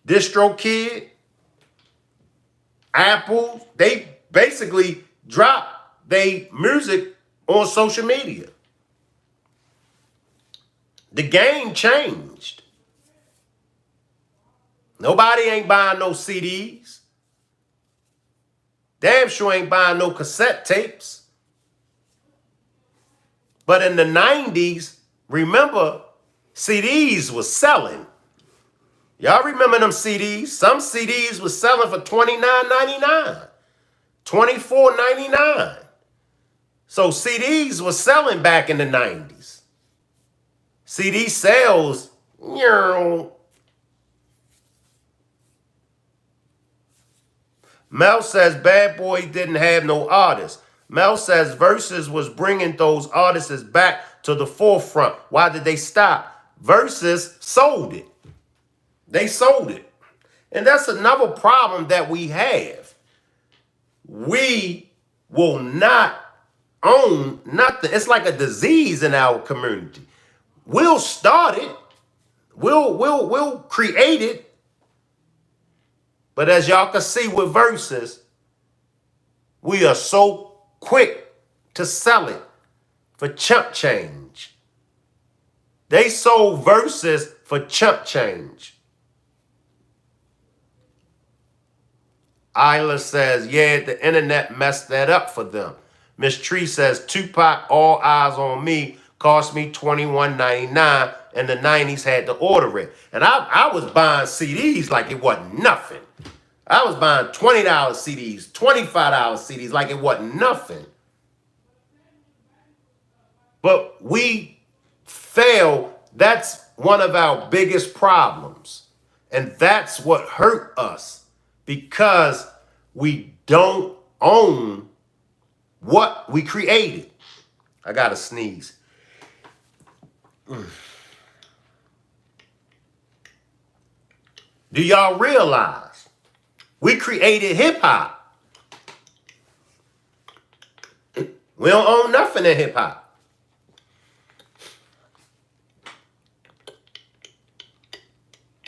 [SPEAKER 1] DistroKid, Apple, they basically drop their music on social media. The game changed. Nobody ain't buying no CDs. Damn sure ain't buying no cassette tapes. But in the 90s, remember, CDs was selling. Y'all remember them CDs? Some CDs was selling for $29.99, $24.99. So CDs was selling back in the 90s. CD sales, Mel says Bad Boy didn't have no artists. Mel says Versus was bringing those artists back to the forefront. Why did they stop? Versus sold it. They sold it. And that's another problem that we have. We will not own nothing. It's like a disease in our community. We'll start it. We'll create it. But as y'all can see with Versus, we are so quick to sell it for chump change. They sold Versus for chump change. Isla says, yeah, the internet messed that up for them. Miss Tree says, Tupac, All Eyes on Me, cost me $21.99, and the 90s had to order it. And I was buying CDs like it wasn't nothing. I was buying $20 CDs, $25 CDs like it wasn't nothing. But we fail. That's one of our biggest problems. And that's what hurt us, because we don't own what we created. I gotta sneeze. Do y'all realize we created hip hop? We don't own nothing in hip hop.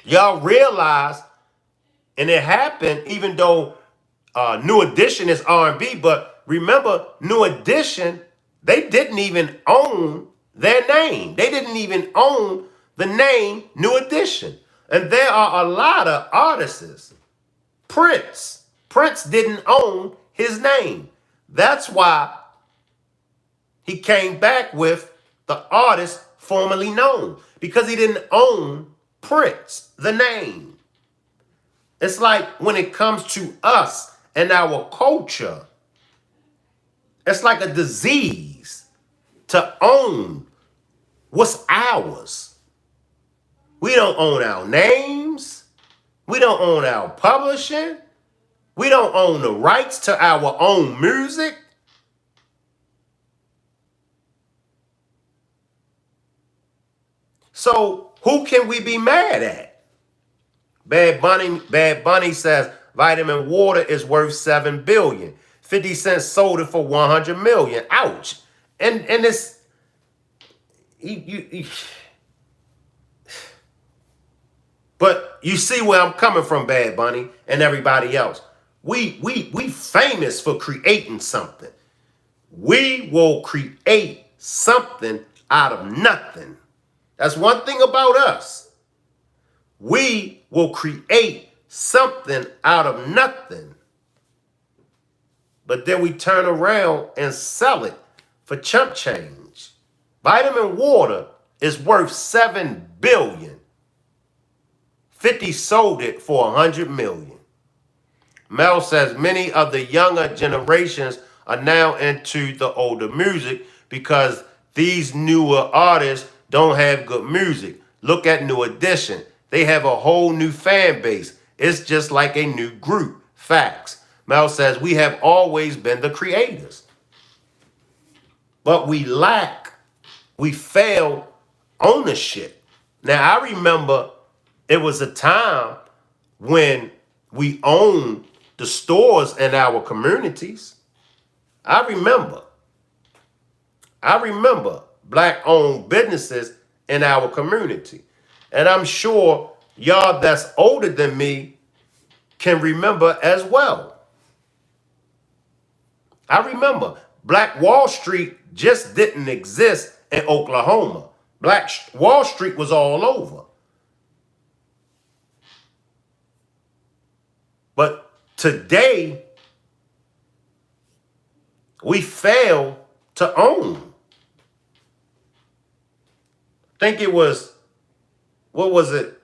[SPEAKER 1] Y'all realize, and it happened even though New Edition is R&B, but remember, New Edition, they didn't even own their name. They didn't even own the name New Edition. And there are a lot of artists. Prince didn't own his name. That's why he came back with the artist formerly known, because he didn't own Prince, the name. It's like when it comes to us and our culture, it's like a disease to own What's ours? We don't own our names. We don't own our publishing. We don't own the rights to our own music. So who can we be mad at? Bad Bunny says vitamin water is worth $7 billion. 50 Cent sold it for $100 million. Ouch. And it's but you see where I'm coming from, Bad Bunny and everybody else. We famous for creating something. We will create something out of nothing. That's one thing about us. We will create something out of nothing. But then we turn around and sell it for chump change. Vitamin water is worth $7 billion. 50 sold it for $100 million. Mel says many of the younger generations are now into the older music because these newer artists don't have good music. Look at New Edition. They have a whole new fan base. It's just like a new group. Facts. Mel says we have always been the creators. But we fail ownership. Now, I remember it was a time when we owned the stores in our communities. I remember black-owned businesses in our community. And I'm sure y'all that's older than me can remember as well. I remember Black Wall Street just didn't exist in Oklahoma. Black Wall Street was all over. But today, we fail to own. I think it was, what was it?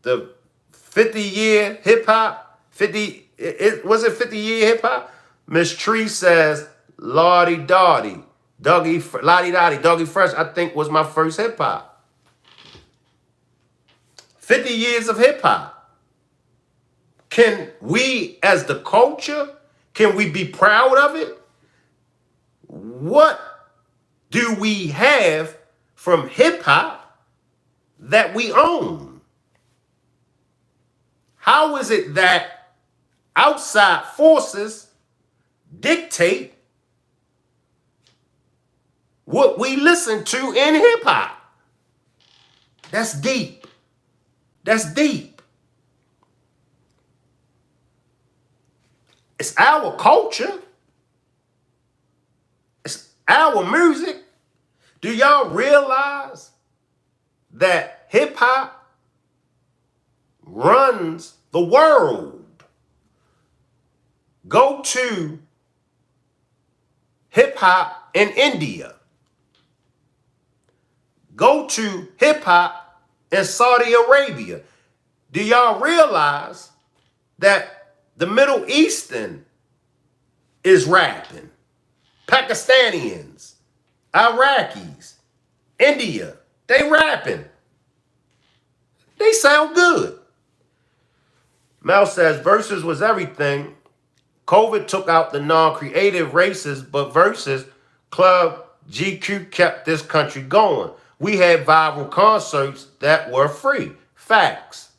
[SPEAKER 1] The 50-year hip-hop? Was it 50-year hip-hop? Miss Tree says, Lottie Dottie, Dougie Fresh, I think was my first hip-hop. 50 years of hip-hop. Can we, as the culture, can we be proud of it? What do we have from hip-hop that we own? How is it that outside forces dictate what we listen to in hip-hop? That's deep. That's deep. It's our culture. It's our music. Do y'all realize that hip-hop runs the world? Go to hip-hop in India. Go to hip-hop in Saudi Arabia. Do y'all realize that the Middle Eastern is rapping? Pakistanians, Iraqis, India, they rapping. They sound good. Mel says versus was everything. COVID took out the non-creative races, but versus Club GQ kept this country going. We had viral concerts that were free. Facts.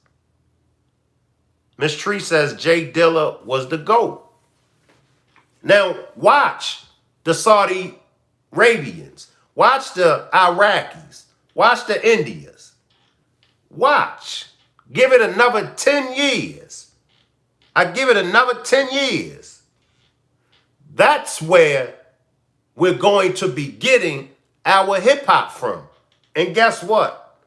[SPEAKER 1] Miss Tree says Jay Dilla was the GOAT. Now watch the Saudi Arabians. Watch the Iraqis. Watch the Indians. Watch. Give it another 10 years. I give it another 10 years. That's where we're going to be getting our hip hop from. And guess what?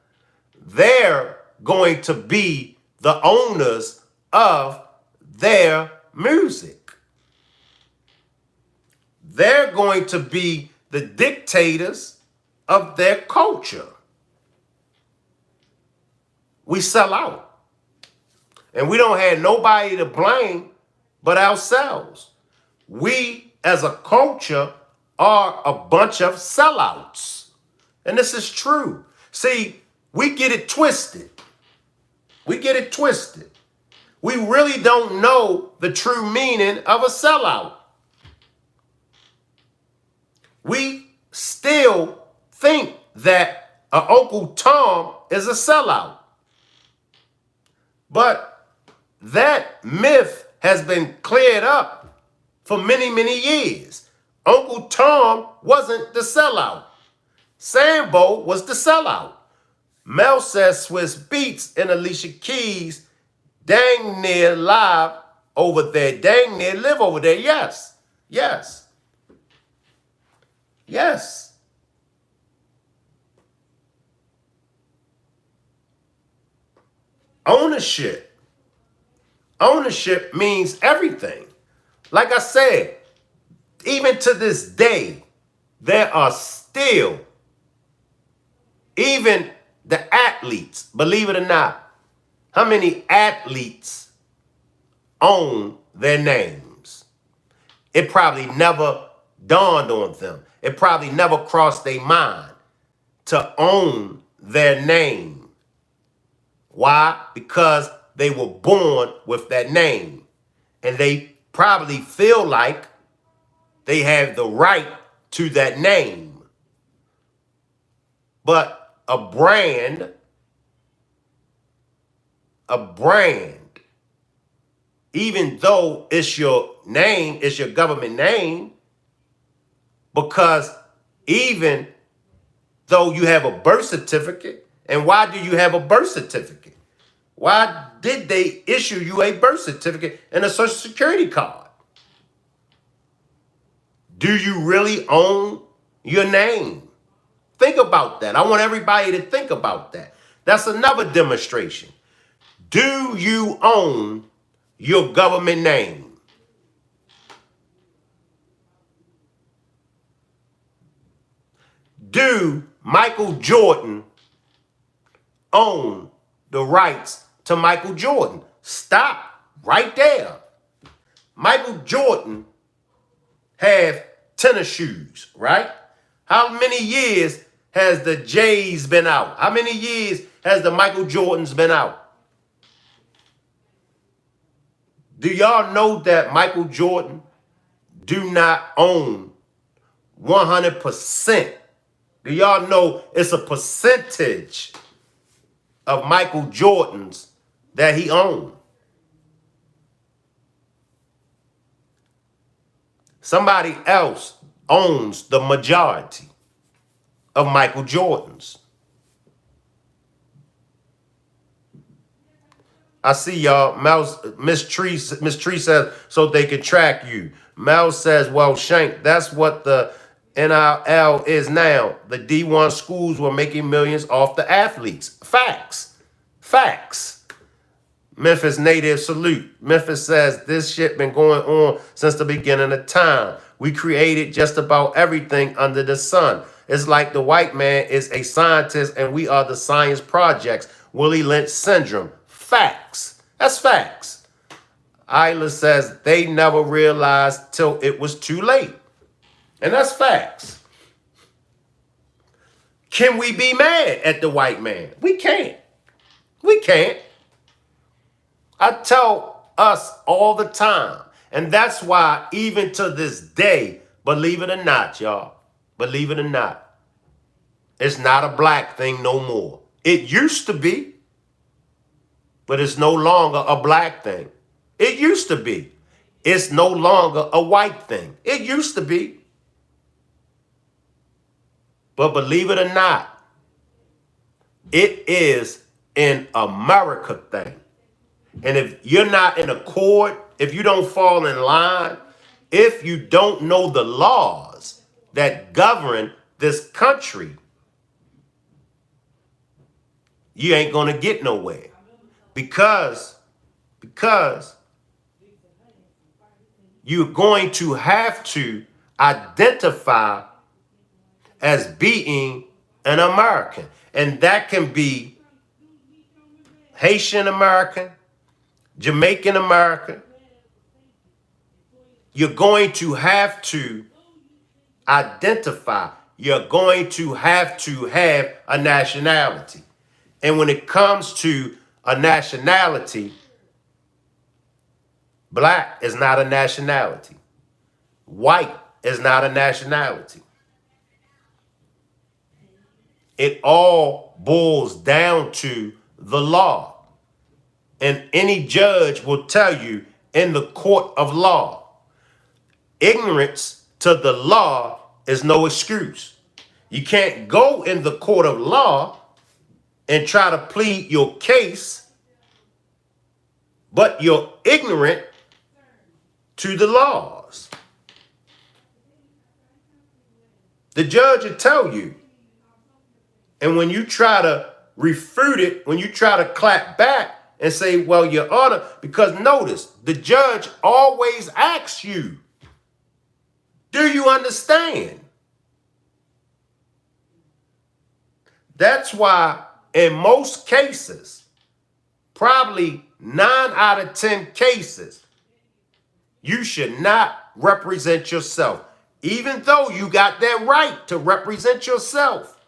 [SPEAKER 1] They're going to be the owners of their music. They're going to be the dictators of their culture. We sell out. And we don't have nobody to blame but ourselves. We, as a culture, are a bunch of sellouts. And this is true. See, we get it twisted. We get it twisted. We really don't know the true meaning of a sellout. We still think that Uncle Tom is a sellout. But that myth has been cleared up for many, many years. Uncle Tom wasn't the sellout. Sambo was the sellout. Mel says Swiss Beats and Alicia Keys dang near live over there, dang near live over there. Yes, yes, yes. Ownership. Ownership means everything. Like I said, even to this day, there are still, even the athletes, believe it or not, how many athletes own their names? It probably never dawned on them. It probably never crossed their mind to own their name. Why? Because they were born with that name. And they probably feel like they have the right to that name. But a brand, even though it's your name, it's your government name, because even though you have a birth certificate, and why do you have a birth certificate? Why did they issue you a birth certificate and a social security card? Do you really own your name? Think about that. I want everybody to think about that. That's another demonstration. Do you own your government name? Do Michael Jordan own the rights to Michael Jordan? Stop right there. Michael Jordan have tennis shoes, right? How many years has the J's been out? How many years has the Michael Jordans been out? Do y'all know that Michael Jordan do not own 100%? Do y'all know it's a percentage of Michael Jordans that he owned? Somebody else owns the majority of Michael Jordans. I see y'all. Miss Tree says, so they can track you. Mel says, well, Shank, that's what the NIL is now. The D1 schools were making millions off the athletes. Facts. Facts. Memphis native salute. Memphis says, this shit been going on since the beginning of time. We created just about everything under the sun. It's like the white man is a scientist and we are the science projects. Willie Lynch syndrome. Facts. That's facts. Isla says they never realized till it was too late. And that's facts. Can we be mad at the white man? We can't. We can't. I tell us all the time. And that's why even to this day, believe it or not, y'all, believe it or not, it's not a black thing no more. It used to be, but it's no longer a black thing. It used to be. It's no longer a white thing. It used to be. But believe it or not, it is an America thing. And if you're not in accord, if you don't fall in line, if you don't know the laws that govern this country, you ain't going to get nowhere. Because you're going to have to identify as being an American. And that can be Haitian American, Jamaican American. You're going to have to identify. you're going to have a nationality. And when it comes to a nationality, black is not a nationality. White is not a nationality. It all boils down to the law. And any judge will tell you in the court of law, ignorance to the law is no excuse. You can't go in the court of law and try to plead your case, but you're ignorant to the laws. The judge will tell you. And when you try to refute it, when you try to clap back and say, well, Your Honor, because notice, the judge always asks you, do you understand? That's why in most cases, probably 9 out of 10 cases, you should not represent yourself, even though you got that right to represent yourself.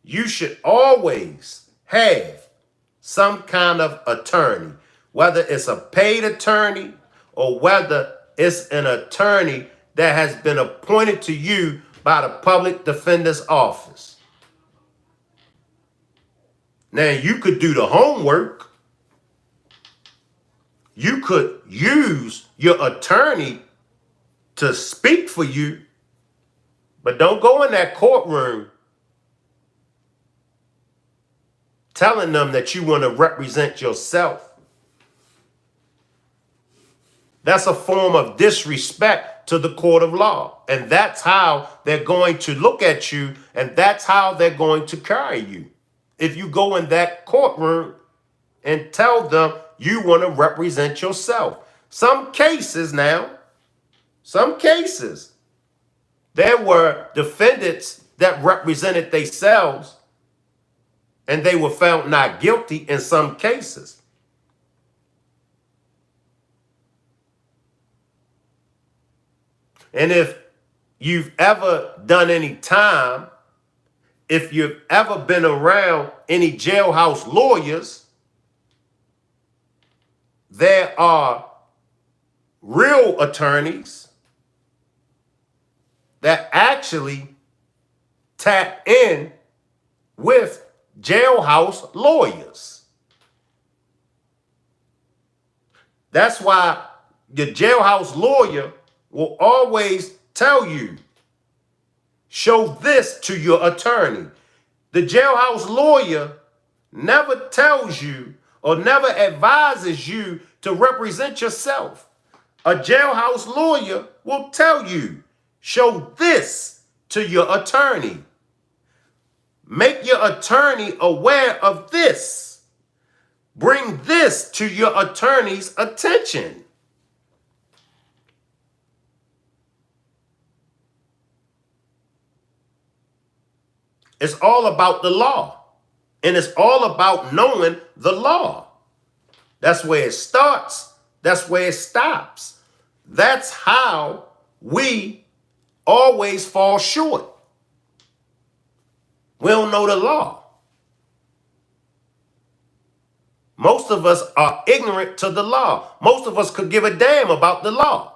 [SPEAKER 1] You should always have some kind of attorney, whether it's a paid attorney or whether it's an attorney that has been appointed to you by the public defender's office. Now, you could do the homework. You could use your attorney to speak for you, but don't go in that courtroom telling them that you want to represent yourself. That's a form of disrespect to the court of law. And that's how they're going to look at you, and that's how they're going to carry you. If you go in that courtroom and tell them you want to represent yourself. Some cases, there were defendants that represented themselves and they were found not guilty in some cases. And if you've ever done any time, if you've ever been around any jailhouse lawyers, there are real attorneys that actually tap in with jailhouse lawyers. That's why the jailhouse lawyer will always tell you, show this to your attorney. The jailhouse lawyer never tells you or never advises you to represent yourself. A jailhouse lawyer will tell you, show this to your attorney. Make your attorney aware of this. Bring this to your attorney's attention. It's all about the law. And it's all about knowing the law. That's where it starts. That's where it stops. That's how we always fall short. We don't know the law. Most of us are ignorant to the law. Most of us could give a damn about the law.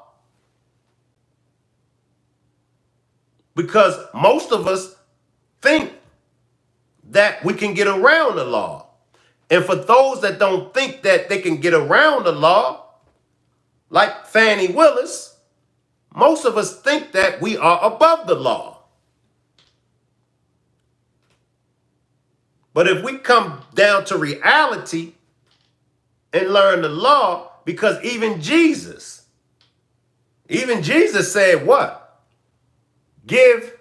[SPEAKER 1] Because most of us think that we can get around the law. And for those that don't think that they can get around the law, like Fannie Willis, most of us think that we are above the law. But if we come down to reality and learn the law, because even Jesus said what? Give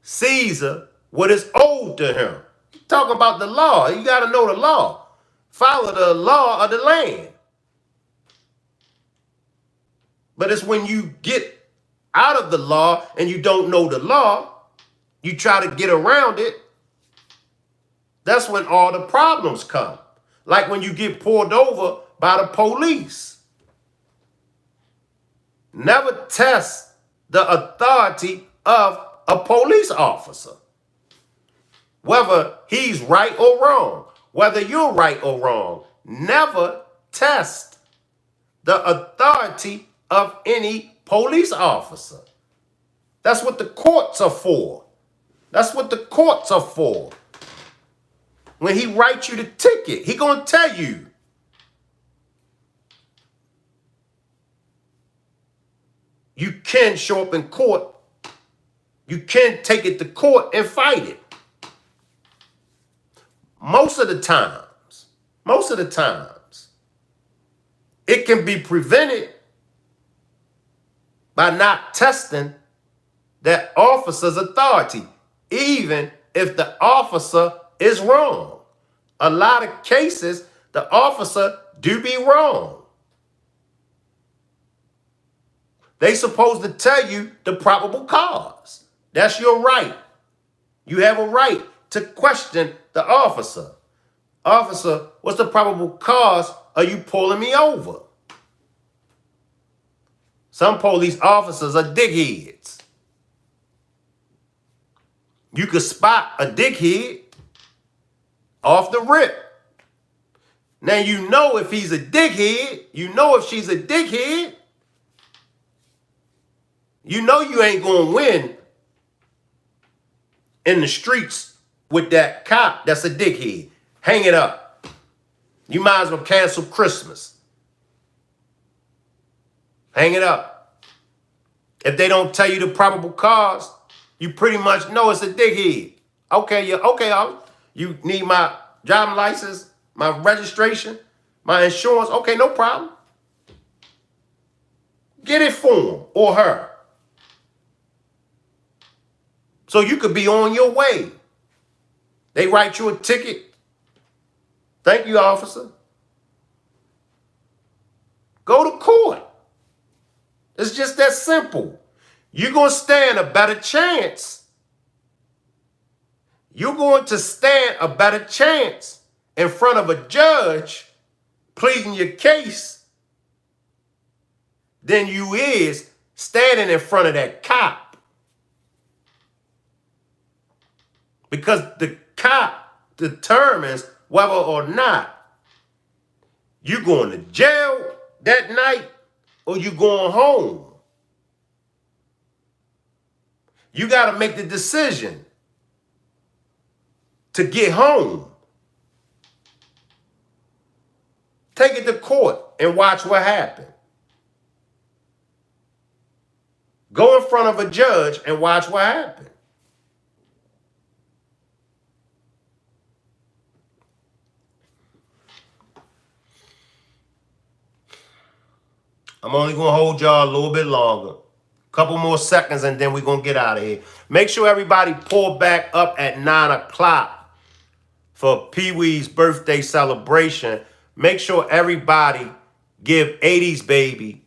[SPEAKER 1] Caesar what is owed to him. Talking about the law. You got to know the law. Follow the law of the land. But it's when you get out of the law and you don't know the law, you try to get around it, that's when all the problems come. Like when you get pulled over by the police. Never test the authority of a police officer. Whether he's right or wrong, whether you're right or wrong, never test the authority of any police officer. That's what the courts are for. That's what the courts are for. When he writes you the ticket, he gonna tell you, you can show up in court. You can take it to court and fight it. Most of the times, it can be prevented by not testing that officer's authority, even if the officer is wrong. A lot of cases, the officer do be wrong. They supposed to tell you the probable cause. That's your right. You have a right to question the officer. Officer, what's the probable cause of you pulling me over? Some police officers are dickheads. You could spot a dickhead off the rip. Now you know if he's a dickhead, you know if she's a dickhead, you know you ain't gonna win in the streets with that cop that's a dickhead. Hang it up. You might as well cancel Christmas. Hang it up. If they don't tell you the probable cause, you pretty much know it's a dickhead. Okay, you need my driving license, my registration, my insurance. Okay, no problem. Get it for him or her. So you could be on your way. They write you a ticket. Thank you, officer. Go to court. It's just that simple. You're going to stand a better chance. You're going to stand a better chance in front of a judge pleading your case than you is standing in front of that cop. Because the cop determines whether or not you going to jail that night or you going home. You got to make the decision to get home. Take it to court and watch what happens. Go in front of a judge and watch what happens. I'm only going to hold y'all a little bit longer. Couple more seconds and then we're going to get out of here. Make sure everybody pull back up at 9 o'clock for Pee-wee's birthday celebration. Make sure everybody give 80s baby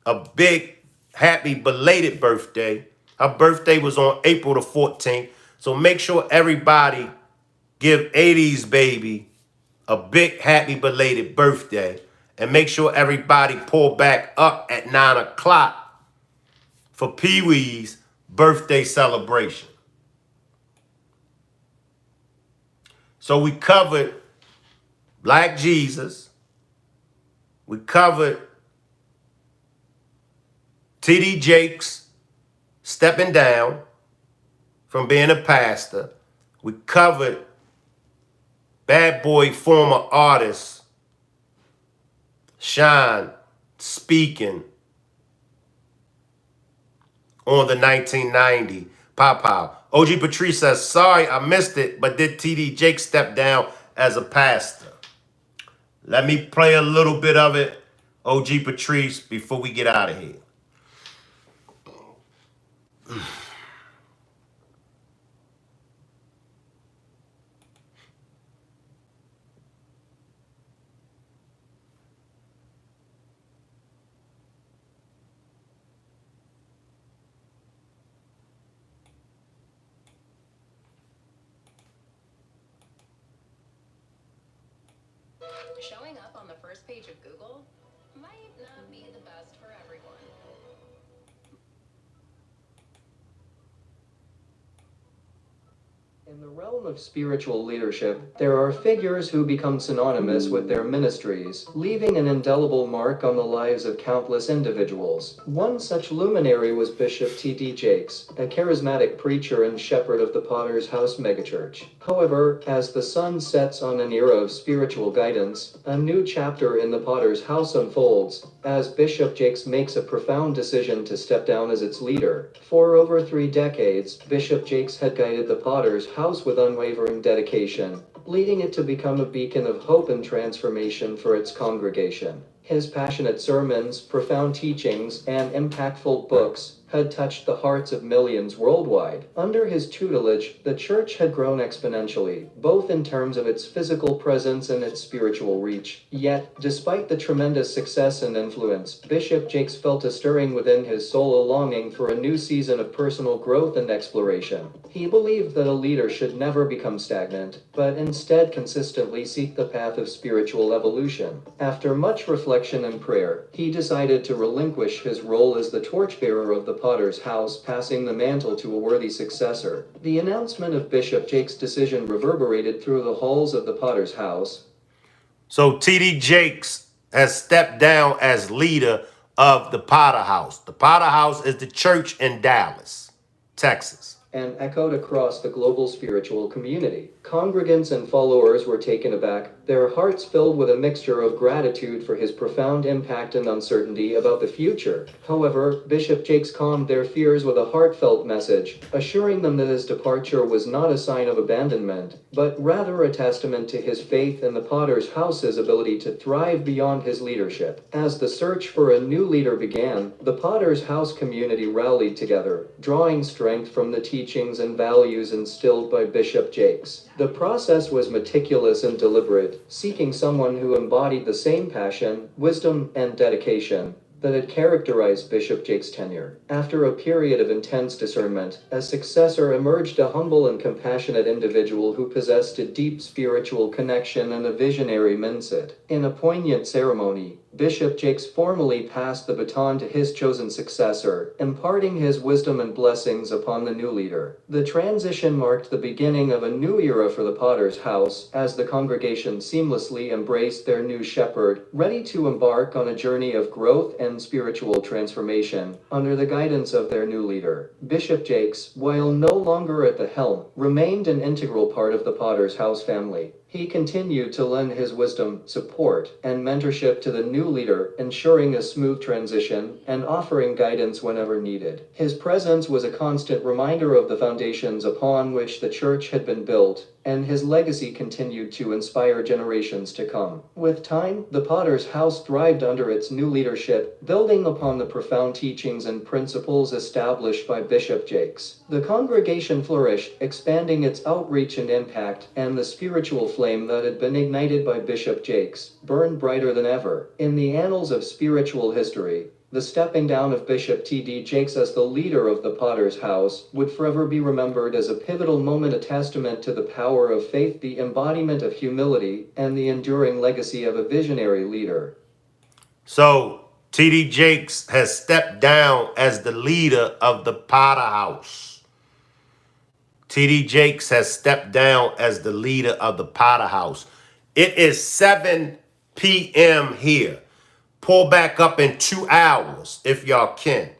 [SPEAKER 1] a big happy belated birthday. Her birthday was on April the 14th. So make sure everybody give 80s baby a big happy belated birthday. And make sure everybody pull back up at 9 o'clock for Pee-wee's birthday celebration. So we covered Black Jesus. We covered T.D. Jakes stepping down from being a pastor. We covered bad boy former artist Shyne speaking on the 1990 Pow. OG Patrice says, sorry, I missed it, but did T.D. Jakes step down as a pastor? Let me play a little bit of it, OG Patrice, before we get out of here.
[SPEAKER 4] Showing up on the first page of Google might not be the best for everyone.
[SPEAKER 3] In the realm of spiritual leadership, there are figures who become synonymous with their ministries, leaving an indelible mark on the lives of countless individuals. One such luminary was Bishop T.D. Jakes, a charismatic preacher and shepherd of the Potter's House megachurch. However, as the sun sets on an era of spiritual guidance, a new chapter in the Potter's House unfolds, as Bishop Jakes makes a profound decision to step down as its leader. For over 3 decades, Bishop Jakes had guided the Potter's House with unwavering dedication, leading it to become a beacon of hope and transformation for its congregation. His passionate sermons, profound teachings, and impactful books had touched the hearts of millions worldwide. Under his tutelage, the church had grown exponentially, both in terms of its physical presence and its spiritual reach. Yet, despite the tremendous success and influence, Bishop Jakes felt a stirring within his soul, a longing for a new season of personal growth and exploration. He believed that a leader should never become stagnant, but instead consistently seek the path of spiritual evolution. After much reflection and prayer, he decided to relinquish his role as the torchbearer of the Potter's House, passing the mantle to a worthy successor. The announcement of Bishop Jakes' decision reverberated through the halls of the Potter's House.
[SPEAKER 1] So T.D. Jakes has stepped down as leader of the Potter House. The Potter House is the church in Dallas, Texas,
[SPEAKER 3] And echoed across the global spiritual community. Congregants and followers were taken aback, their hearts filled with a mixture of gratitude for his profound impact and uncertainty about the future. However, Bishop Jakes calmed their fears with a heartfelt message, assuring them that his departure was not a sign of abandonment, but rather a testament to his faith in the Potter's House's ability to thrive beyond his leadership. As the search for a new leader began, the Potter's House community rallied together, drawing strength from the teachings and values instilled by Bishop Jakes. The process was meticulous and deliberate, seeking someone who embodied the same passion, wisdom, and dedication that had characterized Bishop Jakes' tenure. After a period of intense discernment, a successor emerged, a humble and compassionate individual who possessed a deep spiritual connection and a visionary mindset. In a poignant ceremony, Bishop Jakes formally passed the baton to his chosen successor, imparting his wisdom and blessings upon the new leader. The transition marked the beginning of a new era for the Potter's House, as the congregation seamlessly embraced their new shepherd, ready to embark on a journey of growth and spiritual transformation under the guidance of their new leader. Bishop Jakes, while no longer at the helm, remained an integral part of the Potter's House family. He continued to lend his wisdom, support, and mentorship to the new leader, ensuring a smooth transition and offering guidance whenever needed. His presence was a constant reminder of the foundations upon which the church had been built, and his legacy continued to inspire generations to come. With time, the Potter's House thrived under its new leadership, building upon the profound teachings and principles established by Bishop Jakes. The congregation flourished, expanding its outreach and impact, and the spiritual flame that had been ignited by Bishop Jakes burned brighter than ever. In the annals of spiritual history, the stepping down of Bishop T.D. Jakes as the leader of the Potter's House would forever be remembered as a pivotal moment, a testament to the power of faith, the embodiment of humility, and the enduring legacy of a visionary leader.
[SPEAKER 1] So T.D. Jakes has stepped down as the leader of the Potter House. T.D. Jakes has stepped down as the leader of the Potter House. It is 7 p.m. here. Pull back up in 2 hours if y'all can.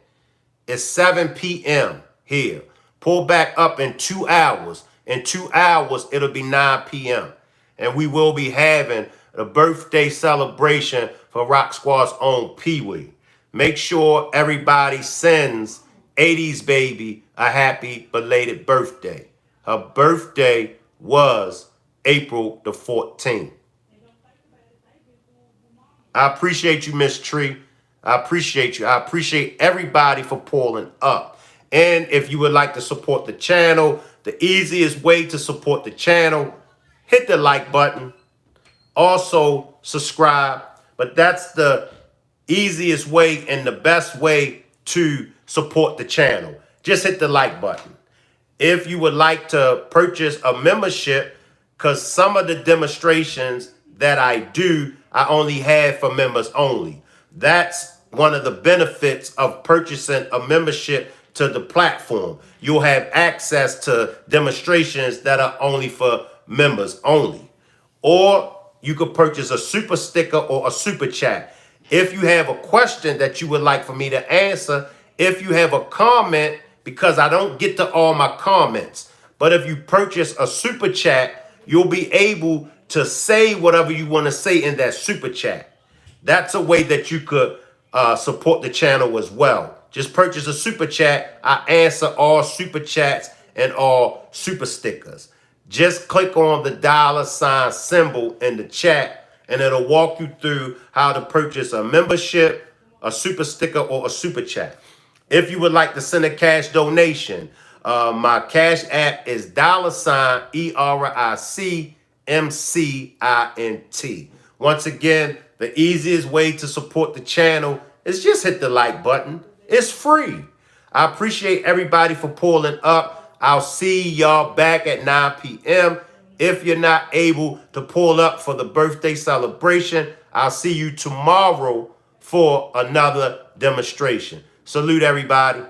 [SPEAKER 1] It's 7 p.m. here. Pull back up in 2 hours. In 2 hours, it'll be 9 p.m. And we will be having a birthday celebration for Rock Squad's own Pee-wee. Make sure everybody sends 80s Baby a happy belated birthday. Her birthday was April the 14th. I appreciate you, Miss Tree. I appreciate you. I appreciate everybody for pulling up. And if you would like to support the channel, the easiest way to support the channel, hit the like button. Also, subscribe. But that's the easiest way and the best way to support the channel. Just hit the like button. If you would like to purchase a membership, because some of the demonstrations that I do, I only have for members only. That's one of the benefits of purchasing a membership to the platform. You'll have access to demonstrations that are only for members only. Or you could purchase a super sticker or a super chat. If you have a question that you would like for me to answer, if you have a comment, because I don't get to all my comments, but if you purchase a super chat, you'll be able to say whatever you want to say in that super chat. That's a way that you could support the channel as well. Just purchase a super chat. I answer all super chats and all super stickers. Just click on the $ symbol in the chat and it'll walk you through how to purchase a membership, a super sticker, or a super chat. If you would like to send a cash donation, my cash app is $ERICMCINT. Once again, the easiest way to support the channel is just hit the like button. It's free. I appreciate everybody for pulling up. I'll see y'all back at 9 p.m. If you're not able to pull up for the birthday celebration, I'll see you tomorrow for another demonstration. Salute everybody.